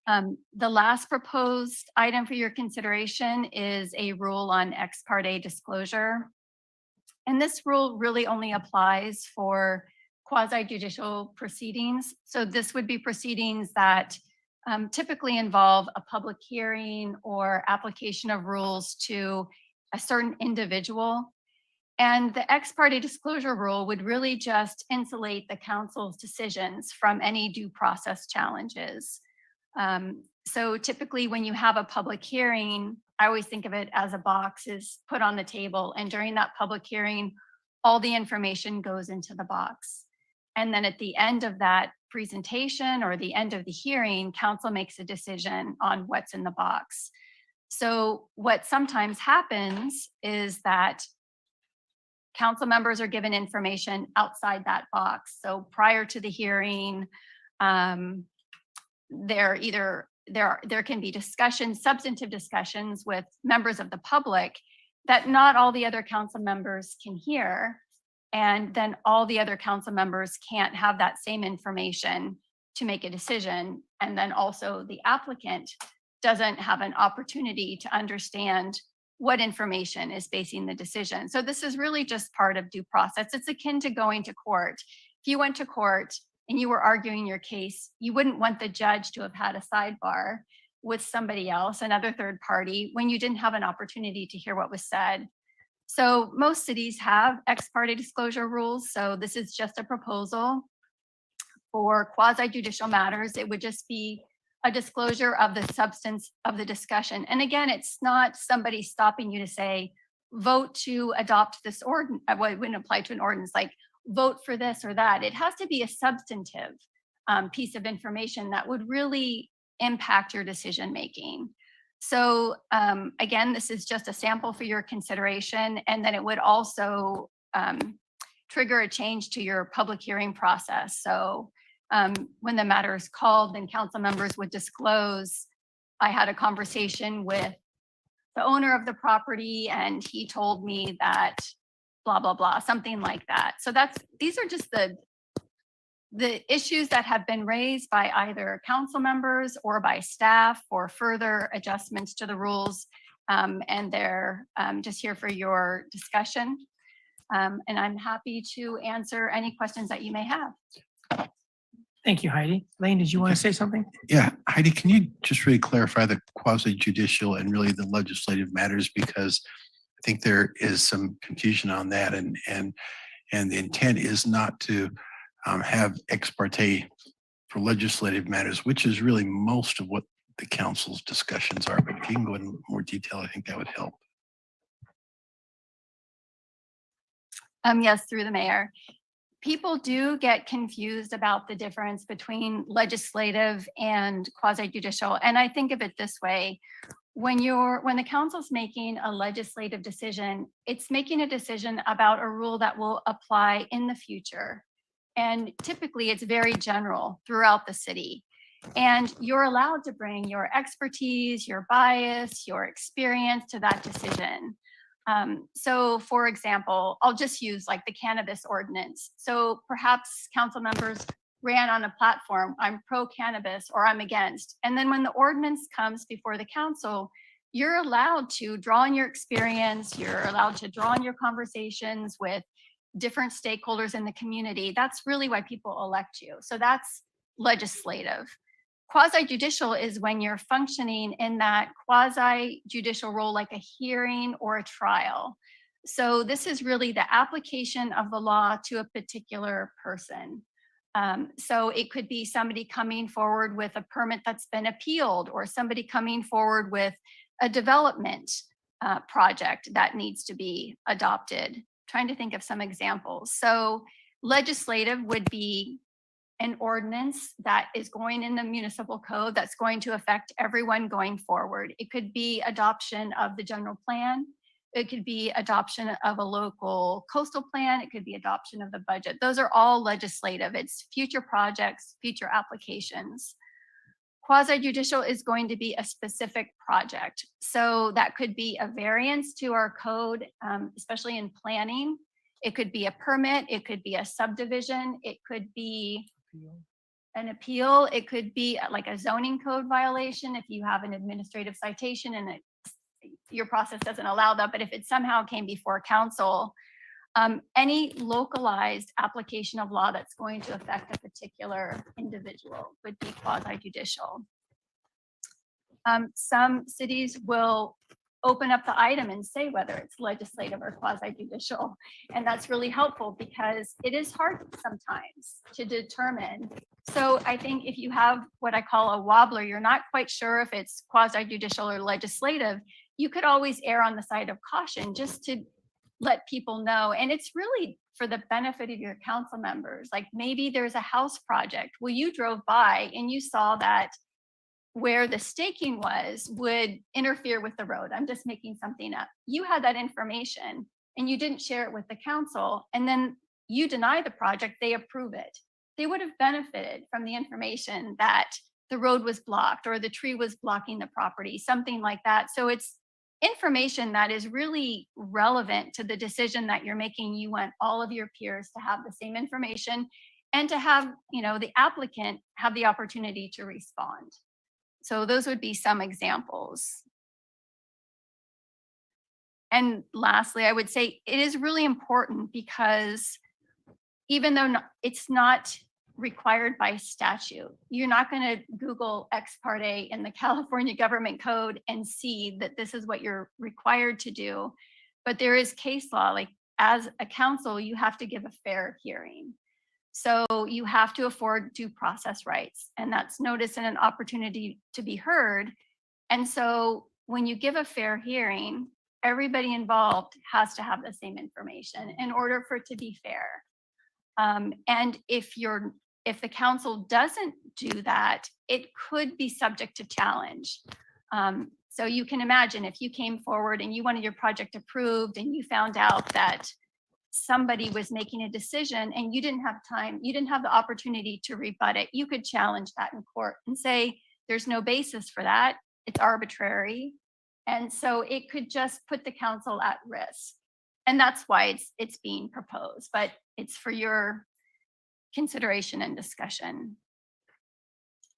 The last proposed item for your consideration is a rule on ex parte disclosure. And this rule really only applies for quasi-judicial proceedings. So this would be proceedings that typically involve a public hearing or application of rules to a certain individual. And the ex parte disclosure rule would really just insulate the council's decisions from any due process challenges. So typically when you have a public hearing, I always think of it as a box is put on the table. And during that public hearing, all the information goes into the box. And then at the end of that presentation or the end of the hearing, council makes a decision on what's in the box. So what sometimes happens is that council members are given information outside that box. So prior to the hearing, there can be discussions, substantive discussions with members of the public that not all the other council members can hear. And then all the other council members can't have that same information to make a decision. And then also the applicant doesn't have an opportunity to understand what information is basing the decision. So this is really just part of due process. It's akin to going to court. If you went to court and you were arguing your case, you wouldn't want the judge to have had a sidebar with somebody else, another third party, when you didn't have an opportunity to hear what was said. So most cities have ex parte disclosure rules. So this is just a proposal for quasi judicial matters. It would just be a disclosure of the substance of the discussion. And again, it's not somebody stopping you to say, vote to adopt this ordinance. Well, it wouldn't apply to an ordinance like vote for this or that. It has to be a substantive piece of information that would really impact your decision making. So again, this is just a sample for your consideration, and then it would also trigger a change to your public hearing process. So when the matter is called, then council members would disclose, I had a conversation with the owner of the property and he told me that blah, blah, blah, something like that. So these are just the issues that have been raised by either council members or by staff for further adjustments to the rules. And they're just here for your discussion. And I'm happy to answer any questions that you may have. Thank you, Heidi. Lane, did you want to say something? Yeah, Heidi, can you just really clarify the quasi judicial and really the legislative matters? Because I think there is some confusion on that, and the intent is not to have ex parte for legislative matters, which is really most of what the council's discussions are. But if you can go into more detail, I think that would help. Yes, through the mayor. People do get confused about the difference between legislative and quasi-judicial. And I think of it this way. When the council's making a legislative decision, it's making a decision about a rule that will apply in the future. And typically it's very general throughout the city. And you're allowed to bring your expertise, your bias, your experience to that decision. So for example, I'll just use like the cannabis ordinance. So perhaps council members ran on a platform, I'm pro cannabis or I'm against. And then when the ordinance comes before the council, you're allowed to draw on your experience, you're allowed to draw on your conversations with different stakeholders in the community. That's really why people elect you. So that's legislative. Quasi-judicial is when you're functioning in that quasi-judicial role like a hearing or a trial. So this is really the application of the law to a particular person. So it could be somebody coming forward with a permit that's been appealed, or somebody coming forward with a development project that needs to be adopted. Trying to think of some examples. So legislative would be an ordinance that is going in the municipal code that's going to affect everyone going forward. It could be adoption of the general plan. It could be adoption of a local coastal plan. It could be adoption of the budget. Those are all legislative. It's future projects, future applications. Quasi-judicial is going to be a specific project. So that could be a variance to our code, especially in planning. It could be a permit. It could be a subdivision. It could be an appeal. It could be like a zoning code violation if you have an administrative citation and your process doesn't allow that. But if it somehow came before council, any localized application of law that's going to affect a particular individual would be quasi-judicial. Some cities will open up the item and say whether it's legislative or quasi judicial. And that's really helpful because it is hard sometimes to determine. So I think if you have what I call a wobbler, you're not quite sure if it's quasi judicial or legislative, you could always err on the side of caution just to let people know. And it's really for the benefit of your council members. Like maybe there's a house project. Well, you drove by and you saw that where the staking was would interfere with the road. I'm just making something up. You had that information and you didn't share it with the council, and then you deny the project, they approve it. They would have benefited from the information that the road was blocked or the tree was blocking the property, something like that. So it's information that is really relevant to the decision that you're making. You want all of your peers to have the same information and to have, the applicant have the opportunity to respond. So those would be some examples. And lastly, I would say it is really important because even though it's not required by statute, you're not going to Google Ex parte in the California government code and see that this is what you're required to do. But there is case law, like as a council, you have to give a fair hearing. So you have to afford due process rights, and that's notice and an opportunity to be heard. And so when you give a fair hearing, everybody involved has to have the same information in order for it to be fair. And if the council doesn't do that, it could be subject to challenge. So you can imagine if you came forward and you wanted your project approved and you found out that somebody was making a decision and you didn't have time, you didn't have the opportunity to rebut it, you could challenge that in court and say, there's no basis for that, it's arbitrary. And so it could just put the council at risk. And that's why it's being proposed, but it's for your consideration and discussion.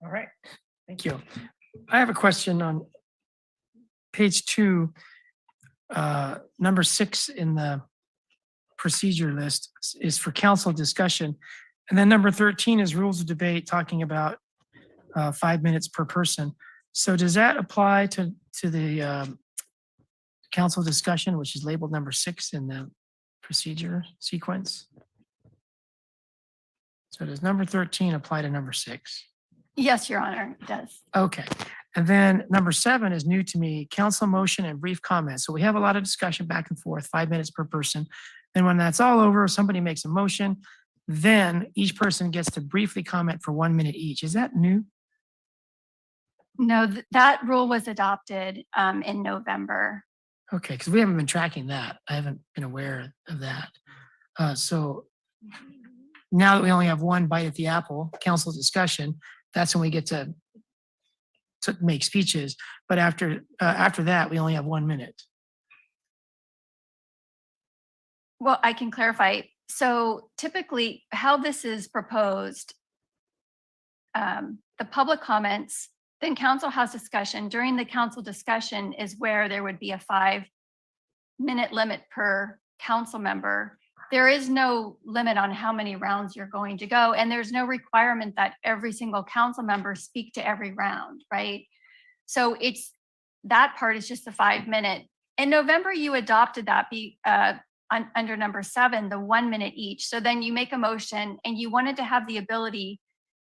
All right, thank you. I have a question on page 2, number 6 in the procedure list is for council discussion. And then number 13 is rules of debate, talking about 5 minutes per person. So does that apply to the council discussion, which is labeled number 6 in the procedure sequence? So does number 13 apply to number 6? Yes, Your Honor, it does. Okay. And then number 7 is new to me, council motion and brief comments. So we have a lot of discussion back and forth, 5 minutes per person. And when that's all over, somebody makes a motion, then each person gets to briefly comment for 1 minute each. Is that new? No, that rule was adopted in November. Okay, because we haven't been tracking that. I haven't been aware of that. So now that we only have one bite at the apple, council discussion, that's when we get to make speeches. But after that, we only have 1 minute. Well, I can clarify. So typically how this is proposed, the public comments, then council has discussion. During the council discussion is where there would be a 5-minute limit per council member. There is no limit on how many rounds you're going to go. And there's no requirement that every single council member speak to every round, right? So that part is just the 5 minute. In November, you adopted that under number 7, the 1 minute each. So then you make a motion and you wanted to have the ability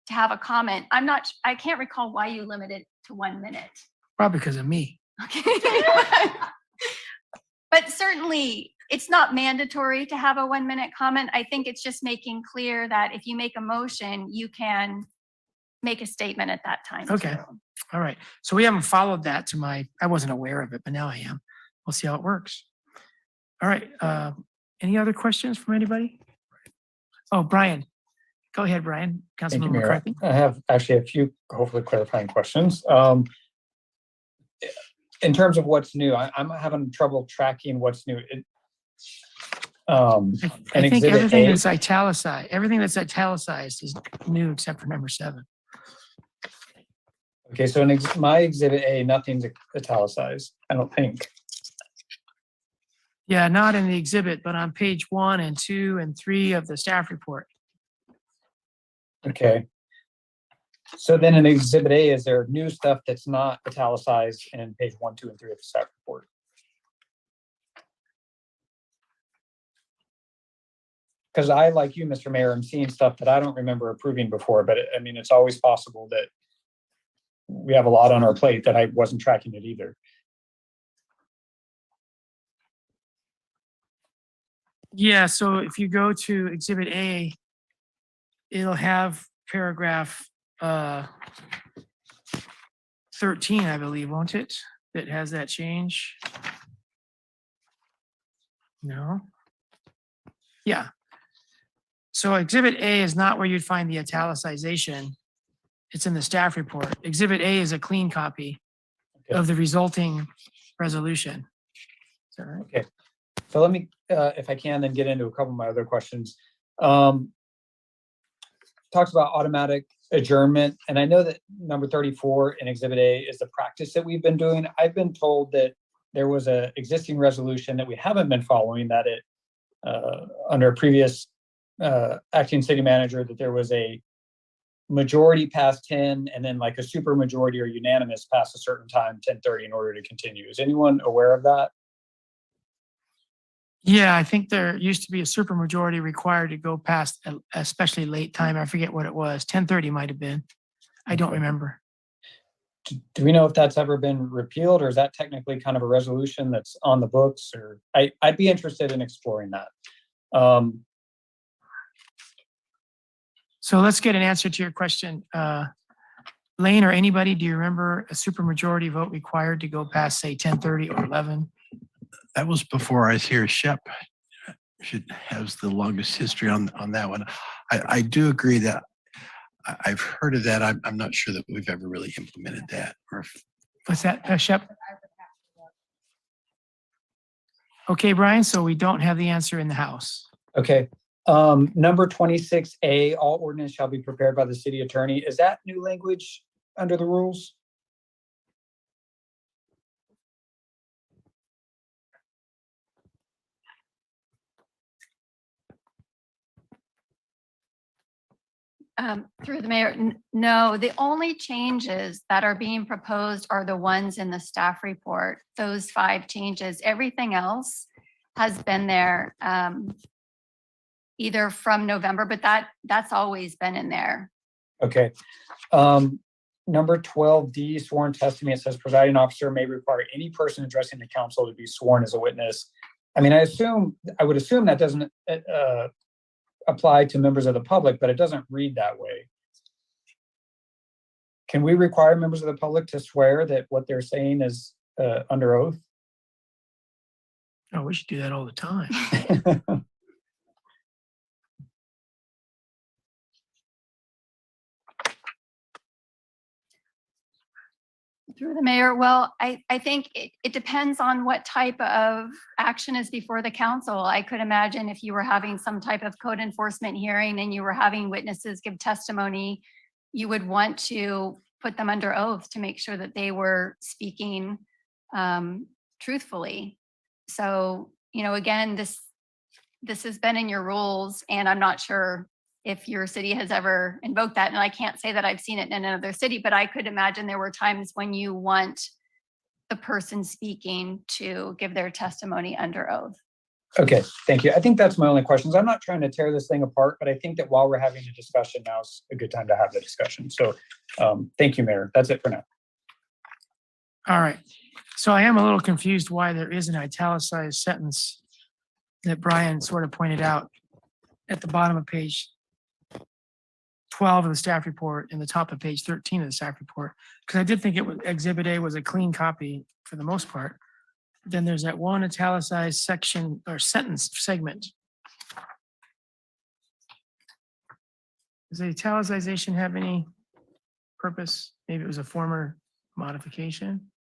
to have a comment. I can't recall why you limited to 1 minute. Probably because of me. Okay. But certainly it's not mandatory to have a 1 minute comment. I think it's just making clear that if you make a motion, you can make a statement at that time. Okay. too. All right. So we haven't followed that I wasn't aware of it, but now I am. We'll see how it works. All right. Any other questions from anybody? Oh, Brian. Go ahead, Brian. Thank you, Councilmember Mayor. McCarthy. I have actually a few hopefully clarifying questions. In terms of what's new, I'm having trouble tracking what's new. I think Exhibit everything A- that's italicized is new except for number 7. Okay, so in my exhibit A, nothing's italicized, I don't think. Yeah, not in the exhibit, but on page 1 and 2 and 3 of the staff report. Okay. So then in exhibit A, is there new stuff that's not italicized in page 1, 2, and 3 of the staff report? because I, like you, Mr. Mayor, am seeing stuff that I don't remember approving before, but I mean, it's always possible that we have a lot on our plate that I wasn't tracking it either. Yeah, so if you go to Exhibit A, it'll have paragraph 13, I believe, won't it? That has that change. No? Yeah. So Exhibit A is not where you'd find the italicization. It's in the staff report. Exhibit A is a clean copy of the resulting resolution. Is that right? Okay. So let me, if I can, then get into a couple of my other questions. Talks about automatic adjournment, and I know that number 34 in Exhibit A is the practice that we've been doing. I've been told that there was a existing resolution that we haven't been following, that it under a previous acting city manager, that there was a majority past 10 and then like a super majority or unanimous past a certain time, 10:30, in order to continue. Is anyone aware of that? Yeah, I think there used to be a supermajority required to go past, especially late time. I forget what it was. 10:30 might have been. I don't remember. Do we know if that's ever been repealed, or is that technically kind of a resolution that's on the books? Or I'd be interested in exploring that. So let's get an answer to your question. Lane or anybody, do you remember a supermajority vote required to go past, say, 10:30 or 11? That was before I was here. Shep should has the longest history on that one. I do agree that I've heard of that. I'm not sure that we've ever really implemented that. Or What's that, Shep? Okay, Brian, so we don't have the answer in the House. Okay. Number 26A, all ordinance shall be prepared by the city attorney. Is that new language under the rules? Through the mayor, no, the only changes that are being proposed are the ones in the staff report, those 5 changes. Everything else has been there either from November, but that's always been in there. Okay. Number 12D, sworn testimony, it says presiding officer may require any person addressing the council to be sworn as a witness. I mean, I would assume that doesn't apply to members of the public, but it doesn't read that way. Can we require members of the public to swear that what they're saying is under oath? Oh, we should do that all the time. Through the mayor, well, I think it depends on what type of action is before the council. I could imagine if you were having some type of code enforcement hearing and you were having witnesses give testimony, you would want to put them under oath to make sure that they were speaking truthfully. So, you know, again, this has been in your rules, and I'm not sure if your city has ever invoked that. And I can't say that I've seen it in another city, but I could imagine there were times when you want the person speaking to give their testimony under oath. Okay, thank you. I think that's my only questions. I'm not trying to tear this thing apart, but I think that while we're having a discussion, now's a good time to have the discussion. So thank you, Mayor. That's it for now. All right. So I am a little confused why there is an italicized sentence that Brian sort of pointed out at the bottom of page 12 of the staff report and the top of page 13 of the staff report, because I did think it was Exhibit A was a clean copy for the most part. Then there's that one italicized section or sentence segment. Does the italicization have any purpose? Maybe it was a former modification.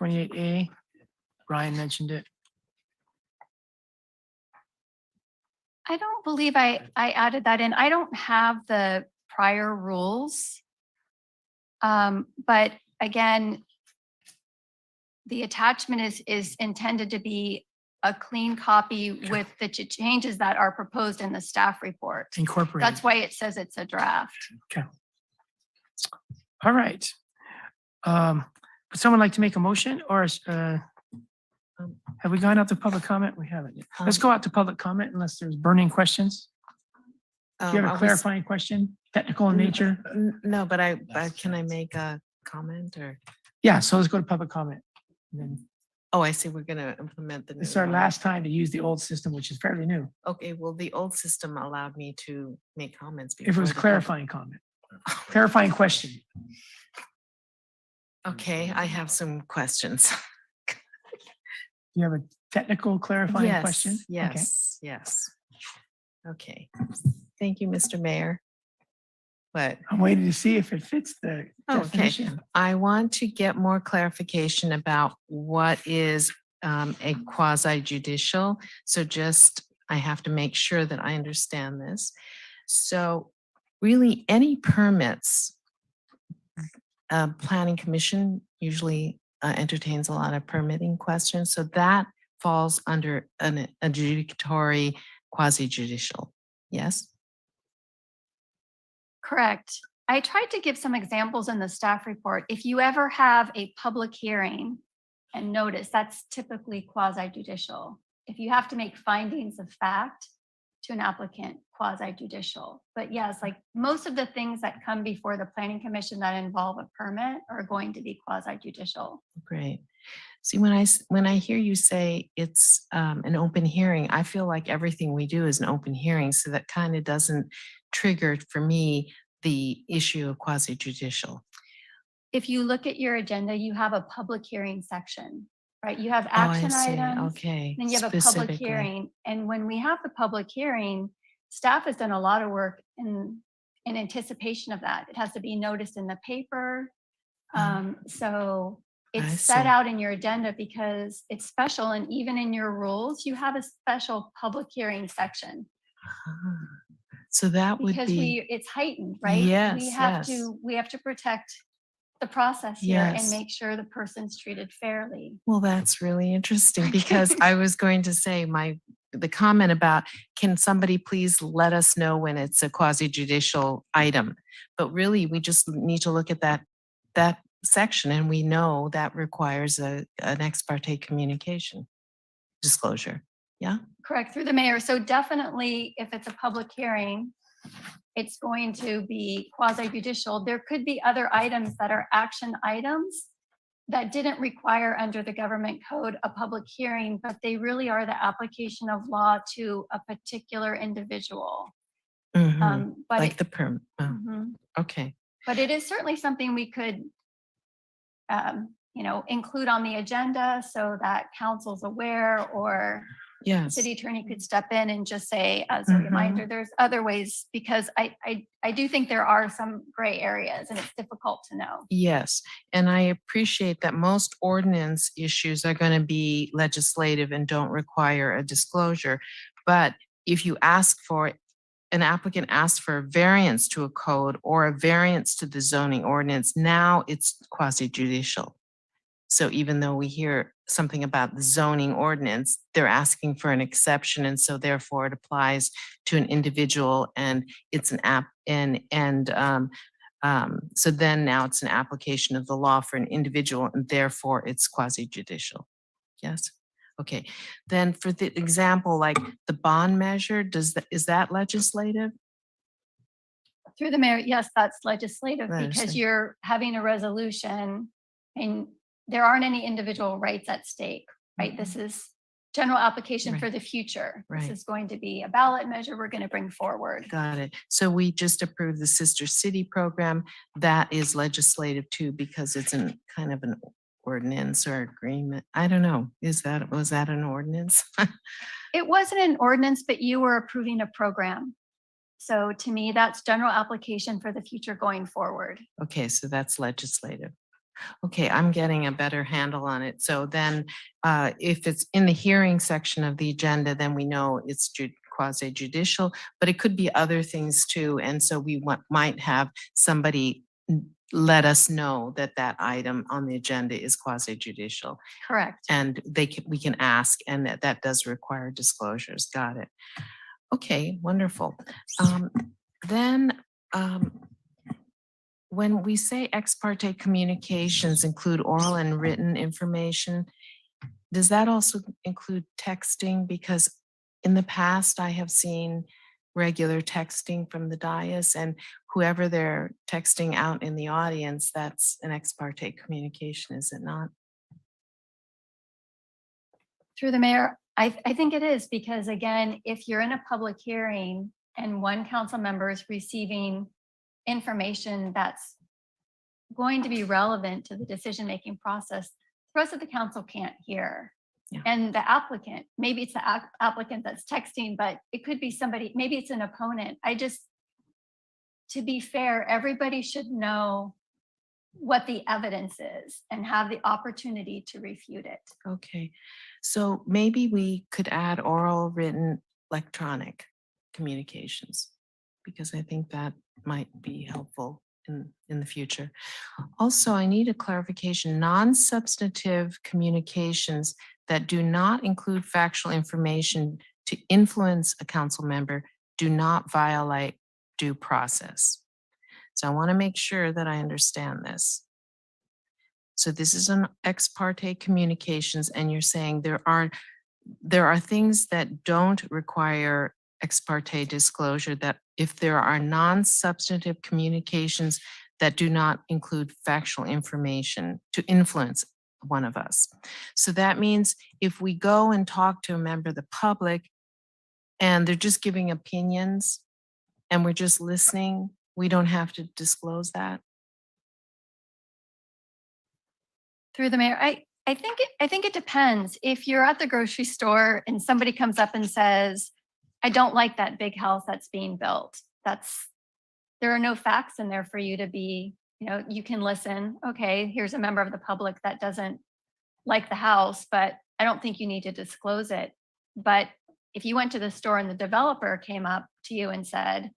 28A, Brian mentioned it. I don't believe I added that in. I don't have the prior rules. But again, the attachment is intended to be a clean copy with the changes that are proposed in the staff report. Incorporated. That's why it says it's a draft. Okay. All right. Would someone like to make a motion or Have we gone out to public comment? We haven't yet. Let's go out to public comment unless there's burning questions. Do you have a clarifying question, technical in nature? No, but can I make a comment or? Yeah, so let's go to public comment. And then Oh, I see. We're gonna implement the. this is new our one. last time to use the old system, which is fairly new. Okay, well, the old system allowed me to make comments. If it before was the public- clarifying comment, clarifying question. Okay, I have some questions. Do you have a technical clarifying question? Yes, Okay. yes. Okay, thank you, Mr. Mayor. But, I'm waiting to see if it fits the okay, definition. I want to get more clarification about what is a quasi judicial. So just, I have to make sure that I understand this. So really, any permits, Planning Commission usually entertains a lot of permitting questions. So that falls under an adjudicatory quasi judicial. Yes? Correct. I tried to give some examples in the staff report. If you ever have a public hearing and notice, that's typically quasi judicial. If you have to make findings of fact to an applicant, quasi judicial. But yes, like most of the things that come before the Planning Commission that involve a permit are going to be quasi judicial. Great. See, when I hear you say it's an open hearing, I feel like everything we do is an open hearing. So that kind of doesn't trigger for me the issue of quasi judicial. If you look at your agenda, you have a public hearing section, right? You have Oh, I action see. items. Okay. Then you have a public Specifically. hearing. And when we have the public hearing, staff has done a lot of work in anticipation of that. It has to be noticed in the paper. So I it's set see. out in your agenda because it's special. And even in your rules, you have a special public hearing section. Ah, so that would Because be, it's heightened, right? Yes, We have yes. to protect the process here and Yes. make sure the person's treated fairly. well, that's really interesting because I was going to say the comment about, can somebody please let us know when it's a quasi judicial item? But really, we just need to look at that section and we know that requires an ex parte communication disclosure. Yeah? Correct, through the mayor. So definitely, if it's a public hearing, it's going to be quasi judicial. There could be other items that are action items that didn't require under the government code a public hearing, but they really are the application of law to a particular individual. Mhm. But Like it- the perm. Oh, Mhm. okay. But it is certainly something we could, include on the agenda so that council's aware, or Yes. city attorney could step in and just say, as a Mhm. reminder, there's other ways, because I do think there are some gray areas and it's difficult to know. Yes, and I appreciate that most ordinance issues are going to be legislative and don't require a disclosure. But if you ask for, an applicant asks for a variance to a code or a variance to the zoning ordinance, now it's quasi judicial. So even though we hear something about the zoning ordinance, they're asking for an exception. And so therefore it applies to an individual and it's an app so then now it's an application of the law for an individual and therefore it's quasi judicial. Yes. Okay. Then for the example, like the bond measure, is that legislative? Through the mayor, yes, that's legislative because Legislative. you're having a resolution and there aren't any individual rights at stake, right? This is general application for Right. the future. Right. This is going to be a ballot measure we're going to bring forward. Got it. So we just approved the Sister City program. That is legislative too, because it's an kind of an ordinance or agreement. I don't know. Was that an ordinance? It wasn't an ordinance, but you were approving a program. So to me, that's general application for the future going forward. Okay, so that's legislative. Okay, I'm getting a better handle on it. So then if it's in the hearing section of the agenda, then we know it's quasi judicial, but it could be other things too. And so we might have somebody let us know that that item on the agenda is quasi judicial. Correct. And we can ask, and that does require disclosures. Got it. Okay, wonderful. Then when we say ex parte communications include oral and written information, does that also include texting? Because in the past, I have seen regular texting from the dais, and whoever they're texting out in the audience, that's an ex parte communication, is it not? Through the mayor, I think it is, because again, if you're in a public hearing and one council member is receiving information that's going to be relevant to the decision-making process, the rest of the council can't hear. Yeah. And the applicant, maybe it's the applicant that's texting, but it could be somebody, maybe it's an opponent. To be fair, everybody should know what the evidence is and have the opportunity to refute it. Okay, so maybe we could add oral, written, electronic communications, because I think that might be helpful in the future. Also, I need a clarification. Non-substantive communications that do not include factual information to influence a council member do not violate due process. So I want to make sure that I understand this. So this is an ex parte communications, and you're saying there are things that don't require ex parte disclosure, that if there are non-substantive communications that do not include factual information to influence one of us. So that means if we go and talk to a member of the public and they're just giving opinions and we're just listening, we don't have to disclose that? Through the mayor, I think it depends. If you're at the grocery store and somebody comes up and says, I don't like that big house that's being built, there are no facts in there for you to be, you can listen. Okay, here's a member of the public that doesn't like the house, but I don't think you need to disclose it. But if you went to the store and the developer came up to you and said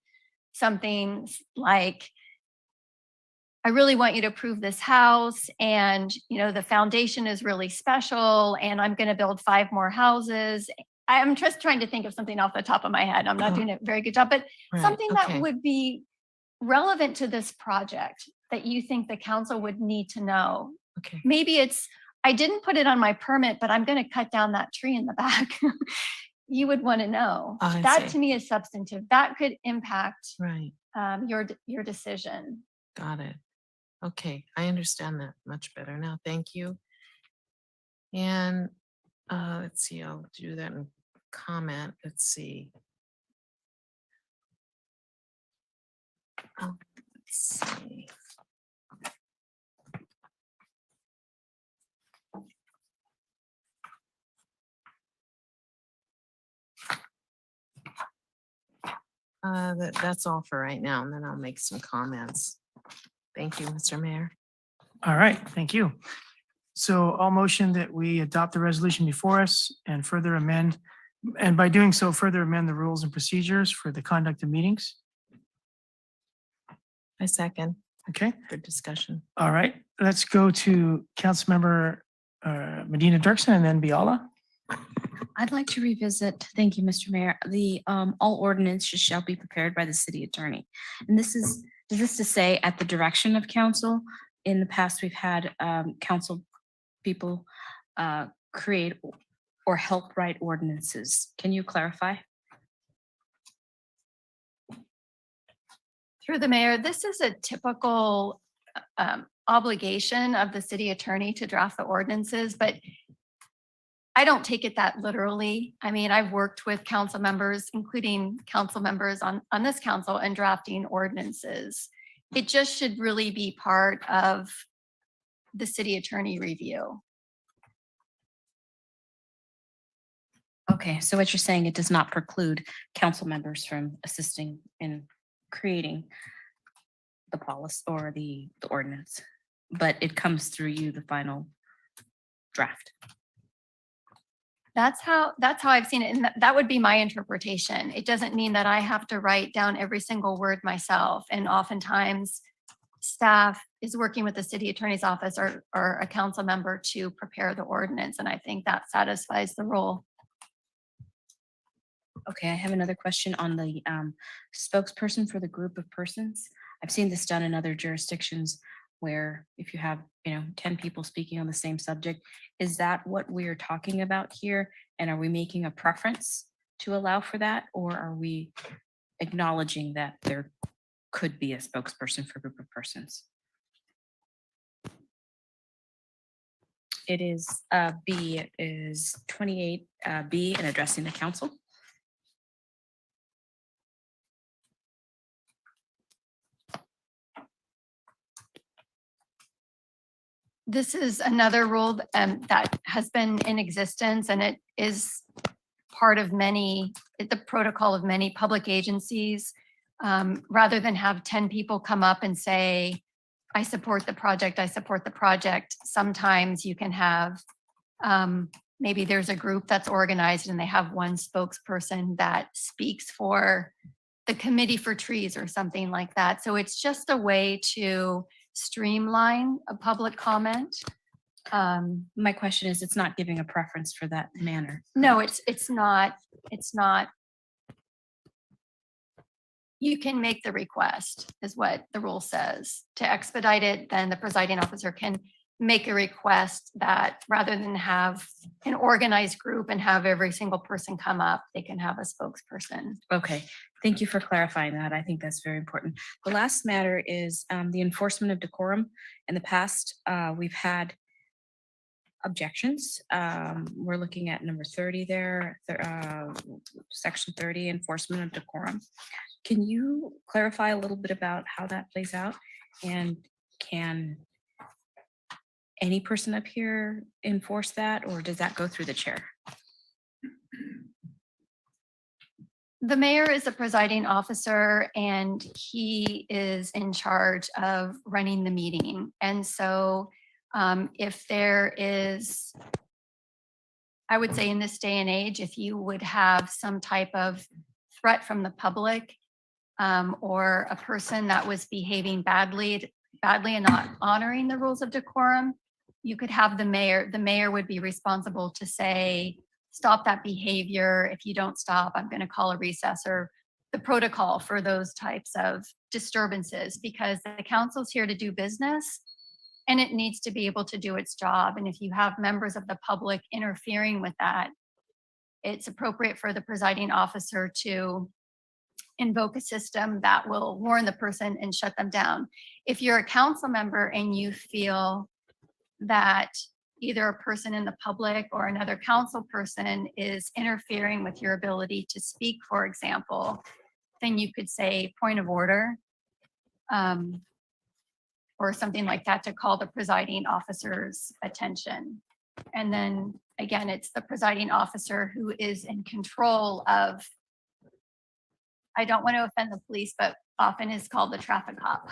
something like, I really want you to approve this house, and the foundation is really special, and I'm going to build 5 more houses. I'm just trying to think of something off the top of my head. I'm not doing a very good job, but Right, something that okay. would be relevant to this project that you think the council would need to know. Okay. Maybe it's, I didn't put it on my permit, but I'm going to cut down that tree in the back. You would want to know. I That see. to me is substantive. That could impact Right, your decision. got it. Okay, I understand that much better now. Thank you. And let's see, I'll do that in comment. Let's see. Let's see. That's all for right now, and then I'll make some comments. Thank you, Mr. Mayor. All right, thank you. So I'll motion that we adopt the resolution before us and further amend, and by doing so, further amend the rules and procedures for the conduct of meetings. I second Okay, for discussion. all right, let's go to Councilmember Medina Dirksen and then Biala. I'd like to revisit, thank you, Mr. Mayor, the all ordinances shall be prepared by the city attorney. And is this to say at the direction of council? In the past, we've had council people create or help write ordinances. Can you clarify? Through the mayor, this is a typical obligation of the city attorney to draft the ordinances, but I don't take it that literally. I mean, I've worked with council members, including council members on this council, and drafting ordinances. It just should really be part of the city attorney review. Okay, so what you're saying, it does not preclude council members from assisting in creating the policy or the ordinance, but it comes through you, the final draft. That's how I've seen it. And that would be my interpretation. It doesn't mean that I have to write down every single word myself. And oftentimes staff is working with the city attorney's office or a council member to prepare the ordinance. And I think that satisfies the role. Okay, I have another question on the spokesperson for the group of persons. I've seen this done in other jurisdictions. where if you have, 10 people speaking on the same subject, is that what we're talking about here? And are we making a preference to allow for that? Or are we acknowledging that there could be a spokesperson for a group of persons? It is B is 28 B and addressing the council. This is another rule that has been in existence, and it is part of the protocol of many public agencies. Rather than have 10 people come up and say, I support the project, sometimes you can have, maybe there's a group that's organized and they have one spokesperson that speaks for the committee for trees or something like that. So it's just a way to streamline a public comment. My question is, it's not giving a preference for that manner. No, it's not. You can make the request, is what the rule says. To expedite it, then the presiding officer can make a request that rather than have an organized group and have every single person come up, they can have a spokesperson. Okay, thank you for clarifying that. I think that's very important. The last matter is the enforcement of decorum. In the past, we've had objections. We're looking at number 30 there, section 30, enforcement of decorum. Can you clarify a little bit about how that plays out? And can any person up here enforce that, or does that go through the chair? The mayor is the presiding officer and he is in charge of running the meeting. And so if there is, I would say in this day and age, if you would have some type of threat from the public or a person that was behaving badly and not honoring the rules of decorum, you could have the mayor would be responsible to say, stop that behavior. If you don't stop, I'm going to call a recess, or the protocol for those types of disturbances, because the council's here to do business and it needs to be able to do its job. And if you have members of the public interfering with that, it's appropriate for the presiding officer to invoke a system that will warn the person and shut them down. If you're a council member and you feel that either a person in the public or another council person is interfering with your ability to speak, for example, then you could say point of order or something like that to call the presiding officer's attention. And then again, it's the presiding officer who is in control of, I don't want to offend the police, but often is called the traffic cop,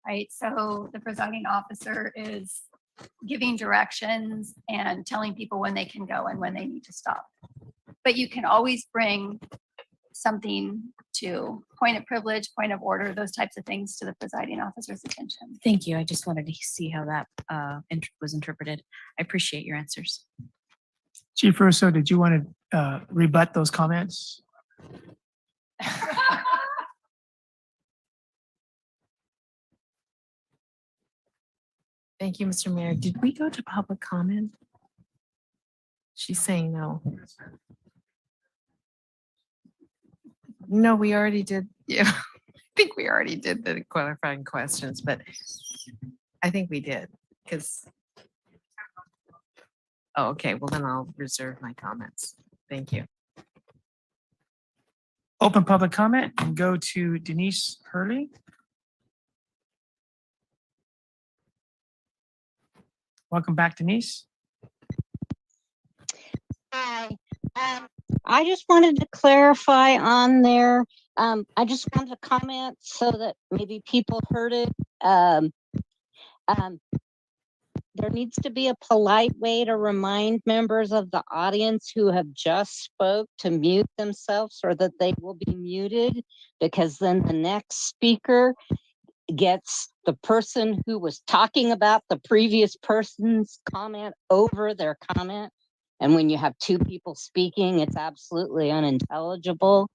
right? So the presiding officer is giving directions and telling people when they can go and when they need to stop. But you can always bring something to point of privilege, point of order, those types of things to the presiding officer's attention. Thank you. I just wanted to see how that was interpreted. I appreciate your answers. Chief Russo, did you want to rebut those comments? Thank you, Mr. Mayor. Did we go to public comment? She's saying no. No, we already did. Yeah, I think we already did the qualifying questions, but I think we did because. Oh, okay. Well, then I'll reserve my comments. Thank you. Open public comment and go to Denise Hurley. Welcome back, Denise. Hi. I just wanted to clarify on there. I just wanted to comment so that maybe people heard it. There needs to be a polite way to remind members of the audience who have just spoke to mute themselves, or that they will be muted, because then the next speaker gets the person who was talking about the previous person's comment over their comment. And when you have two people speaking, it's absolutely unintelligible.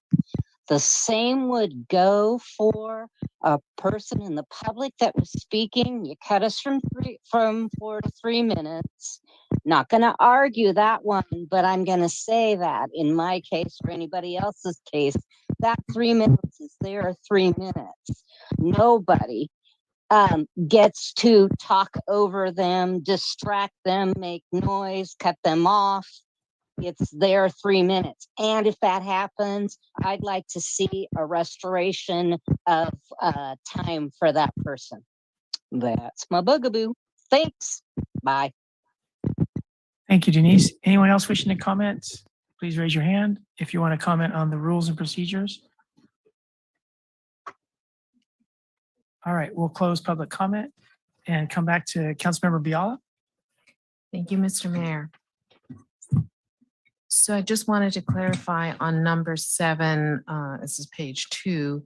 The same would go for a person in the public that was speaking. You cut us from 4 to 3 minutes. Not going to argue that one, but I'm going to say that in my case or anybody else's case, that 3 minutes is there 3 minutes. Nobody gets to talk over them, distract them, make noise, cut them off. It's their 3 minutes. And if that happens, I'd like to see a restoration of time for that person. That's my bugaboo. Thanks. Bye. Thank you, Denise. Anyone else wishing to comment? Please raise your hand if you want to comment on the rules and procedures. All right, we'll close public comment and come back to Councilmember Biala. Thank you, Mr. Mayor. So I just wanted to clarify on number 7, this is page 2,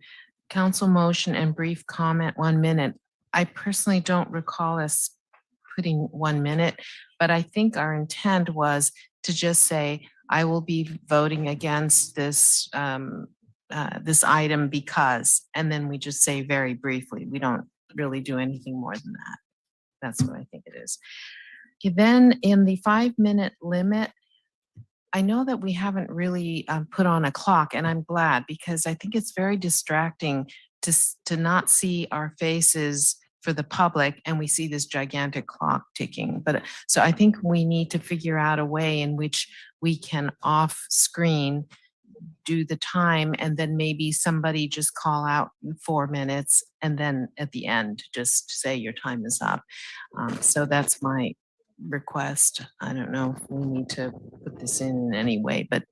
council motion and brief comment 1 minute. I personally don't recall us putting 1 minute, but I think our intent was to just say, I will be voting against this this item because, and then we just say very briefly. We don't really do anything more than that. That's what I think it is. Okay, then in the 5-minute limit, I know that we haven't really put on a clock, and I'm glad because I think it's very distracting to not see our faces for the public and we see this gigantic clock ticking. But so I think we need to figure out a way in which we can off screen do the time and then maybe somebody just call out 4 minutes and then at the end just say your time is up. So that's my request. I don't know if we need to put this in any way, but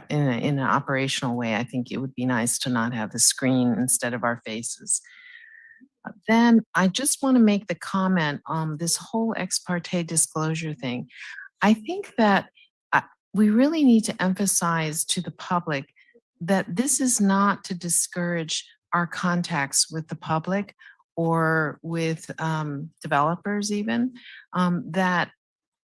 in an operational way, I think it would be nice to not have the screen instead of our faces. Then I just want to make the comment on this whole ex parte disclosure thing. I think that we really need to emphasize to the public that this is not to discourage our contacts with the public or with developers even, that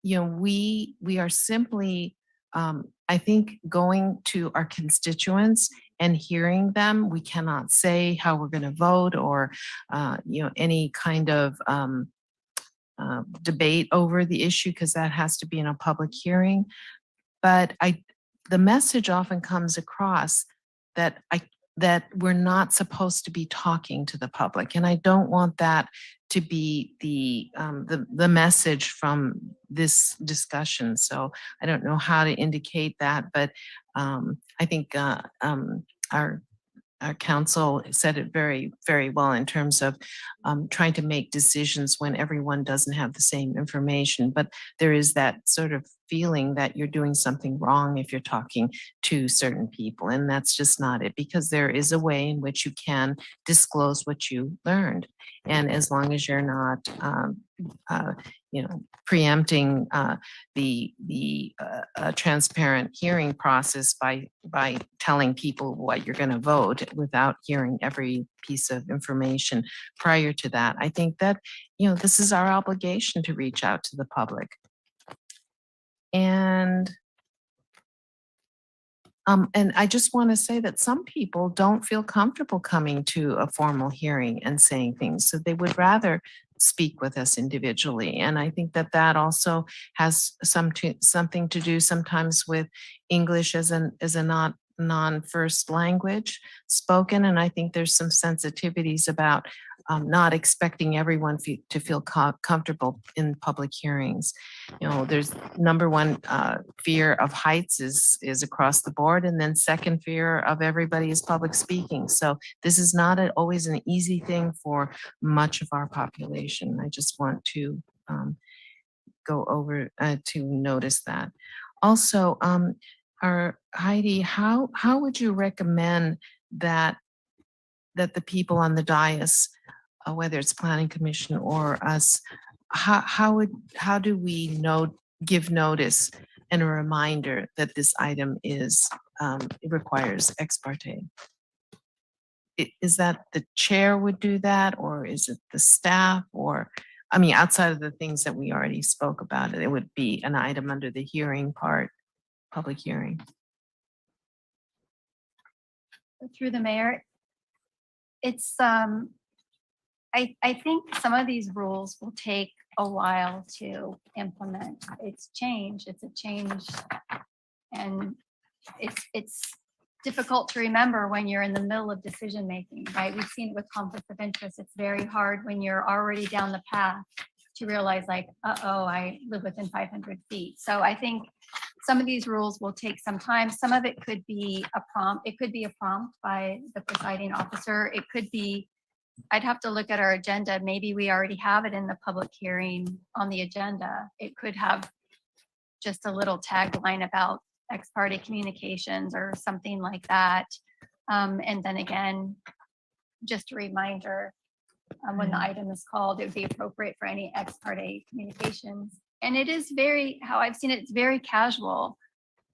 we are simply, I think, going to our constituents and hearing them. We cannot say how we're going to vote or any kind of debate over the issue because that has to be in a public hearing. But the message often comes across that we're not supposed to be talking to the public, and I don't want that to be the message from this discussion. So I don't know how to indicate that, but I think our council said it very, very well in terms of trying to make decisions when everyone doesn't have the same information. But there is that sort of feeling that you're doing something wrong if you're talking to certain people. And that's just not it, because there is a way in which you can disclose what you learned. And as long as you're not, preempting the transparent hearing process by telling people what you're going to vote without hearing every piece of information prior to that. I think that, this is our obligation to reach out to the public. And I just want to say that some people don't feel comfortable coming to a formal hearing and saying things, so they would rather speak with us individually. And I think that that also has something to do sometimes with English as a non-first language spoken. And I think there's some sensitivities about not expecting everyone to feel comfortable in public hearings. There's number one fear of heights is across the board, and then second fear of everybody is public speaking. So this is not always an easy thing for much of our population. I just want to go over to notice that. Also, Heidi, how would you recommend that the people on the dais, whether it's Planning Commission or us, how do we give notice and a reminder that this item it requires ex parte? Is that the chair would do that, or is it the staff, or outside of the things that we already spoke about, it would be an item under the hearing part, public hearing? Through the mayor, it's, I think some of these rules will take a while to implement. It's change, it's a change. And it's difficult to remember when you're in the middle of decision making, right? We've seen it with conflict of interest. It's very hard when you're already down the path to realize like, uh-oh, I live within 500 feet. So I think some of these rules will take some time. Some of it could be a prompt. It could be a prompt by the presiding officer. It could be, I'd have to look at our agenda. Maybe we already have it in the public hearing on the agenda. It could have just a little tagline about ex parte communications or something like that. And then again, just a reminder, when the item is called, it would be appropriate for any ex parte communications. And it is very, how I've seen it, it's very casual.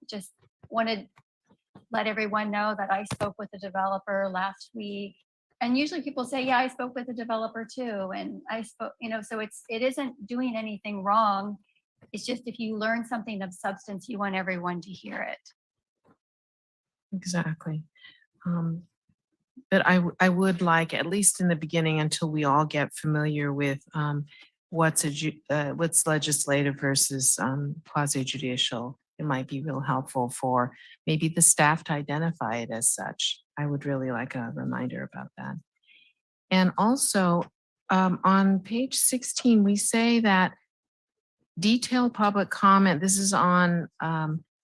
Just wanted to let everyone know that I spoke with the developer last week. And usually people say, yeah, I spoke with the developer too. And I spoke, so it isn't doing anything wrong. It's just if you learn something of substance, you want everyone to hear it. Exactly. But I would like, at least in the beginning, until we all get familiar with what's legislative versus quasi judicial, it might be real helpful for maybe the staff to identify it as such. I would really like a reminder about that. And also on page 16, we say that detailed public comment, this is on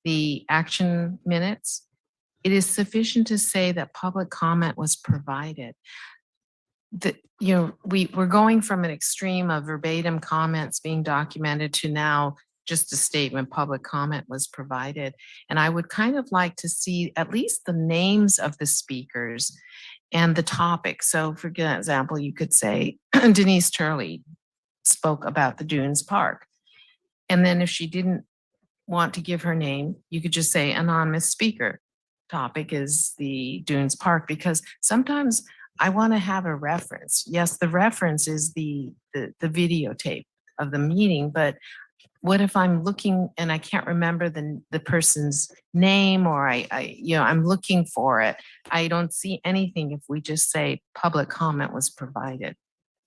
the action minutes. It is sufficient to say that public comment was provided. We're going from an extreme of verbatim comments being documented to now just a statement, public comment was provided. And I would kind of like to see at least the names of the speakers and the topic. So for example, you could say Denise Turley spoke about the Dunes Park. And then if she didn't want to give her name, you could just say anonymous speaker. Topic is the Dunes Park, because sometimes I want to have a reference. Yes, the reference is the videotape of the meeting, but what if I'm looking and I can't remember the person's name, or I'm looking for it. I don't see anything if we just say public comment was provided.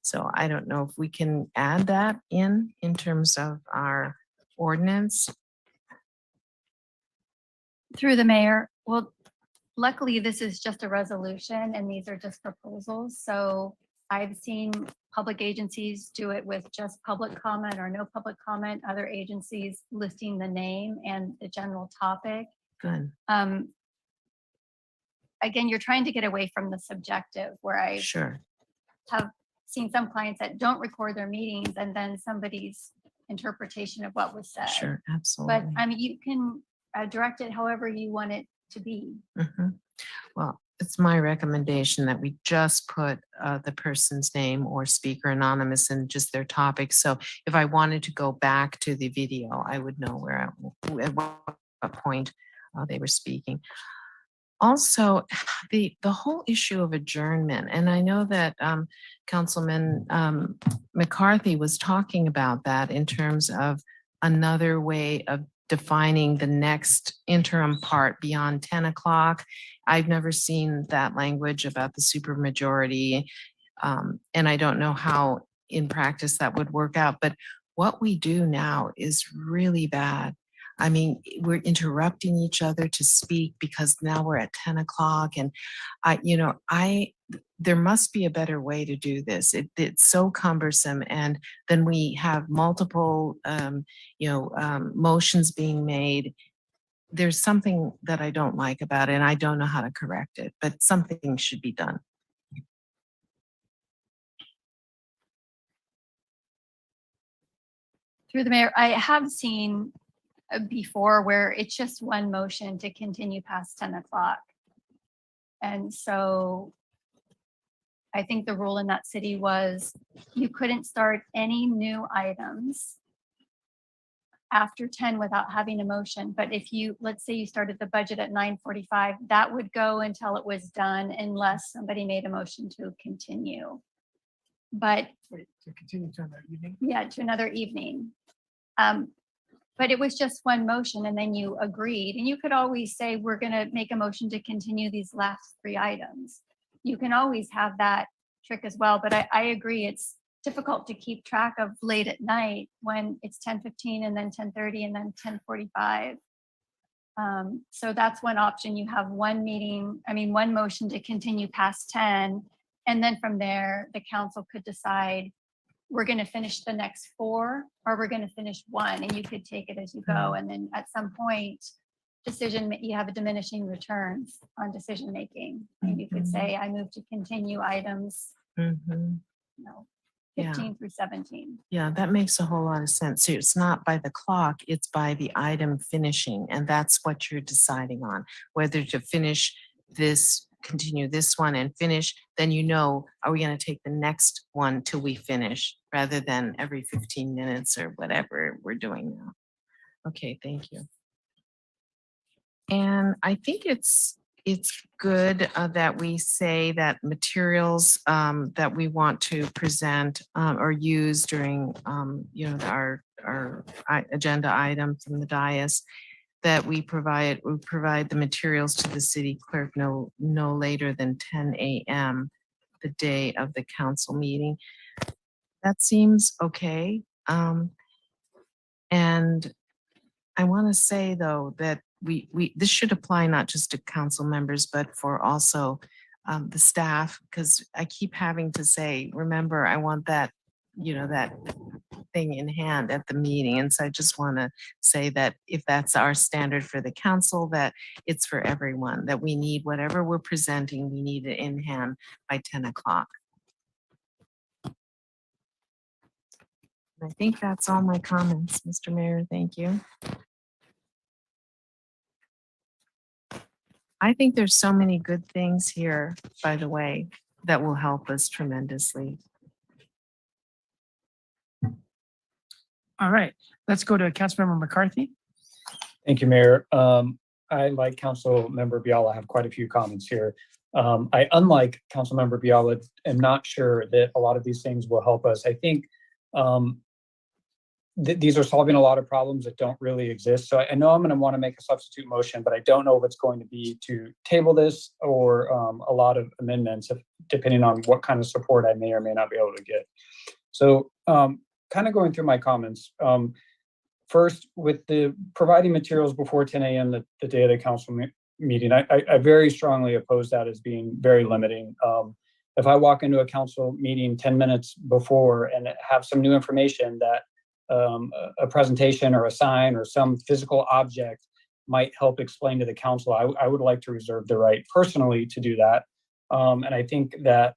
So I don't know if we can add that in terms of our ordinance. Through the mayor, well, luckily this is just a resolution and these are just proposals. So I've seen public agencies do it with just public comment or no public comment, other agencies listing the name and the general topic. Good. Again, you're trying to get away from the subjective, where I have seen some clients that don't record their meetings and then somebody's interpretation of what was said. Sure, absolutely. But you can direct it however you want it to be. Mm-hmm. Well, it's my recommendation that we just put the person's name or speaker anonymous and just their topic. So if I wanted to go back to the video, I would know at what point they were speaking. Also, the whole issue of adjournment, and I know that Councilman McCarthy was talking about that in terms of another way of defining the next interim part beyond 10 o'clock. I've never seen that language about the supermajority, and I don't know how in practice that would work out. But what we do now is really bad. I mean, we're interrupting each other to speak because now we're at 10 o'clock. And there must be a better way to do this. It's so cumbersome. And then we have multiple, motions being made. There's something that I don't like about it, and I don't know how to correct it, but something should be done. Through the mayor, I have seen before where it's just one motion to continue past 10 o'clock. And so I think the rule in that city was you couldn't start any new items after 10 without having a motion. But if let's say you started the budget at 9:45, that would go until it was done unless somebody made a motion to continue. But to continue to another evening. yeah, to another evening. but it was just one motion and then you agreed. And you could always say, we're going to make a motion to continue these last 3 items. You can always have that trick as well. But I agree, it's difficult to keep track of late at night when it's 10:15 and then 10:30 and then 10:45. So that's one option. You have one motion to continue past 10. And then from there, the council could decide, we're going to finish the next 4 or we're going to finish 1, and you could take it as you go. And then at some point, you have a diminishing returns on decision making. And you could say, I move to continue items, Yeah. 15 through 17. Yeah, that makes a whole lot of sense. So it's not by the clock, it's by the item finishing. And that's what you're deciding on, whether to finish this, continue this one and finish, then are we going to take the next one till we finish rather than every 15 minutes or whatever we're doing now. Okay, thank you. And I think it's good that we say that materials that we want to present or use during our agenda item from the dais, that we provide the materials to the city clerk no later than 10 a.m. the day of the council meeting. That seems okay. And I want to say though that this should apply not just to council members, but for also the staff, because I keep having to say, remember, I want that, that thing in hand at the meeting. And so I just want to say that if that's our standard for the council, that it's for everyone, that we need whatever we're presenting, we need it in hand by 10 o'clock. I think that's all my comments, Mr. Mayor. Thank you. I think there's so many good things here, by the way, that will help us tremendously. All right, let's go to Councilmember McCarthy. Thank you, Mayor. I, like Council Member Biala, have quite a few comments here. I, unlike Council Member Biala, am not sure that a lot of these things will help us. I think these are solving a lot of problems that don't really exist. So I know I'm going to want to make a substitute motion, but I don't know if it's going to be to table this or a lot of amendments, depending on what kind of support I may or may not be able to get. So kind of going through my comments. First, with the providing materials before 10 a.m. the day of the council meeting, I very strongly oppose that as being very limiting. If I walk into a council meeting 10 minutes before and have some new information that a presentation or a sign or some physical object might help explain to the council, I would like to reserve the right personally to do that. And I think that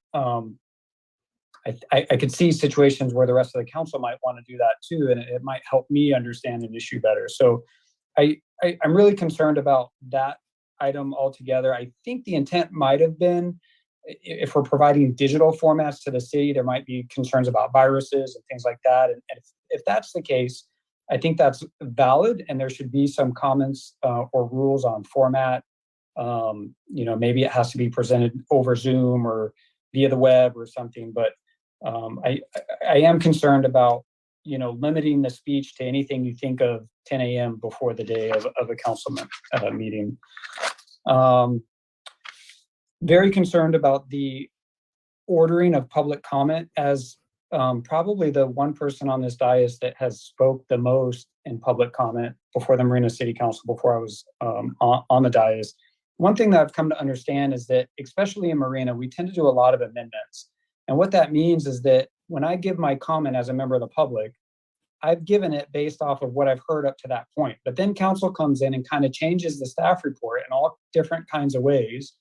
I could see situations where the rest of the council might want to do that too, and it might help me understand an issue better. So I'm really concerned about that item altogether. I think the intent might have been, if we're providing digital formats to the city, there might be concerns about viruses and things like that. And if that's the case, I think that's valid, and there should be some comments or rules on format. Maybe it has to be presented over Zoom or via the web or something. But I am concerned about limiting the speech to anything you think of 10 a.m. before the day of a council meeting. Very concerned about the ordering of public comment, as probably the one person on this dais that has spoke the most in public comment before the Marina City Council, before I was on the dais. One thing that I've come to understand is that, especially in Marina, we tend to do a lot of amendments. And what that means is that when I give my comment as a member of the public, I've given it based off of what I've heard up to that point. But then council comes in and kind of changes the staff report in all different kinds of ways.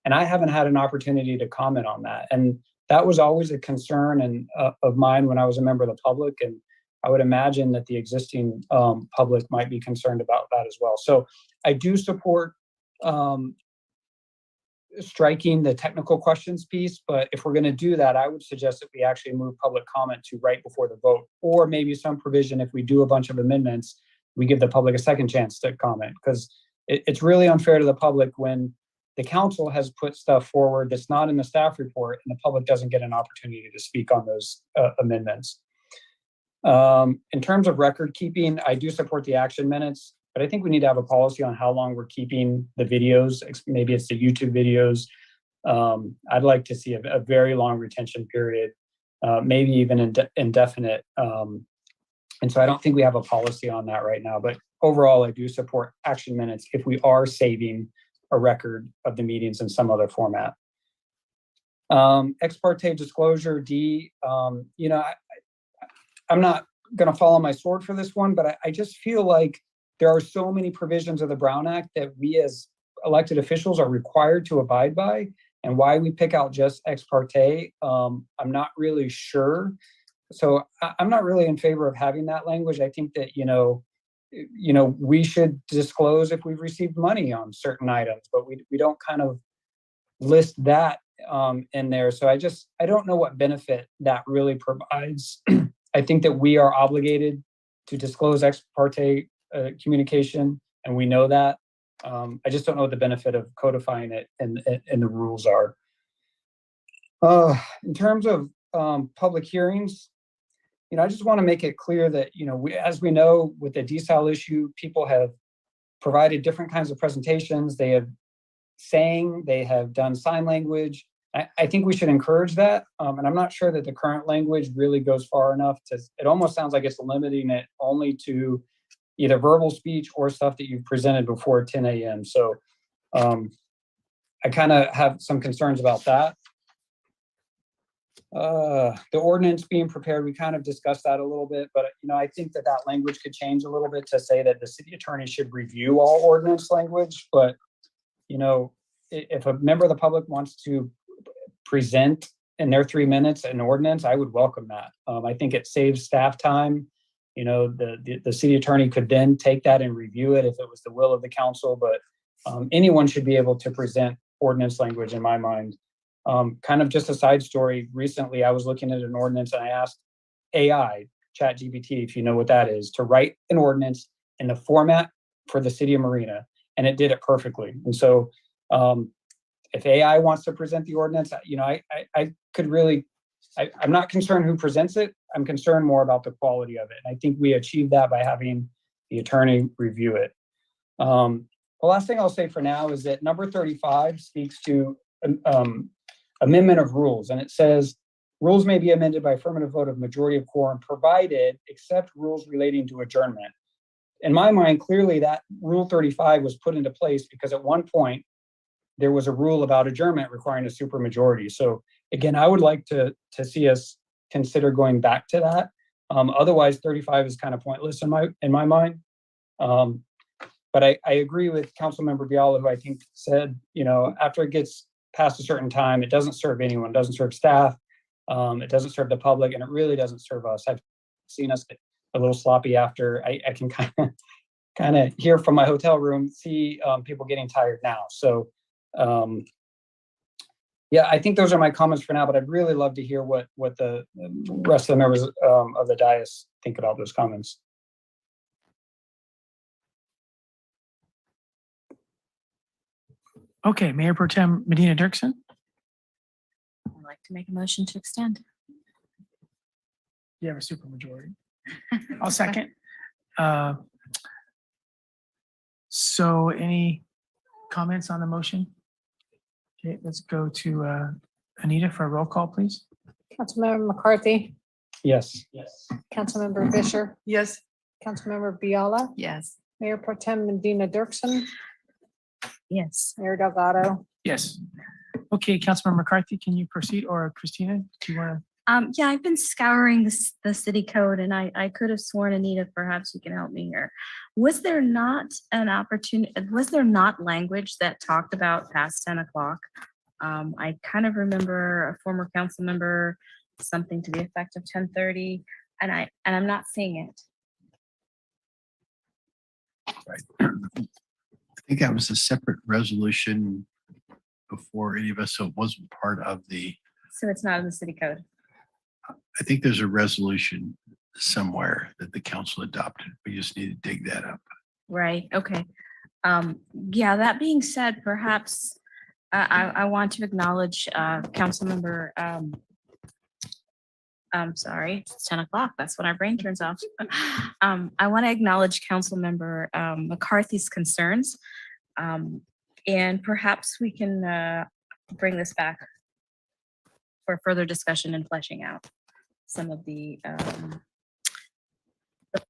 And I haven't had an opportunity to comment on that. And that was always a concern of mine when I was a member of the public. And I would imagine that the existing public might be concerned about that as well. So I do support striking the technical questions piece, but if we're going to do that, I would suggest that we actually move public comment to right before the vote, or maybe some provision, if we do a bunch of amendments, we give the public a second chance to comment, because it's really unfair to the public when the council has put stuff forward that's not in the staff report and the public doesn't get an opportunity to speak on those amendments. In terms of record keeping, I do support the action minutes, but I think we need to have a policy on how long we're keeping the videos. Maybe it's the YouTube videos. I'd like to see a very long retention period, maybe even indefinite. And so I don't think we have a policy on that right now, but overall, I do support action minutes if we are saving a record of the meetings in some other format. Ex parte disclosure, D, you know, I'm not going to follow my sword for this one, but I just feel like there are so many provisions of the Brown Act that we as elected officials are required to abide by, and why we pick out just ex parte, I'm not really sure. So I'm not really in favor of having that language. I think that, you know, we should disclose if we've received money on certain items, but we don't kind of list that in there. So I don't know what benefit that really provides. I think that we are obligated to disclose ex parte communication, and we know that. I just don't know what the benefit of codifying it and the rules are. In terms of public hearings, you know, I just want to make it clear that, you know, as we know with the desal issue, people have provided different kinds of presentations. They have sang, they have done sign language. I think we should encourage that. And I'm not sure that the current language really goes far enough it almost sounds like it's limiting it only to either verbal speech or stuff that you've presented before 10 a.m. So I kind of have some concerns about that. The ordinance being prepared, we kind of discussed that a little bit, but you know, I think that language could change a little bit to say that the city attorney should review all ordinance language. But you know, if a member of the public wants to present in their 3 minutes an ordinance, I would welcome that. I think it saves staff time. You know, the city attorney could then take that and review it if it was the will of the council, but anyone should be able to present ordinance language in my mind. Kind of just a side story, recently I was looking at an ordinance and I asked AI, ChatGPT, if you know what that is, to write an ordinance in the format for the city of Marina, and it did it perfectly. And so if AI wants to present the ordinance, you know, I could really, I'm not concerned who presents it. I'm concerned more about the quality of it. And I think we achieve that by having the attorney review it. The last thing I'll say for now is that number 35 speaks to amendment of rules. And it says, rules may be amended by affirmative vote of majority of quorum provided, except rules relating to adjournment. In my mind, clearly that rule 35 was put into place because at one point there was a rule about adjournment requiring a supermajority. So again, I would like to see us consider going back to that. Otherwise 35 is kind of pointless in my mind. But I agree with Councilmember Biala, who I think said, you know, after it gets past a certain time, it doesn't serve anyone, it doesn't serve staff, it doesn't serve the public, and it really doesn't serve us. I've seen us get a little sloppy after. I can kind of hear from my hotel room, see people getting tired now. So yeah, I think those are my comments for now, but I'd really love to hear what the rest of the members of the dais think about those comments. Okay, Mayor Pro Tem Medina Dirksen. I'd like to make a motion to extend. You have a supermajority. I'll second. So any comments on the motion? Okay, let's go to Anita for a roll call, please. Councilmember McCarthy, Yes. Councilmember Fisher, Yes. Councilmember Biala, Yes. Mayor Pro Tem Medina Dirksen, Yes. Mayor Delgado. Yes. Okay, Councilmember McCarthy, can you proceed, or Christina, do you want to? Yeah, I've been scouring the city code, and I could have sworn, Anita, perhaps you can help me here. Was there not an opportunity, was there not language that talked about past 10 o'clock? I kind of remember a former council member, something to the effect of 10:30, and I'm not seeing it. Right. I think that was a separate resolution before any of us, so it wasn't part of the, So it's not in the city code. I think there's a resolution somewhere that the council adopted. We just need to dig that up. Right, okay. Yeah, that being said, perhaps I want to acknowledge Councilmember I'm sorry, it's 10 o'clock. That's when our brain turns off. I want to acknowledge Councilmember McCarthy's concerns. And perhaps we can bring this back for further discussion and fleshing out some of the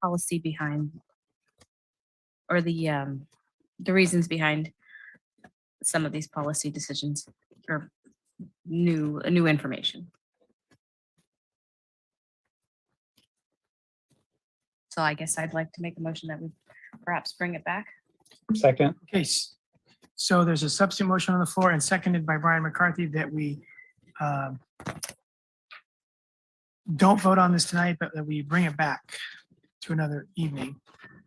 policy behind or the reasons behind some of these policy decisions or new information. So I guess I'd like to make a motion that we perhaps bring it back. Second. Okay, so there's a substitute motion on the floor and seconded by Brian McCarthy that we don't vote on this tonight, but that we bring it back to another evening.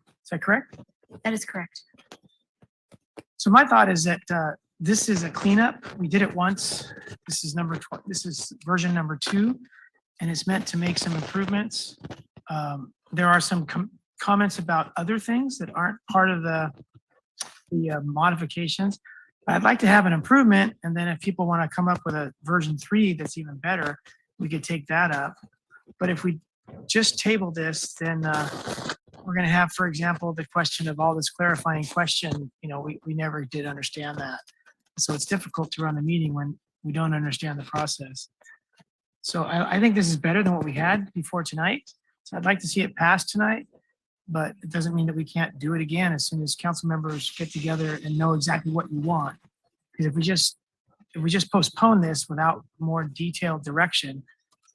Is that correct? That is correct. So my thought is that this is a cleanup. We did it once. This is this is version number 2, and it's meant to make some improvements. There are some comments about other things that aren't part of the modifications. I'd like to have an improvement, and then if people want to come up with a version 3 that's even better, we could take that up. But if we just table this, then we're going to have, for example, the question of all this clarifying question. You know, we never did understand that. So it's difficult to run a meeting when we don't understand the process. So I think this is better than what we had before tonight. So I'd like to see it pass tonight, but it doesn't mean that we can't do it again as soon as council members get together and know exactly what you want. Because if we just postpone this without more detailed direction,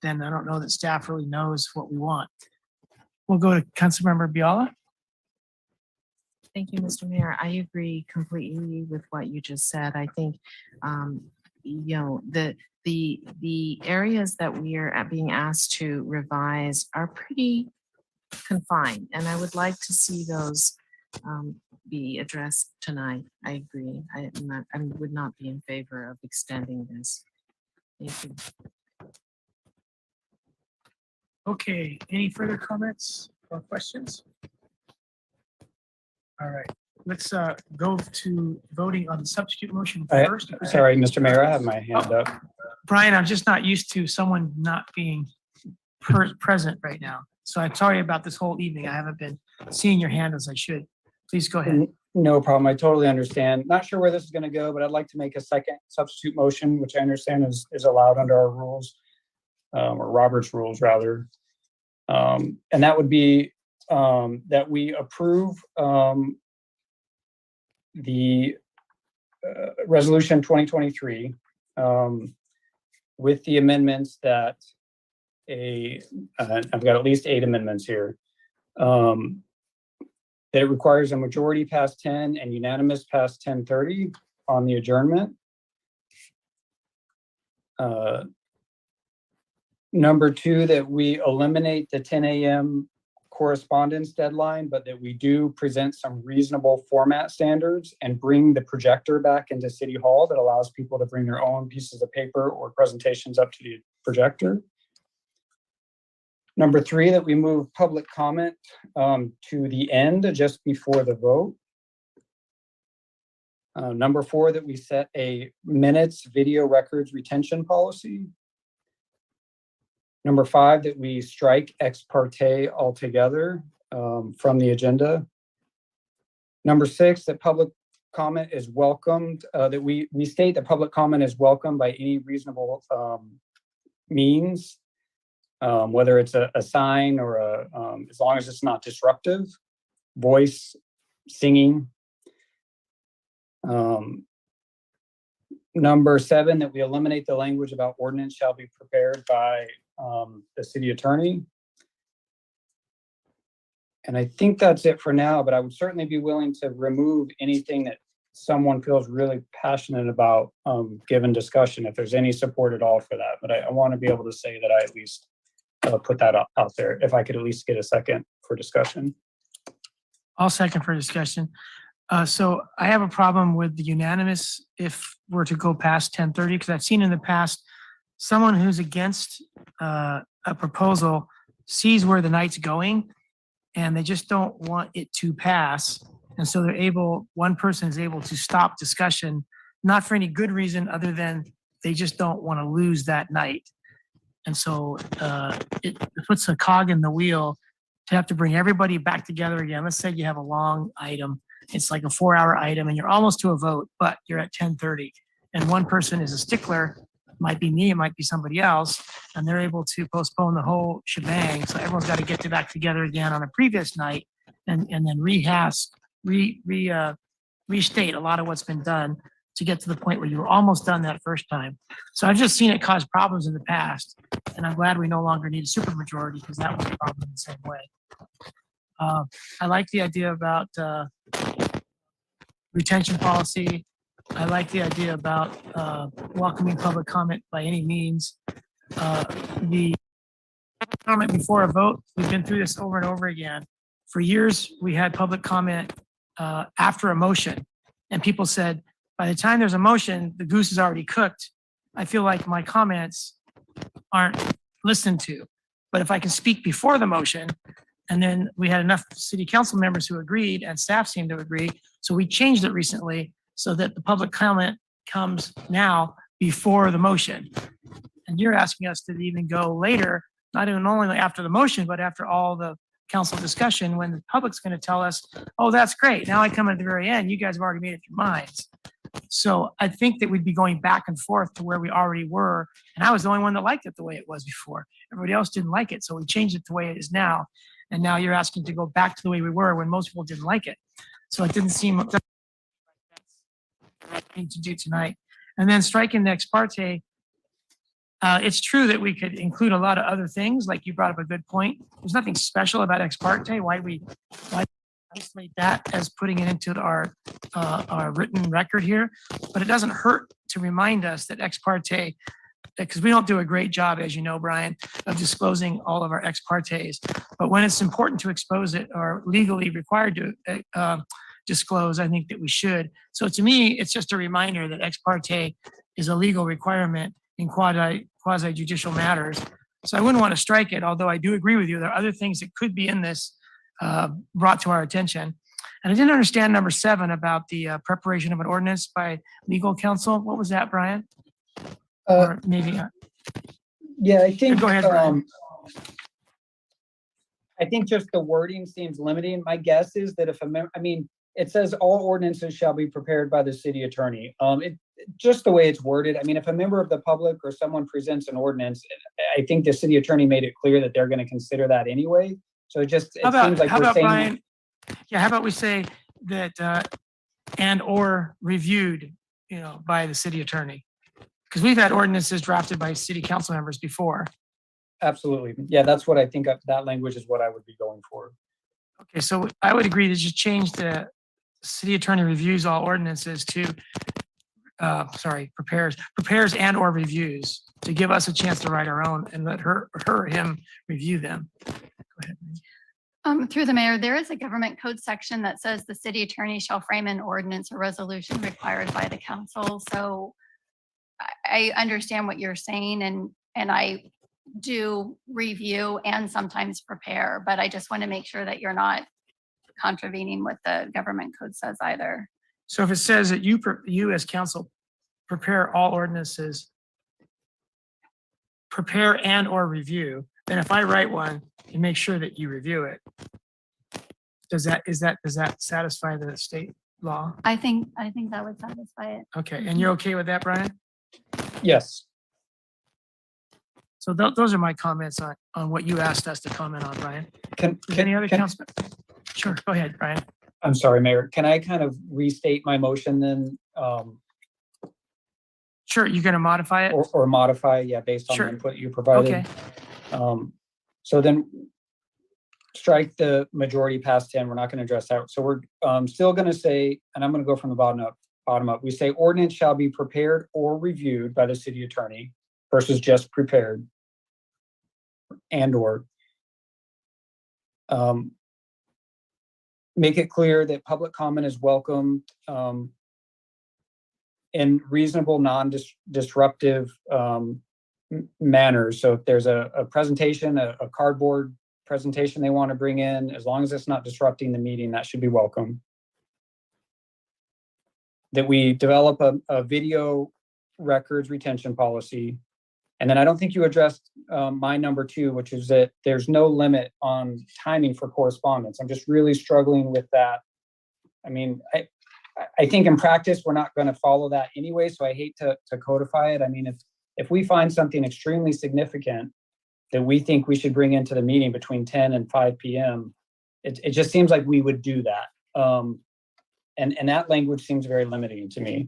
then I don't know that staff really knows what we want. We'll go to Councilmember Biala. Thank you, Mr. Mayor. I agree completely with what you just said. I think, you know, the areas that we are being asked to revise are pretty confined, and I would like to see those be addressed tonight. I agree. I would not be in favor of extending this. Thank you. Okay, any further comments or questions? All right, let's go to voting on the substitute motion first. Sorry, Mr. Mayor, I have my hand up. Brian, I'm just not used to someone not being present right now. So I'm sorry about this whole evening. I haven't been seeing your hand as I should. Please go ahead. No problem. I totally understand. Not sure where this is going to go, but I'd like to make a second substitute motion, which I understand is allowed under our rules, or Robert's rules rather. And that would be that we approve the resolution 2023 with the amendments that I've got at least 8 amendments here. That it requires a majority past 10 and unanimous past 10:30 on the adjournment. Number 2, that we eliminate the 10 a.m. correspondence deadline, but that we do present some reasonable format standards and bring the projector back into City Hall that allows people to bring their own pieces of paper or presentations up to the projector. Number 3, that we move public comment to the end just before the vote. Number 4, that we set a minutes video records retention policy. Number 5, that we strike ex parte altogether from the agenda. Number 6, that public comment is welcomed, that we state that public comment is welcomed by any reasonable means. Whether it's a sign or as long as it's not disruptive, voice, singing. Number 7, that we eliminate the language about ordinance shall be prepared by the city attorney. And I think that's it for now, but I would certainly be willing to remove anything that someone feels really passionate about given discussion, if there's any support at all for that. But I want to be able to say that I at least put that out there, if I could at least get a second for discussion. I'll second for discussion. So I have a problem with the unanimous if we're to go past 10:30, because I've seen in the past someone who's against a proposal sees where the night's going and they just don't want it to pass. And so one person is able to stop discussion, not for any good reason other than they just don't want to lose that night. And so it puts a cog in the wheel to have to bring everybody back together again. Let's say you have a long item. It's like a 4-hour item and you're almost to a vote, but you're at 10:30. And one person is a stickler, might be me, it might be somebody else, and they're able to postpone the whole shebang. So everyone's got to get back together again on a previous night and then restate a lot of what's been done to get to the point where you were almost done that first time. So I've just seen it cause problems in the past, and I'm glad we no longer need a supermajority because that was a problem in the same way. I like the idea about retention policy. I like the idea about welcoming public comment by any means. The comment before a vote, we've been through this over and over again. For years, we had public comment after a motion, and people said, by the time there's a motion, the goose is already cooked. I feel like my comments aren't listened to. But if I can speak before the motion, and then we had enough city council members who agreed and staff seemed to agree. So we changed it recently so that the public comment comes now before the motion. And you're asking us to even go later, not even only after the motion, but after all the council discussion, when the public's going to tell us, oh, that's great. Now I come at the very end. You guys have already made up your minds. So I think that we'd be going back and forth to where we already were. And I was the only one that liked it the way it was before. Everybody else didn't like it. So we changed it the way it is now. And now you're asking to go back to the way we were when most people didn't like it. So it didn't seem that's the right thing to do tonight. And then striking the ex parte. It's true that we could include a lot of other things, like you brought up a good point. There's nothing special about ex parte. Why isolate that as putting it into our written record here? But it doesn't hurt to remind us that ex parte, because we don't do a great job, as you know, Brian, of disclosing all of our ex partes. But when it's important to expose it or legally required to disclose, I think that we should. So to me, it's just a reminder that ex parte is a legal requirement in quasi judicial matters. So I wouldn't want to strike it, although I do agree with you. There are other things that could be in this brought to our attention. And I didn't understand number 7 about the preparation of an ordinance by legal counsel. What was that, Brian? Or maybe. Yeah, I think. Go ahead, Brian. I think just the wording seems limiting. My guess is that if it says all ordinances shall be prepared by the city attorney. Just the way it's worded. I mean, if a member of the public or someone presents an ordinance, I think the city attorney made it clear that they're going to consider that anyway. So it seems like we're saying. Brian? Yeah, how about we say that and or reviewed, by the city attorney? Because we've had ordinances drafted by city council members before. Absolutely. Yeah, that's what I think that language is what I would be going for. Okay, so I would agree to just change the city attorney reviews all ordinances to, prepares and or reviews to give us a chance to write our own and let her or him review them. Go ahead. Through the mayor, there is a government code section that says the city attorney shall frame an ordinance or resolution required by the council. So I understand what you're saying and I do review and sometimes prepare, but I just want to make sure that you're not contravening what the government code says either. So if it says that you as council prepare all ordinances, prepare and or review, then if I write one, you make sure that you review it. Does that satisfy the state law? I think that would satisfy it. Okay, and you're okay with that, Brian? Yes. So those are my comments on what you asked us to comment on, Brian. Any other councilman? Sure, go ahead, Brian. I'm sorry, Mayor. Can I kind of restate my motion then? Sure, you're going to modify it? Or modify, yeah, based on the input you provided. Okay. So then strike the majority past 10. We're not going to address that. So we're still going to say, and I'm going to go from the bottom up. We say ordinance shall be prepared or reviewed by the city attorney versus just prepared and or. Make it clear that public comment is welcome in reasonable, non-disruptive manners. So if there's a presentation, a cardboard presentation they want to bring in, as long as it's not disrupting the meeting, that should be welcome. That we develop a video records retention policy And then I don't think you addressed my number 2, which is that there's no limit on timing for correspondence. I'm just really struggling with that. I mean, I think in practice, we're not going to follow that anyway, so I hate to codify it. I mean, if we find something extremely significant that we think we should bring into the meeting between 10 and 5 p.m., it just seems like we would do that. And that language seems very limiting to me.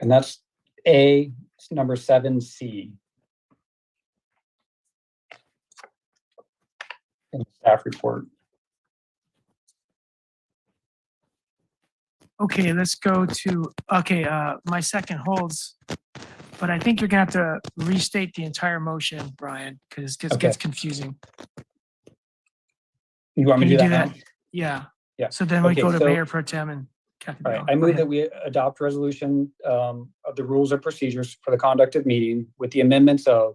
And that's number 7C in the staff report. Okay, let's go to, my second holds, but I think you're gonna have to restate the entire motion, Brian, because it gets confusing. You want me Can to you do do that that? now? Yeah. Yeah. So then we Okay, go to so- Mayor Pro Tem and Kathy. All right, Bell. I Go move ahead. that we adopt resolution of the rules and procedures for the conduct of meeting with the amendments of,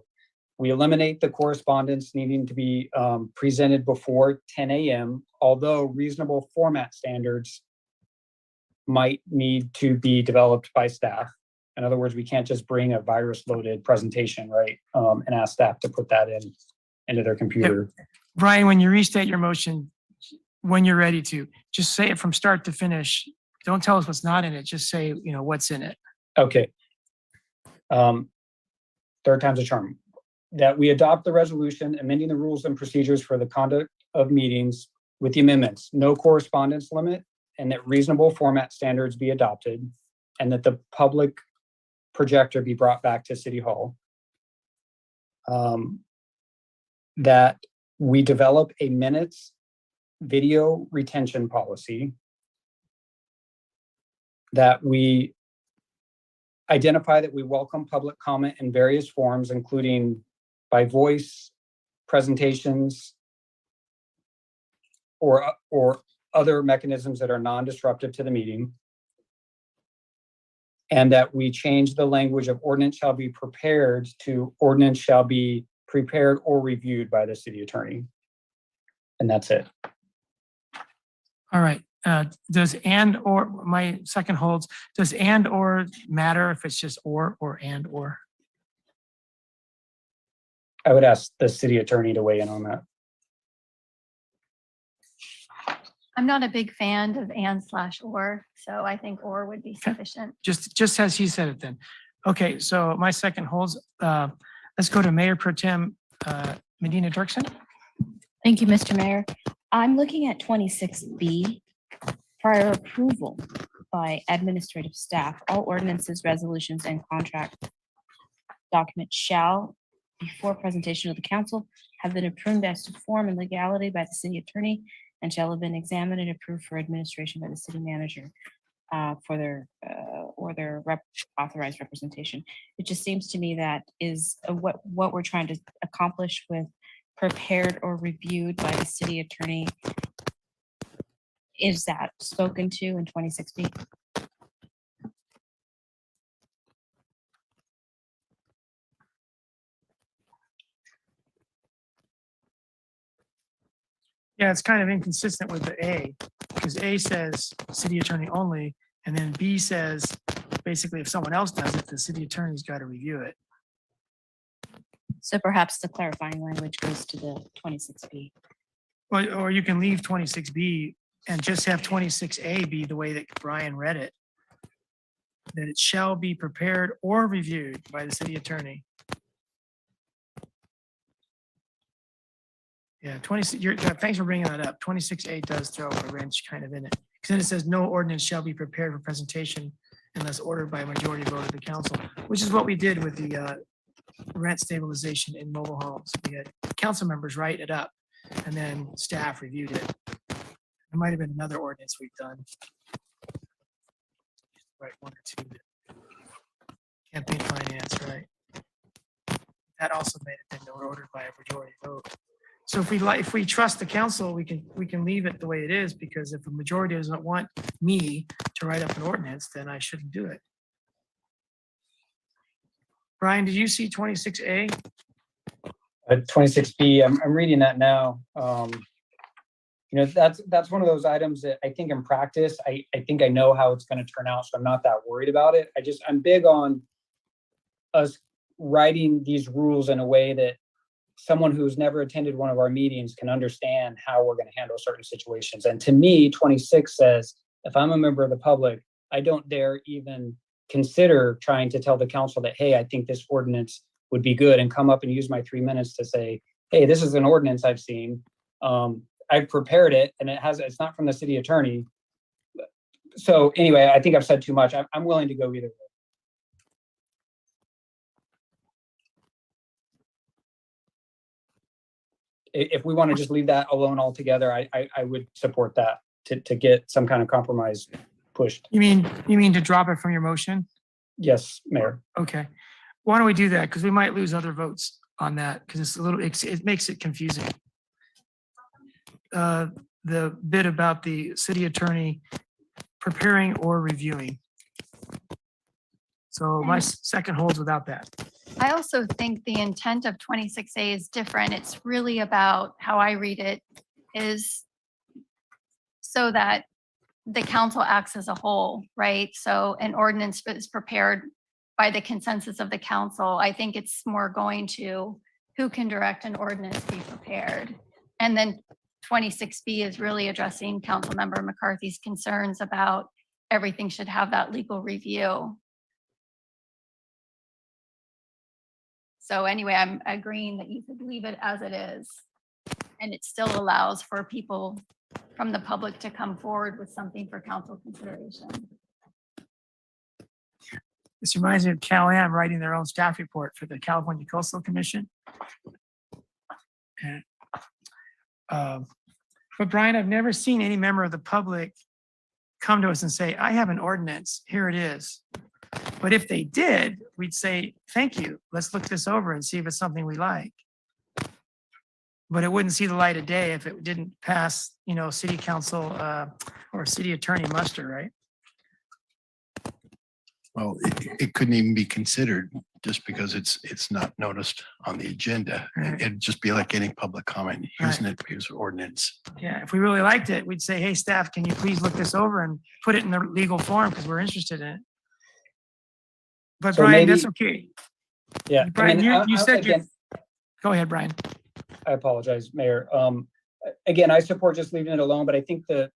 we eliminate the correspondence needing to be presented before 10 a.m., although reasonable format standards might need to be developed by staff. In other words, we can't just bring a virus-loaded presentation, right? And ask staff to put that into their computer. Brian, when you restate your motion, when you're ready to, just say it from start to finish. Don't tell us what's not in it. Just say, what's in it. Okay. Third time's a charm. That we adopt the resolution amending the rules and procedures for the conduct of meetings with the amendments, no correspondence limit, and that reasonable format standards be adopted, and that the public projector be brought back to City Hall. That we develop a minutes video retention policy. That we identify that we welcome public comment in various forms, including by voice, presentations, or other mechanisms that are non-disruptive to the meeting. And that we change the language of ordinance shall be prepared to ordinance shall be prepared or reviewed by the city attorney. And that's it. All right. Does or my second holds, does or matter if it's just or and/or? I would ask the city attorney to weigh in on that. I'm not a big fan of and/or, so I think or would be sufficient. Just as he said it then. Okay, so my second holds, let's go to Mayor Pro Tem Medina Dirksen. Thank you, Mr. Mayor. I'm looking at 26B, prior approval by administrative staff. All ordinances, resolutions, and contract documents shall, before presentation of the council, have been approved as to form and legality by the city attorney and shall have been examined and approved for administration by the city manager for their authorized representation. It just seems to me that is what we're trying to accomplish with prepared or reviewed by the city attorney. Is that spoken to in 26B? Yeah, it's kind of inconsistent with the A, because A says city attorney only, and then B says basically if someone else does it, the city attorney's got to review it. So perhaps the clarifying language goes to the 26B. Or you can leave 26B and just have 26A be the way that Brian read it. That it shall be prepared or reviewed by the city attorney. Yeah, thanks for bringing that up. 26A does throw a wrench kind of in it. Because then it says no ordinance shall be prepared for presentation unless ordered by a majority vote of the council, which is what we did with the rent stabilization in mobile homes. We had council members write it up and then staff reviewed it. There might have been another ordinance we've done. Right, one or two. Campaign finance, right? That also made it then they were ordered by a majority vote. So if we trust the council, we can leave it the way it is, because if a majority doesn't want me to write up an ordinance, then I shouldn't do it. Brian, did you see 26A? 26B, I'm reading that now. that's one of those items that I think in practice, I think I know how it's going to turn out, so I'm not that worried about it. I'm big on us writing these rules in a way that someone who's never attended one of our meetings can understand how we're going to handle certain situations. And to me, 26 says, if I'm a member of the public, I don't dare even consider trying to tell the council that, hey, I think this ordinance would be good, and come up and use my 3 minutes to say, hey, this is an ordinance I've seen. I've prepared it, and it's not from the city attorney. So anyway, I think I've said too much. I'm willing to go either way. If we want to just leave that alone altogether, I would support that to get some kind of compromise pushed. You mean to drop it from your motion? Yes, Mayor. Okay. Why don't we do that? Because we might lose other votes on that, because it makes it confusing. The bit about the city attorney preparing or reviewing. So my second holds without that. I also think the intent of 26A is different. It's really about how I read it is so that the council acts as a whole, right? So an ordinance is prepared by the consensus of the council. I think it's more going to who can direct an ordinance be prepared. And then 26B is really addressing Councilmember McCarthy's concerns about everything should have that legal review. So anyway, I'm agreeing that you could leave it as it is. And it still allows for people from the public to come forward with something for council consideration. This reminds me of Cal-Am writing their own staff report for the California Coastal Commission. And, but Brian, I've never seen any member of the public come to us and say, I have an ordinance, here it is. But if they did, we'd say, thank you, let's look this over and see if it's something we like. But it wouldn't see the light of day if it didn't pass, city council or city attorney muster, right? Well, it couldn't even be considered just because it's not noticed on the agenda. It'd just be like any public comment, using it because of ordinance. Yeah, if we really liked it, we'd say, hey, staff, can you please look this over and put it in the legal form because we're interested in it. But So Brian, maybe- that's okay. Yeah. Brian, you said again, go ahead, Brian. I apologize, Mayor. Again, I support just leaving it alone, but I think the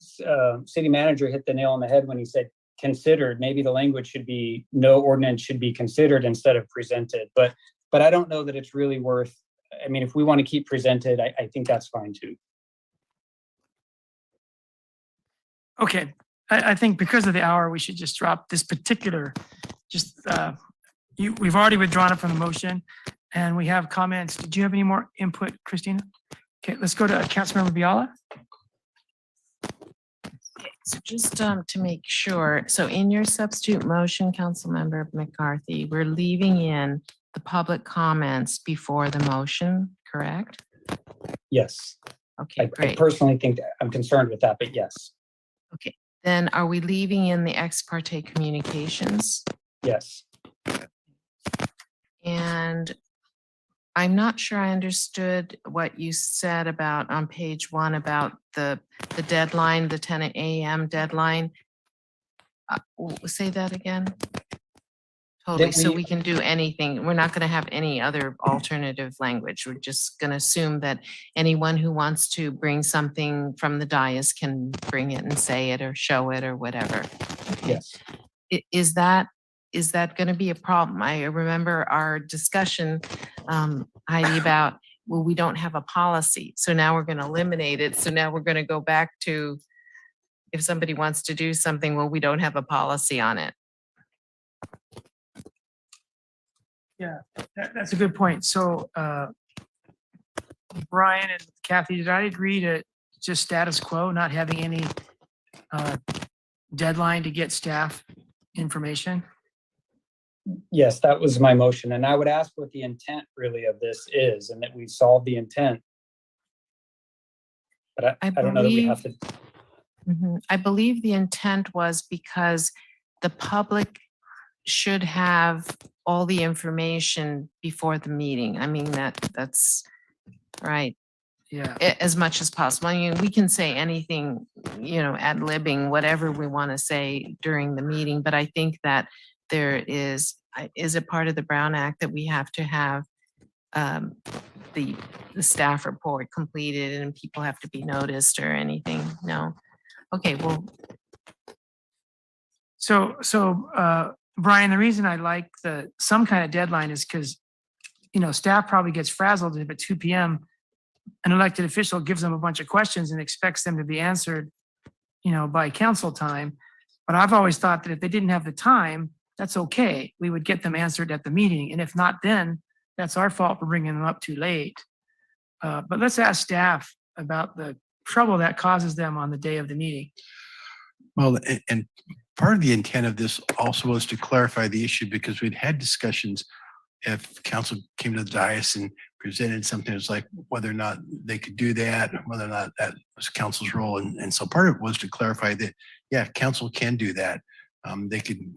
city manager hit the nail on the head when he said considered. Maybe the language should be no ordinance should be considered instead of presented. But I don't know that it's really worth. I mean, if we want to keep presented, I think that's fine too. Okay, I think because of the hour, we should just drop this particular. We've already withdrawn it from the motion, and we have comments. Did you have any more input, Christina? Okay, let's go to Councilmember Biala. So just to make sure, so in your substitute motion, Councilmember McCarthy, we're leaving in the public comments before the motion, correct? Yes. Okay, I great. personally think that I'm concerned with that, but yes. Okay, then are we leaving in the ex parte communications? Yes. And I'm not sure I understood what you said about on page 1 about the deadline, the 10 a.m. deadline. Say that again. Totally. So we can do anything. We're not going to have any other alternative language. We're just going to assume that anyone who wants to bring something from the dais can bring it and say it or show it or whatever. Okay. Yes. Is that going to be a problem? I remember our discussion, Heidi, about, well, we don't have a policy. So now we're going to eliminate it. So now we're going to go back to, if somebody wants to do something, well, we don't have a policy on it. Yeah, that's a good point. So Brian and Kathy, did I agree to just status quo, not having any deadline to get staff information? Yes, that was my motion. And I would ask what the intent really of this is, and that we solve the intent. But I don't know that we have to. I believe the intent was because the public should have all the information before the meeting. I mean, that's right. Yeah. as much as possible. I mean, we can say anything, ad-libbing, whatever we want to say during the meeting, but I think that there is it part of the Brown Act that we have to have the staff report completed and people have to be noticed or anything? No? Okay, well, So, Brian, the reason I like some kind of deadline is because, staff probably gets frazzled if at 2 p.m. an elected official gives them a bunch of questions and expects them to be answered, by council time. But I've always thought that if they didn't have the time, that's okay. We would get them answered at the meeting. And if not, then that's our fault for bringing them up too late. But let's ask staff about the trouble that causes them on the day of the meeting. Well, and part of the intent of this also was to clarify the issue because we'd had discussions if council came to the dais and presented something that's like whether or not they could do that, whether or not that was council's role. And so part of it was to clarify that, yeah, council can do that. They could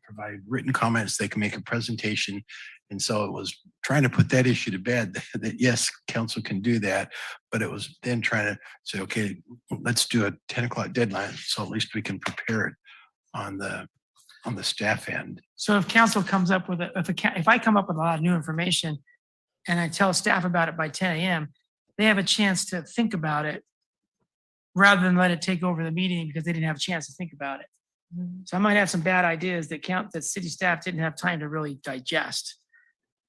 provide written comments, they can make a presentation. And so it was trying to put that issue to bed that yes, council can do that, but it was then trying to say, okay, let's do a 10 o'clock deadline. So at least we can prepare it on the staff end. So if council comes up with if I come up with a lot of new information and I tell staff about it by 10 a.m., they have a chance to think about it rather than let it take over the meeting because they didn't have a chance to think about it. So I might have some bad ideas that city staff didn't have time to really digest.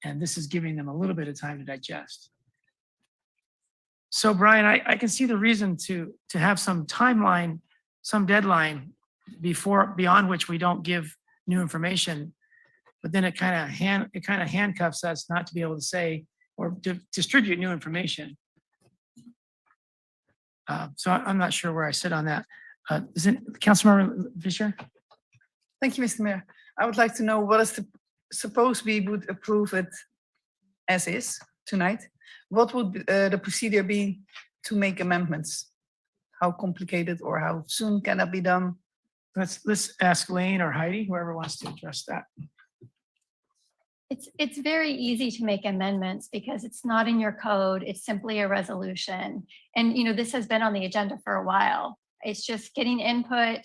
And this is giving them a little bit of time to digest. So Brian, I can see the reason to have some timeline, some deadline beyond which we don't give new information, but then it kind of handcuffs us not to be able to say or to distribute new information. So I'm not sure where I sit on that. Is it Councilmember Fisher? Thank you, Mr. Mayor. I would like to know what is suppose we would approve it as is tonight. What would the procedure be to make amendments? How complicated or how soon can that be done? Let's ask Lane or Heidi, whoever wants to address that. It's very easy to make amendments because it's not in your code. It's simply a resolution. And, this has been on the agenda for a while. It's just getting input,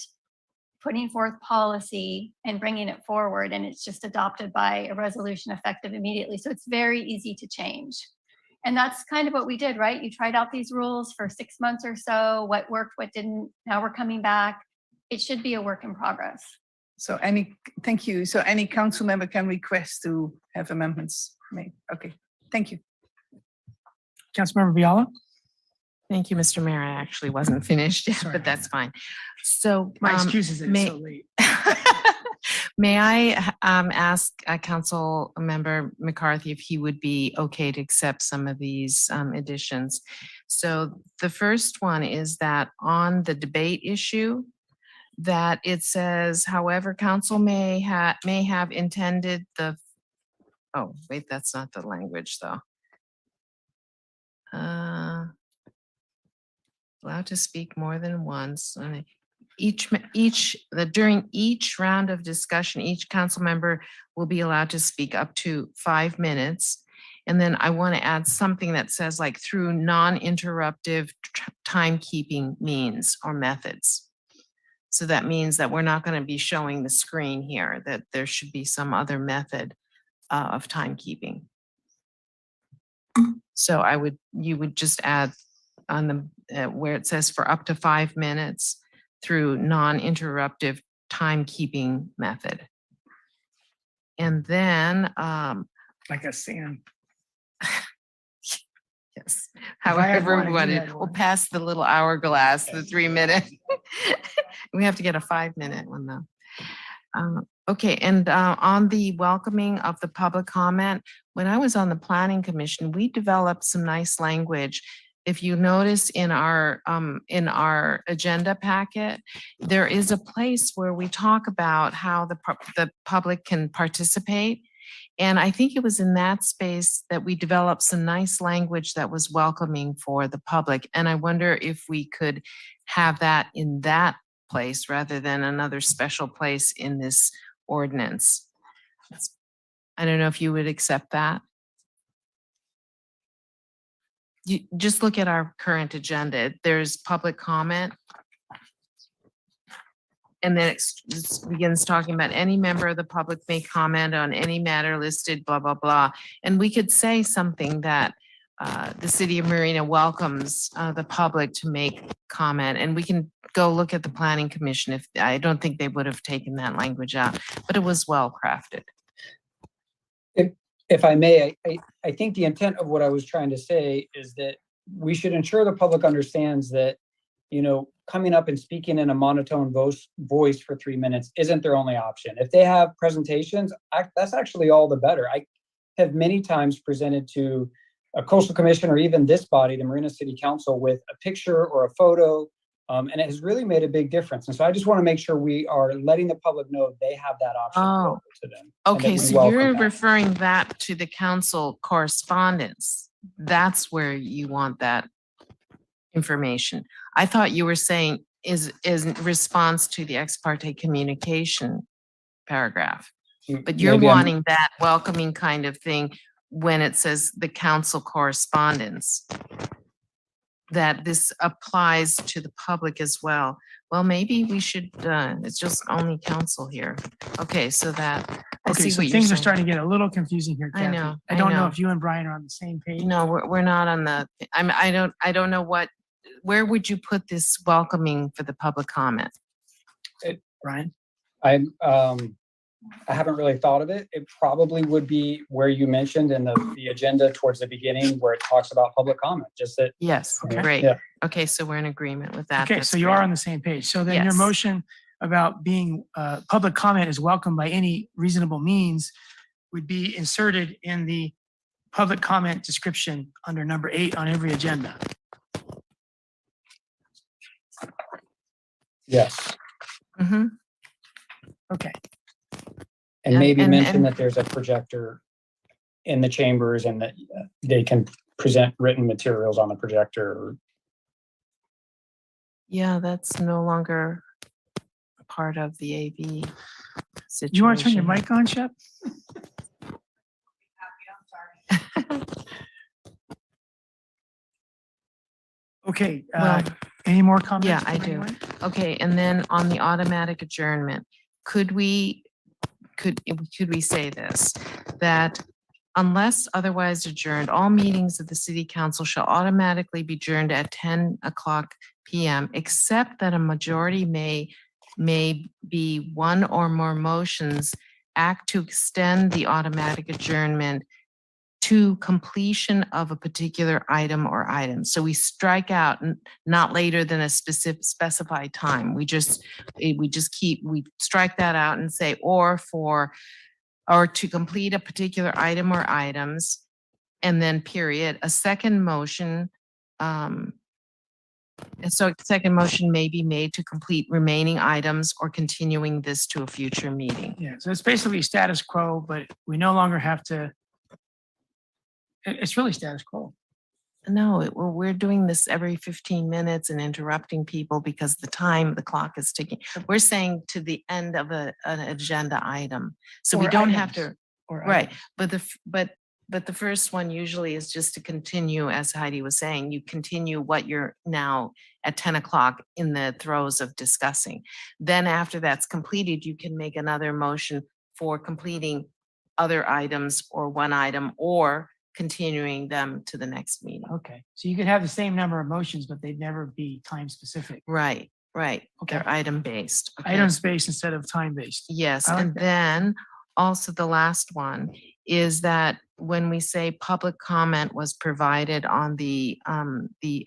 putting forth policy and bringing it forward. And it's just adopted by a resolution effective immediately. So it's very easy to change. And that's kind of what we did, right? You tried out these rules for 6 months or so, what worked, what didn't. Now we're coming back. It should be a work in progress. So thank you. So any council member can request to have amendments made. Okay, thank you. Councilmember Biala? thank you, Mr. Mayor. I actually wasn't finished yet, but that's fine. So My excuse is that it's so late. May I ask Council Member McCarthy if he would be okay to accept some of these additions? So the first one is that on the debate issue, that it says, however, council may have intended the, oh, wait, that's not the language though. Allowed to speak more than once. During each round of discussion, each council member will be allowed to speak up to 5 minutes. And then I want to add something that says like through non-interruptive timekeeping means or methods. So that means that we're not going to be showing the screen here, that there should be some other method of timekeeping. So you would just add on the where it says for up to 5 minutes through non-interruptive timekeeping method. And then like a SAM. Yes, however we'll pass the little hourglass, the 3 minute. We have to get a 5 minute one though. Okay, and on the welcoming of the public comment, when I was on the Planning Commission, we developed some nice language. If you notice in our agenda packet, there is a place where we talk about how the public can participate. And I think it was in that space that we developed some nice language that was welcoming for the public. And I wonder if we could have that in that place rather than another special place in this ordinance. I don't know if you would accept that. you just look at our current agenda. There's public comment. And then it begins talking about any member of the public may comment on any matter listed, blah, blah, blah. And we could say something that the city of Marina welcomes the public to make comment. And we can go look at the planning commission. If I don't think they would have taken that language out, but it was well crafted. If I may, I think the intent of what I was trying to say is that we should ensure the public understands that, you know, coming up and speaking in a monotone voice for 3 minutes isn't their only option. If they have presentations, that's actually all the better. I have many times presented to a coastal commission or even this body, the Marina City Council, with a picture or a photo, and it has really made a big difference. And so I just want to make sure we are letting the public know they have that option available to them. Okay, so you're referring that to the council correspondence. That's where you want that information. I thought you were saying is in response to the ex parte communication paragraph, but you're wanting that welcoming kind of thing when it says the council correspondence, that this applies to the public as well. Well, maybe we should, it's just only council here. Okay, so that. Okay, so things are starting to get a little confusing here, Kathy. I know. I don't know if you and Brian are on the same page. No, we're not on the, I don't know where would you put this welcoming for the public comment? Brian? I haven't really thought of it. It probably would be where you mentioned in the agenda towards the beginning where it talks about public comment, just that. Yes, great. Yeah. Okay, so we're in agreement with that. Okay, That's so you great. are on the same page. So then your Yes. motion about being public comment is welcome by any reasonable means would be inserted in the public comment description under number 8 on every agenda. Yes. Mm-hmm. Okay. And Yeah, maybe and- mention and- that there's a projector in the chambers and that they can present written materials on the projector. Yeah, that's no longer a part of the AV situation. You want to turn your mic on, Shep? Okay, Well, any more comments? Yeah, from I do. anyone? Okay, and then on the automatic adjournment, could we say this? That unless otherwise adjourned, all meetings of the city council shall automatically be adjourned at 10 o'clock PM, except that a majority may be one or more motions act to extend the automatic adjournment to completion of a particular item or items. So we strike out not later than a specified time. We strike that out and say, or to complete a particular item or items, and then period. A second motion, and so a second motion may be made to complete remaining items or continuing this to a future meeting. Yeah, so it's basically status quo, but we no longer have to. It's really status quo. No, we're doing this every 15 minutes and interrupting people because the clock is ticking. We're saying to the end of an agenda item. So we Or don't have items. to, Or right. items. But the first one usually is just to continue, as Heidi was saying, you continue what you're now at 10 o'clock in the throes of discussing. Then after that's completed, you can make another motion for completing other items or one item or continuing them to the next meeting. Okay, so you could have the same number of motions, but they'd never be time specific. Right. Okay. They're item based. Item based instead of time based. Yes, I like and that. then also the last one is that when we say public comment was provided on the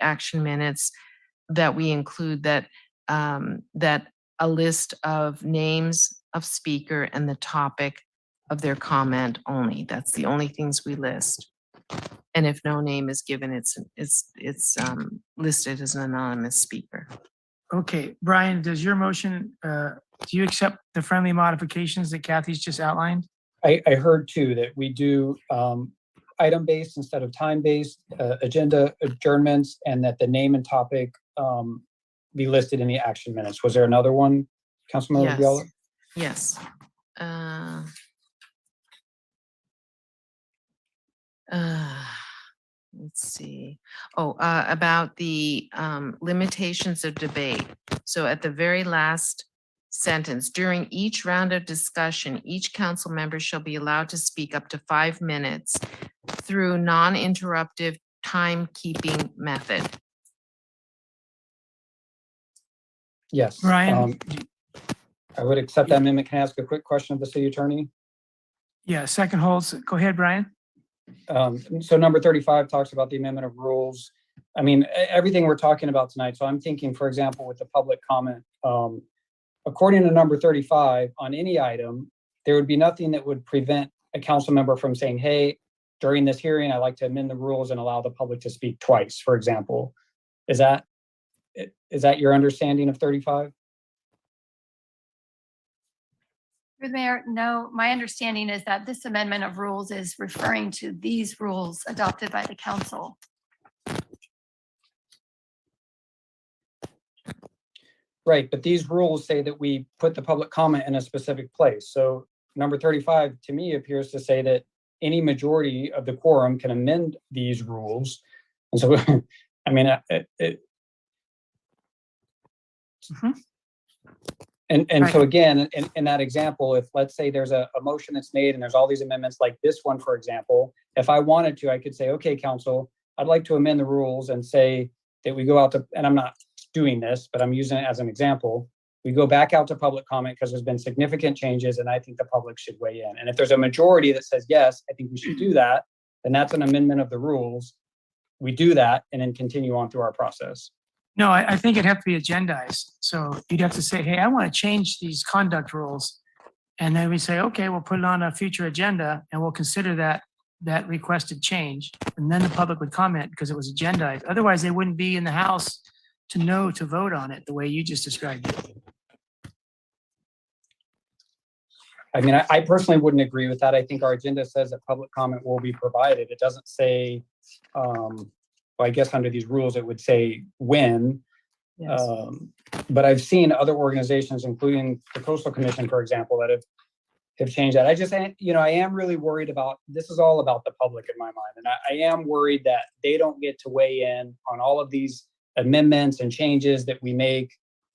action minutes, that we include that that a list of names of speaker and the topic of their comment only. That's the only things we list. And if no name is given, it's listed as an anonymous speaker. Okay, Brian, does your motion, do you accept the friendly modifications that Kathy's just outlined? I heard too that we do item-based instead of time-based agenda adjournments, and that the name and topic be listed in the action minutes. Was there another one, Councilmember Biella? Yes. let's see. Oh, about the limitations of debate. So at the very last sentence, during each round of discussion, each council member shall be allowed to speak up to 5 minutes through non-interruptive timekeeping method. Yes. Brian? I would accept that amendment. Can I ask a quick question of the city attorney? Yeah, second holds. Go ahead, Brian. So number 35 talks about the amendment of rules. I mean, everything we're talking about tonight. So I'm thinking, for example, with the public comment, according to number 35, on any item, there would be nothing that would prevent a council member from saying, hey, during this hearing, I'd like to amend the rules and allow the public to speak twice, for example. Is that your understanding of 35? Through the Mayor, no, my understanding is that this amendment of rules is referring to these rules adopted by the council. Right, but these rules say that we put the public comment in a specific place. So number 35 to me appears to say that any majority of the quorum can amend these rules. And so, I mean, And so again, in that example, if let's say there's a motion that's made and there's all these amendments like this one, for example, if I wanted to, I could say, okay, council, I'd like to amend the rules and say that we go out to, and I'm not doing this, but I'm using it as an example. We go back out to public comment because there's been significant changes and I think the public should weigh in. And if there's a majority that says, yes, I think we should do that, then that's an amendment of the rules. We do that and then continue on through our process. No, I think it'd have to be agendized. So you'd have to say, hey, I want to change these conduct rules. And then we say, okay, we'll put it on a future agenda and we'll consider that requested change. And then the public would comment because it was agendized. Otherwise, they wouldn't be in the House to know to vote on it the way you just described it. I mean, I personally wouldn't agree with that. I think our agenda says that public comment will be provided. It doesn't say, well, I guess under these rules, it would say when. Yes. But I've seen other organizations, including the Coastal Commission, for example, that have changed that. I just, you know, I am really worried about, this is all about the public in my mind. And I am worried that they don't get to weigh in on all of these amendments and changes that we make.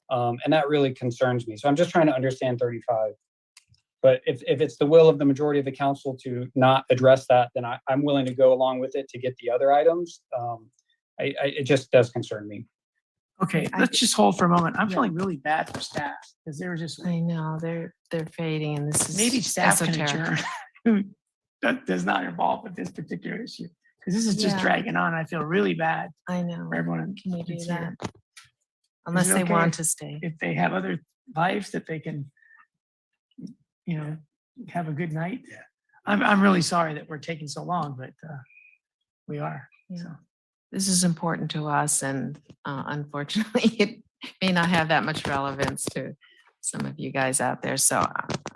And that really concerns me. So I'm just trying to understand 35. But if it's the will of the majority of the council to not address that, then I'm willing to go along with it to get the other items. It just does concern me. Okay, let's just hold for a moment. I'm feeling really bad for staff because they were just. I know, they're fading and this is Maybe staff can esoteric. adjourn. That does not involve with this particular issue. Because this is just Yeah. dragging on. I feel really bad I know. for everyone. Can we do that's that? here. Unless Is it they okay want if- to stay. If they have other lives that they can, you know, have a good night. Yeah. I'm really sorry that we're taking so long, but we are. Yeah. So. This is important to us and unfortunately it may not have that much relevance to some of you guys out there. So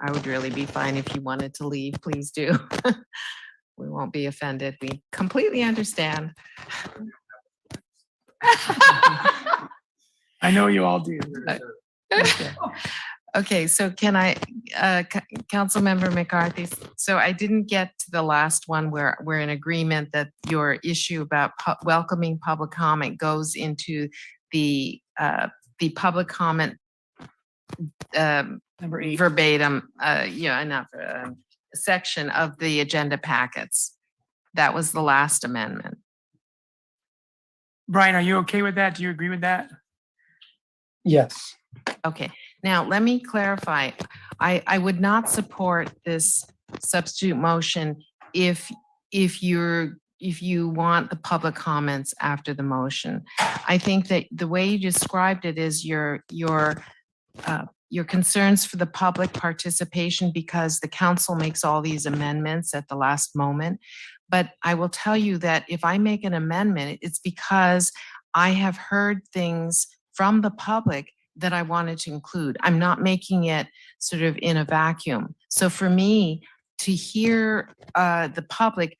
I would really be fine if you wanted to leave, please do. We won't be offended. We completely understand. I know you all do. Okay, so can I, Councilmember McCarthy, so I didn't get to the last one where we're in agreement that your issue about welcoming public comment goes into the public comment Number 8. verbatim, section of the agenda packets. That was the last amendment. Brian, are you okay with that? Do you agree with that? Yes. Okay, now let me clarify. I would not support this substitute motion if you want the public comments after the motion. I think that the way you described it is your concerns for the public participation because the council makes all these amendments at the last moment. But I will tell you that if I make an amendment, it's because I have heard things from the public that I wanted to include. I'm not making it sort of in a vacuum. So for me to hear the public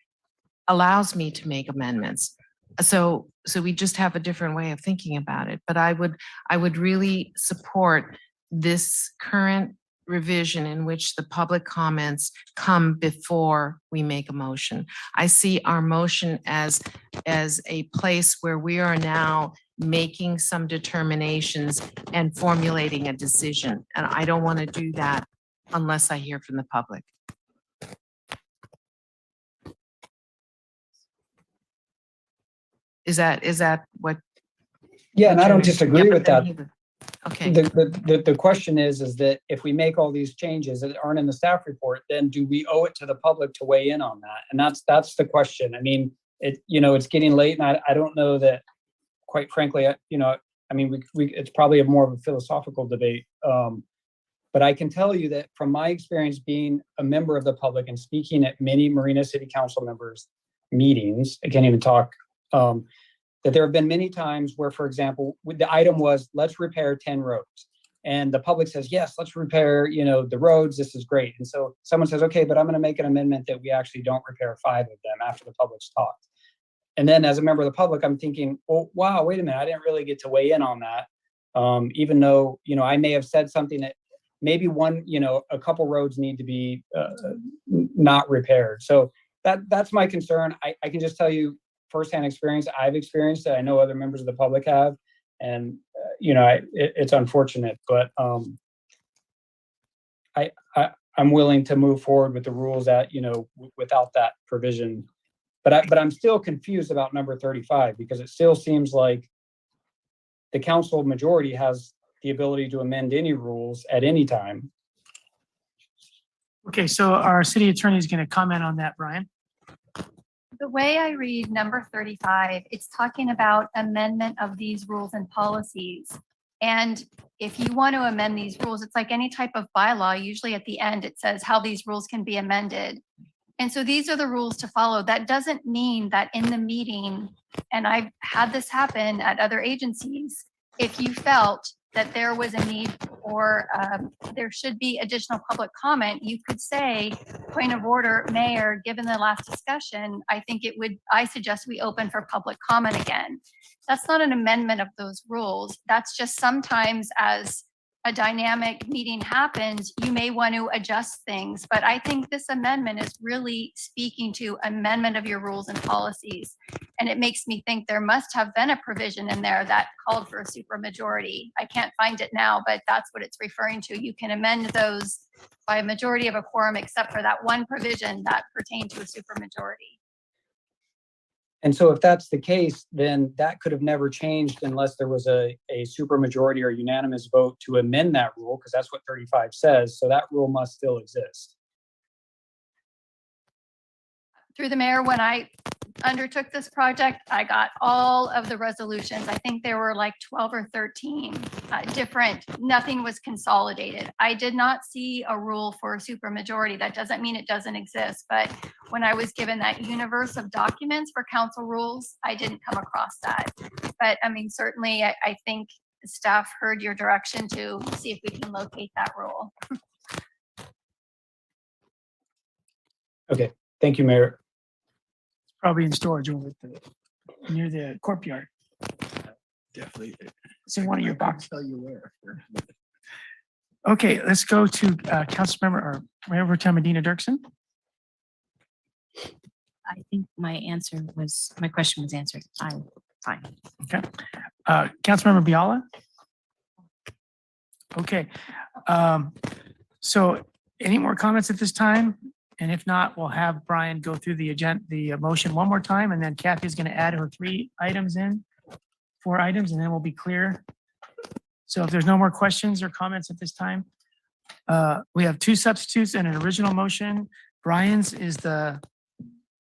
allows me to make amendments. So we just have a different way of thinking about it. But I would really support this current revision in which the public comments come before we make a motion. I see our motion as a place where we are now making some determinations and formulating a decision. And I don't want to do that unless I hear from the public. Is that what? Yeah, and I don't Yeah, disagree but with then that. he would- Okay. The question is that if we make all these changes that aren't in the staff report, then do we owe it to the public to weigh in on that? And that's the question. I mean, it's getting late, and I don't know that, quite frankly, it's probably more of a philosophical debate. But I can tell you that from my experience being a member of the public and speaking at many Marina City Council members meetings, I can't even talk, that there have been many times where, for example, the item was, let's repair 10 roads. And the public says, yes, let's repair, the roads. This is great. And so someone says, okay, but I'm going to make an amendment that we actually don't repair 5 of them after the public's talked. And then as a member of the public, I'm thinking, well, wow, wait a minute. I didn't really get to weigh in on that. Even though, I may have said something that maybe a couple roads need to be not repaired. So that's my concern. I can just tell you firsthand experience. I've experienced it. I know other members of the public have, and it's unfortunate, but I'm willing to move forward with the rules that without that provision. But I'm still confused about number 35, because it still seems like the council majority has the ability to amend any rules at any time. Okay, so our city attorney is going to comment on that, Brian. The way I read number 35, it's talking about amendment of these rules and policies. And if you want to amend these rules, it's like any type of bylaw. Usually at the end, it says how these rules can be amended. And so these are the rules to follow. That doesn't mean that in the meeting, and I've had this happen at other agencies, if you felt that there was a need or there should be additional public comment, you could say, point of order, Mayor, given the last discussion, I suggest we open for public comment again. That's not an amendment of those rules. That's just sometimes as a dynamic meeting happens, you may want to adjust things. But I think this amendment is really speaking to amendment of your rules and policies. And it makes me think there must have been a provision in there that called for a supermajority. I can't find it now, but that's what it's referring to. You can amend those by a majority of a quorum, except for that one provision that pertained to a supermajority. And so if that's the case, then that could have never changed unless there was a supermajority or unanimous vote to amend that rule, because that's what 35 says. So that rule must still exist. Through the mayor, when I undertook this project, I got all of the resolutions. I think there were like 12 or 13 different, nothing was consolidated. I did not see a rule for a supermajority. That doesn't mean it doesn't exist, but when I was given that universe of documents for council rules, I didn't come across that. But I mean, certainly I think staff heard your direction to see if we can locate that rule. Okay, thank you, Mayor. It's probably in storage over near the courtyard. Definitely. It's in one of your boxes. Tell you where. Okay, let's go to Councilmember or Mayor Pro Tem Medina Dirksen. I think my question was answered. I'm fine. Okay. Councilmember Biala? Okay. So any more comments at this time? And if not, we'll have Brian go through the motion one more time, and then Kathy's going to add her 4 items, and then we'll be clear. So if there's no more questions or comments at this time, we have 2 substitutes and an original motion. Brian's is the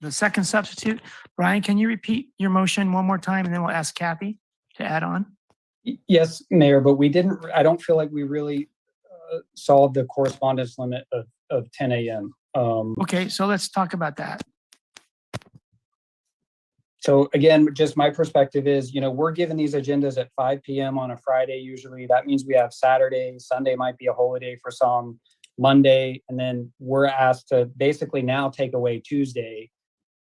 second substitute. Brian, can you repeat your motion one more time, and then we'll ask Kathy to add on? Yes, Mayor, but I don't feel like we really solved the correspondence limit of 10 a.m. Okay, so let's talk about that. So again, just my perspective is, we're given these agendas at 5 p.m. on a Friday usually. That means we have Saturday, Sunday might be a holiday for some, Monday, and then we're asked to basically now take away Tuesday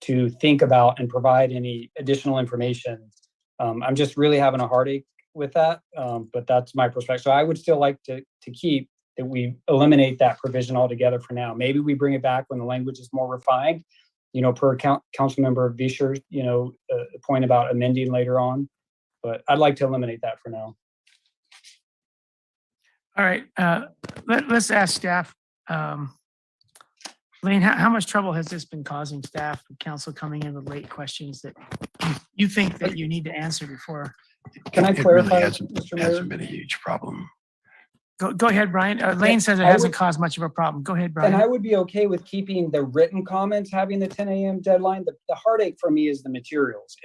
to think about and provide any additional information. I'm just really having a heartache with that, but that's my perspective. So I would still like to keep that we eliminate that provision altogether for now. Maybe we bring it back when the language is more refined, per Councilmember Vischer's, point about amending later on. But I'd like to eliminate that for now. All right, let's ask staff. Lane, how much trouble has this been causing staff and council coming in with late questions that you think that you need to answer before? Can I It really clarify, hasn't Mr. Mayor? hasn't been a huge problem. Go ahead, Brian. Lane says it I hasn't would- caused much of a problem. Go ahead, And I Brian. would be okay with keeping the written comments having the 10 a.m. deadline. The heartache for me is the materials.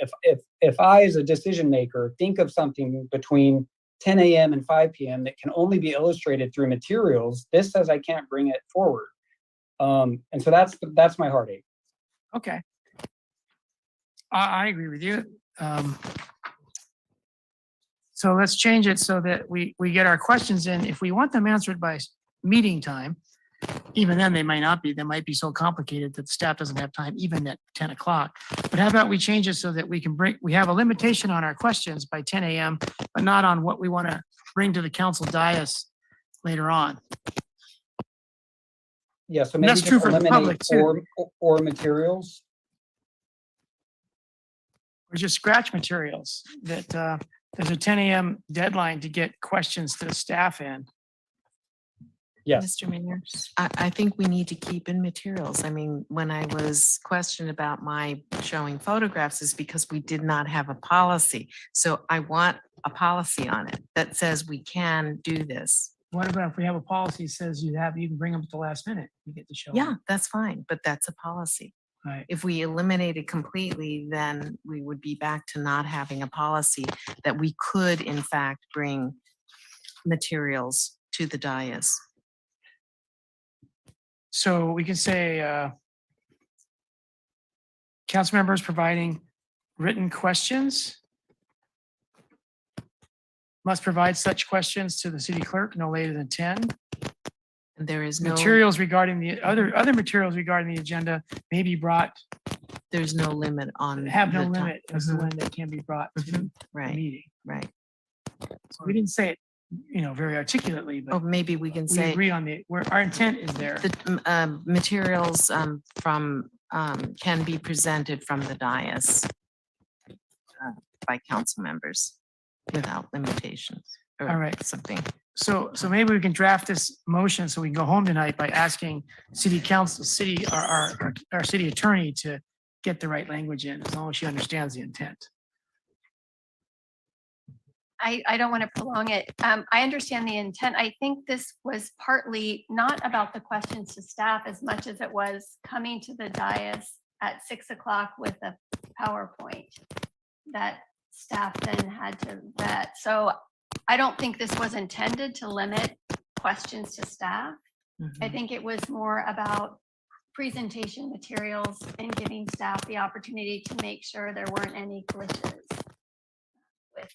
If I, as a decision maker, think of something between 10 a.m. and 5 p.m. that can only be illustrated through materials, this says I can't bring it forward. And so that's my heartache. Okay. I agree with you. So let's change it so that we get our questions in. If we want them answered by meeting time, even then they might not be. They might be so complicated that the staff doesn't have time even at 10 o'clock. But how about we change it so that we have a limitation on our questions by 10 a.m., but not on what we want to bring to the council dais later on. Yeah, so And maybe that's just true for the eliminate public, too. or materials. Or just scratch materials that there's a 10 a.m. deadline to get questions to the staff in. Yes. Mr. Mayor, I think we need to keep in materials. I mean, when I was questioned about my showing photographs is because we did not have a policy. So I want a policy on it that says we can do this. What about if we have a policy that says you can bring them at the last minute? You get to show. Yeah, them. that's fine, but that's a policy. Right. If we eliminate it completely, then we would be back to not having a policy that we could in fact bring materials to the dais. So we can say, council members providing written questions must provide such questions to the city clerk no later than 10. And there is no, Materials regarding the other materials regarding the agenda may be brought, there's no limit on. have no the time. limit as to Mhm. when they can be brought to the Right, meeting. right. So we didn't say it, very articulately, Or but maybe we can we say agree on our intent is there. the materials from can be presented from the dais by council members without limitations or All right. something. So maybe we can draft this motion so we can go home tonight by asking city council, our city attorney to get the right language in, as long as she understands the intent. I don't want to prolong it. I understand the intent. I think this was partly not about the questions to staff as much as it was coming to the dais at 6 o'clock with a PowerPoint that staff then had to vet. So I don't think this was intended to limit questions to staff. I think it was more about presentation materials and giving staff the opportunity to make sure there weren't any glitches with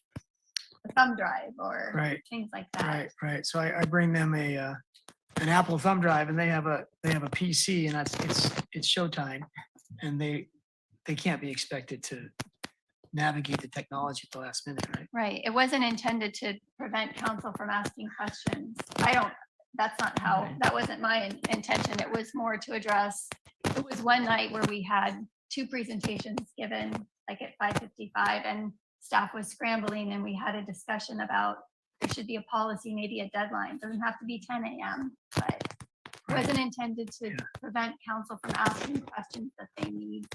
the thumb drive or Right. things like that. Right. So I bring them an Apple thumb drive and they have a PC and it's showtime. And they can't be expected to navigate the technology at the last minute, right? Right. It wasn't intended to prevent council from asking questions. That's not how, that wasn't my intention. It was more to address, it was one night where we had 2 presentations given like at 5:55 and staff was scrambling and we had a discussion about there should be a policy, maybe a deadline. Doesn't have to be 10 a.m., but it wasn't intended to prevent council from asking questions that they need.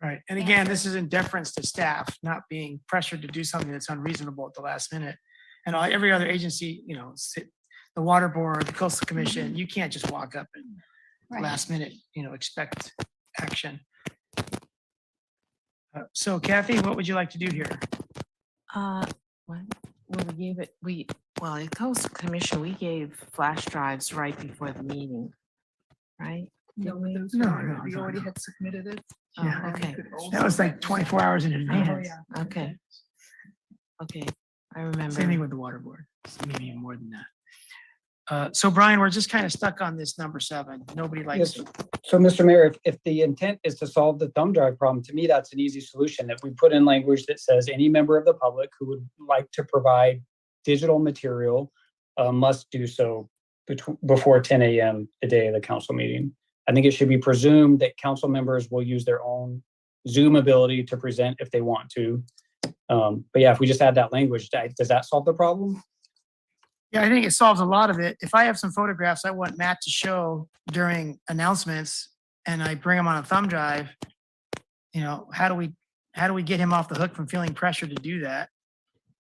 Right. And again, this is in deference to staff, not being pressured to do something that's unreasonable at the last minute. And every other agency, the water board, the coastal commission, you can't just walk up and Right. last minute, expect action. So Kathy, what would you like to do here? Well, we gave it, at Coastal Commission, we gave flash drives right before the meeting, right? No, No, we already had submitted it. Yeah. Oh, okay. That was like 24 hours in advance. Okay. Okay, I remember. Same thing with the water board, maybe even more than that. So Brian, we're just kind of stuck on this number 7. Nobody likes. Yes. So, Mr. Mayor, if the intent is to solve the thumb drive problem, to me, that's an easy solution. If we put in language that says any member of the public who would like to provide digital material must do so before 10 a.m. the day of the council meeting. I think it should be presumed that council members will use their own Zoom ability to present if they want to. But yeah, if we just add that language, does that solve the problem? Yeah, I think it solves a lot of it. If I have some photographs I want Matt to show during announcements and I bring them on a thumb drive, you know, how do we get him off the hook from feeling pressure to do that?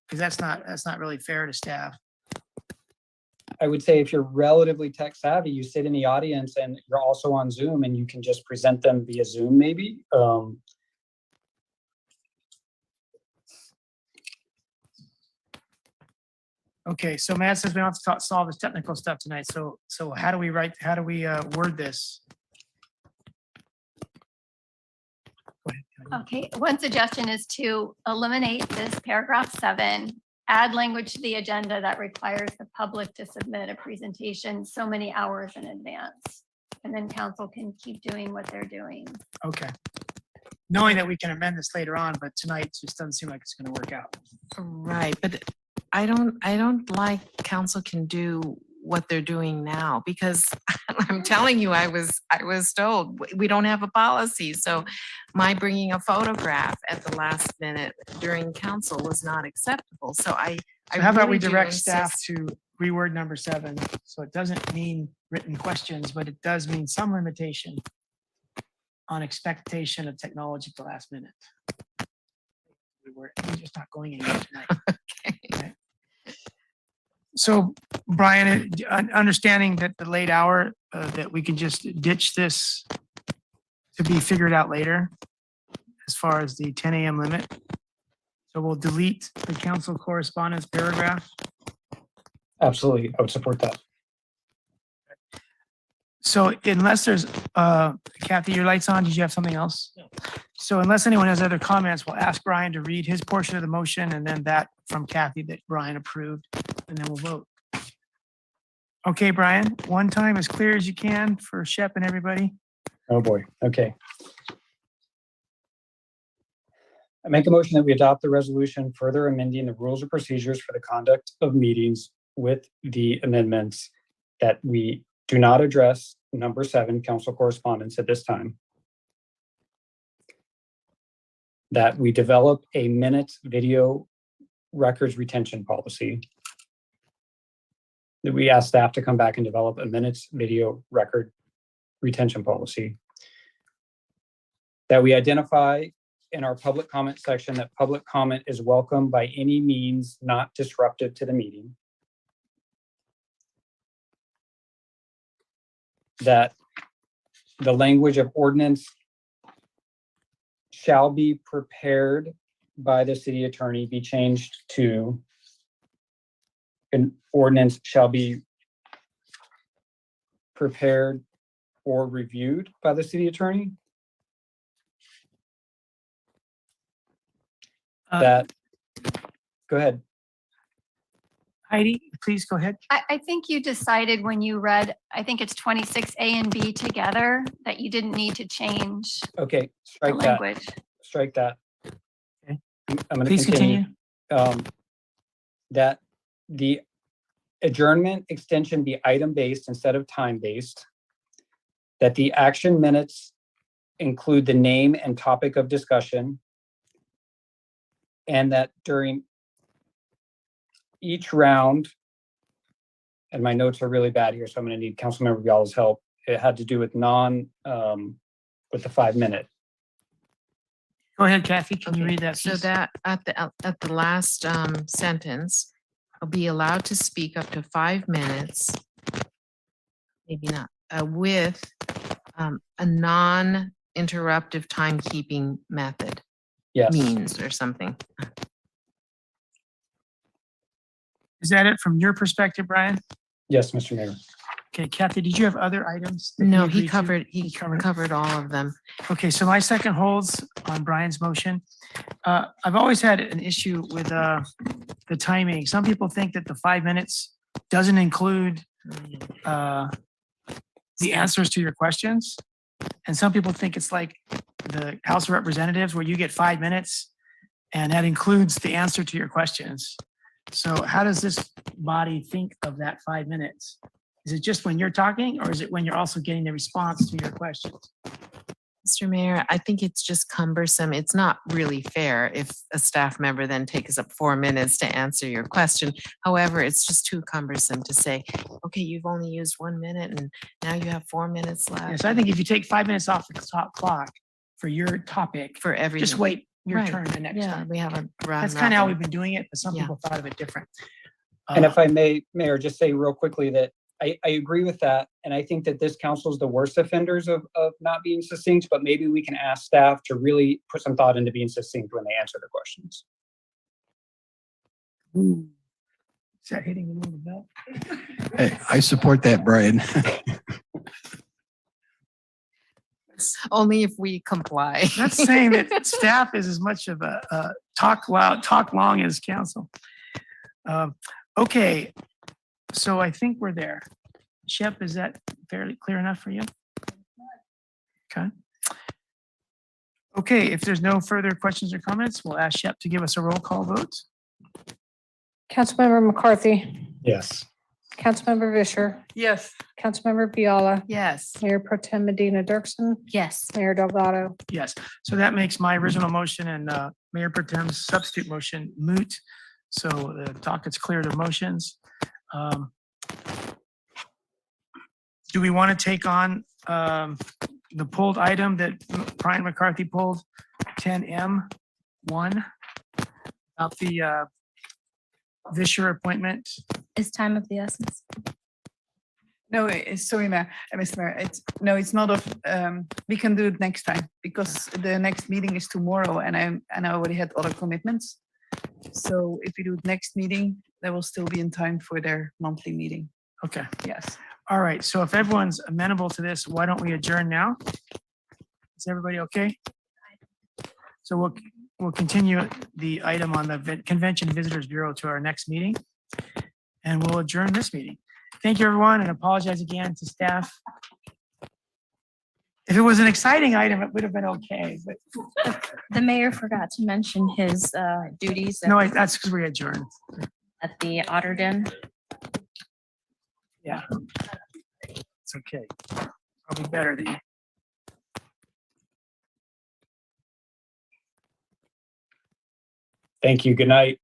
Because that's not really fair to staff. I would say if you're relatively tech savvy, you sit in the audience and you're also on Zoom and you can just present them via Zoom maybe. Okay, so Matt says we don't have to solve this technical stuff tonight. So how do we word this? Okay, one suggestion is to eliminate this paragraph 7, add language to the agenda that requires the public to submit a presentation so many hours in advance. And then council can keep doing what they're doing. Okay. Knowing that we can amend this later on, but tonight just doesn't seem like it's going to work out. Right, but I don't like council can do what they're doing now, because I'm telling you, I was told we don't have a policy. So my bringing a photograph at the last minute during council was not acceptable. So So how about we really do direct staff insist- to reword number 7? So it doesn't mean written questions, but it does mean some limitation on expectation of technology at the last minute. We're just not going anywhere tonight. Okay. So Brian, understanding that the late hour, that we can just ditch this to be figured out later as far as the 10 a.m. limit. So we'll delete the council correspondence paragraph. Absolutely, I would support that. So unless there's, Kathy, your light's on, did you have something else? No. So unless anyone has other comments, we'll ask Brian to read his portion of the motion and then that from Kathy that Brian approved, and then we'll vote. Okay, Brian, one time as clear as you can for Shep and everybody. Oh boy, okay. I make a motion that we adopt the resolution further amending the rules of procedures for the conduct of meetings with the amendments that we do not address number 7, council correspondence at this time. That we develop a minutes video records retention policy. That we ask staff to come back and develop a minutes video record retention policy. That we identify in our public comment section that public comment is welcome by any means not disruptive to the meeting. That the language of ordinance shall be prepared by the city attorney be changed to an ordinance shall be prepared or reviewed by the city attorney. That, go ahead. Heidi, please go ahead. I think you decided when you read, I think it's 26A and B together, that you didn't need to change Okay, the strike that. language. Strike that. Okay. I'm going to Please continue. That the adjournment extension be item-based instead of time-based. That the action minutes include the name and topic of discussion. And that during each round, and my notes are really bad here, so I'm going to need Councilmember Viala's help. It had to do with with the 5-minute. Go ahead, Kathy. Can you read that? So piece? that at the last sentence, I'll be allowed to speak up to 5 minutes, maybe not, with a non-interruptive timekeeping method. Yes. Means or something. Is that it from your perspective, Brian? Yes, Mr. Mayor. Okay, Kathy, did you have other items? that you No, he agreed to? covered all of them. Okay, so my second holds on Brian's motion. I've always had an issue with the timing. Some people think that the 5 minutes doesn't include the answers to your questions. And some people think it's like the House of Representatives where you get 5 minutes and that includes the answer to your questions. So how does this body think of that 5 minutes? Is it just when you're talking or is it when you're also getting the response to your questions? Mr. Mayor, I think it's just cumbersome. It's not really fair if a staff member then takes up 4 minutes to answer your question. However, it's just too cumbersome to say, okay, you've only used 1 minute and now you have 4 minutes left. Yes, I think if you take 5 minutes off the top clock for your topic, For everything. just wait your Right. turn the next Yeah, time. we have a round That's kind of how robin. we've been doing it, but some Yeah. people thought of it different. And if I may, Mayor, just say real quickly that I agree with that. And I think that this council is the worst offenders of not being succinct, but maybe we can ask staff to really put some thought into being succinct when they answer the questions. Ooh. Is that hitting a little bell? Hey, I support that, Brian. Only if we comply. That's saying that staff is as much of a talk loud, talk long as council. Okay, so I think we're there. Shep, is that fairly clear enough for you? Okay. Okay, if there's no further questions or comments, we'll ask Shep to give us a roll call vote. Councilmember McCarthy, Yes. Councilmember Vischer, Yes. Councilmember Biala, Yes. Mayor Pro Tem Medina Dirksen, Yes. Mayor Delgado. Yes, so that makes my original motion and Mayor Pro Tem's substitute motion moot. So the docket's cleared of motions. Do we want to take on the pulled item that Brian McCarthy pulled, 10M1, about the Vischer appointment? Is time of the essence? No, sorry, Mayor, Mr. Mayor, it's not we can do it next time because the next meeting is tomorrow and I already had other commitments. So if we do it next meeting, there will still be in time for their monthly meeting. Okay, Yes. all right, so if everyone's amenable to this, why don't we adjourn now? Is everybody okay? So we'll continue the item on the Convention Visitors Bureau to our next meeting. And we'll adjourn this meeting. Thank you, everyone, and apologize again to staff. If it was an exciting item, it would have been okay, but The mayor forgot to mention his duties at no, that's because we adjourned. at the Otter Den. Yeah. It's okay. Probably better than. Thank you. Good night.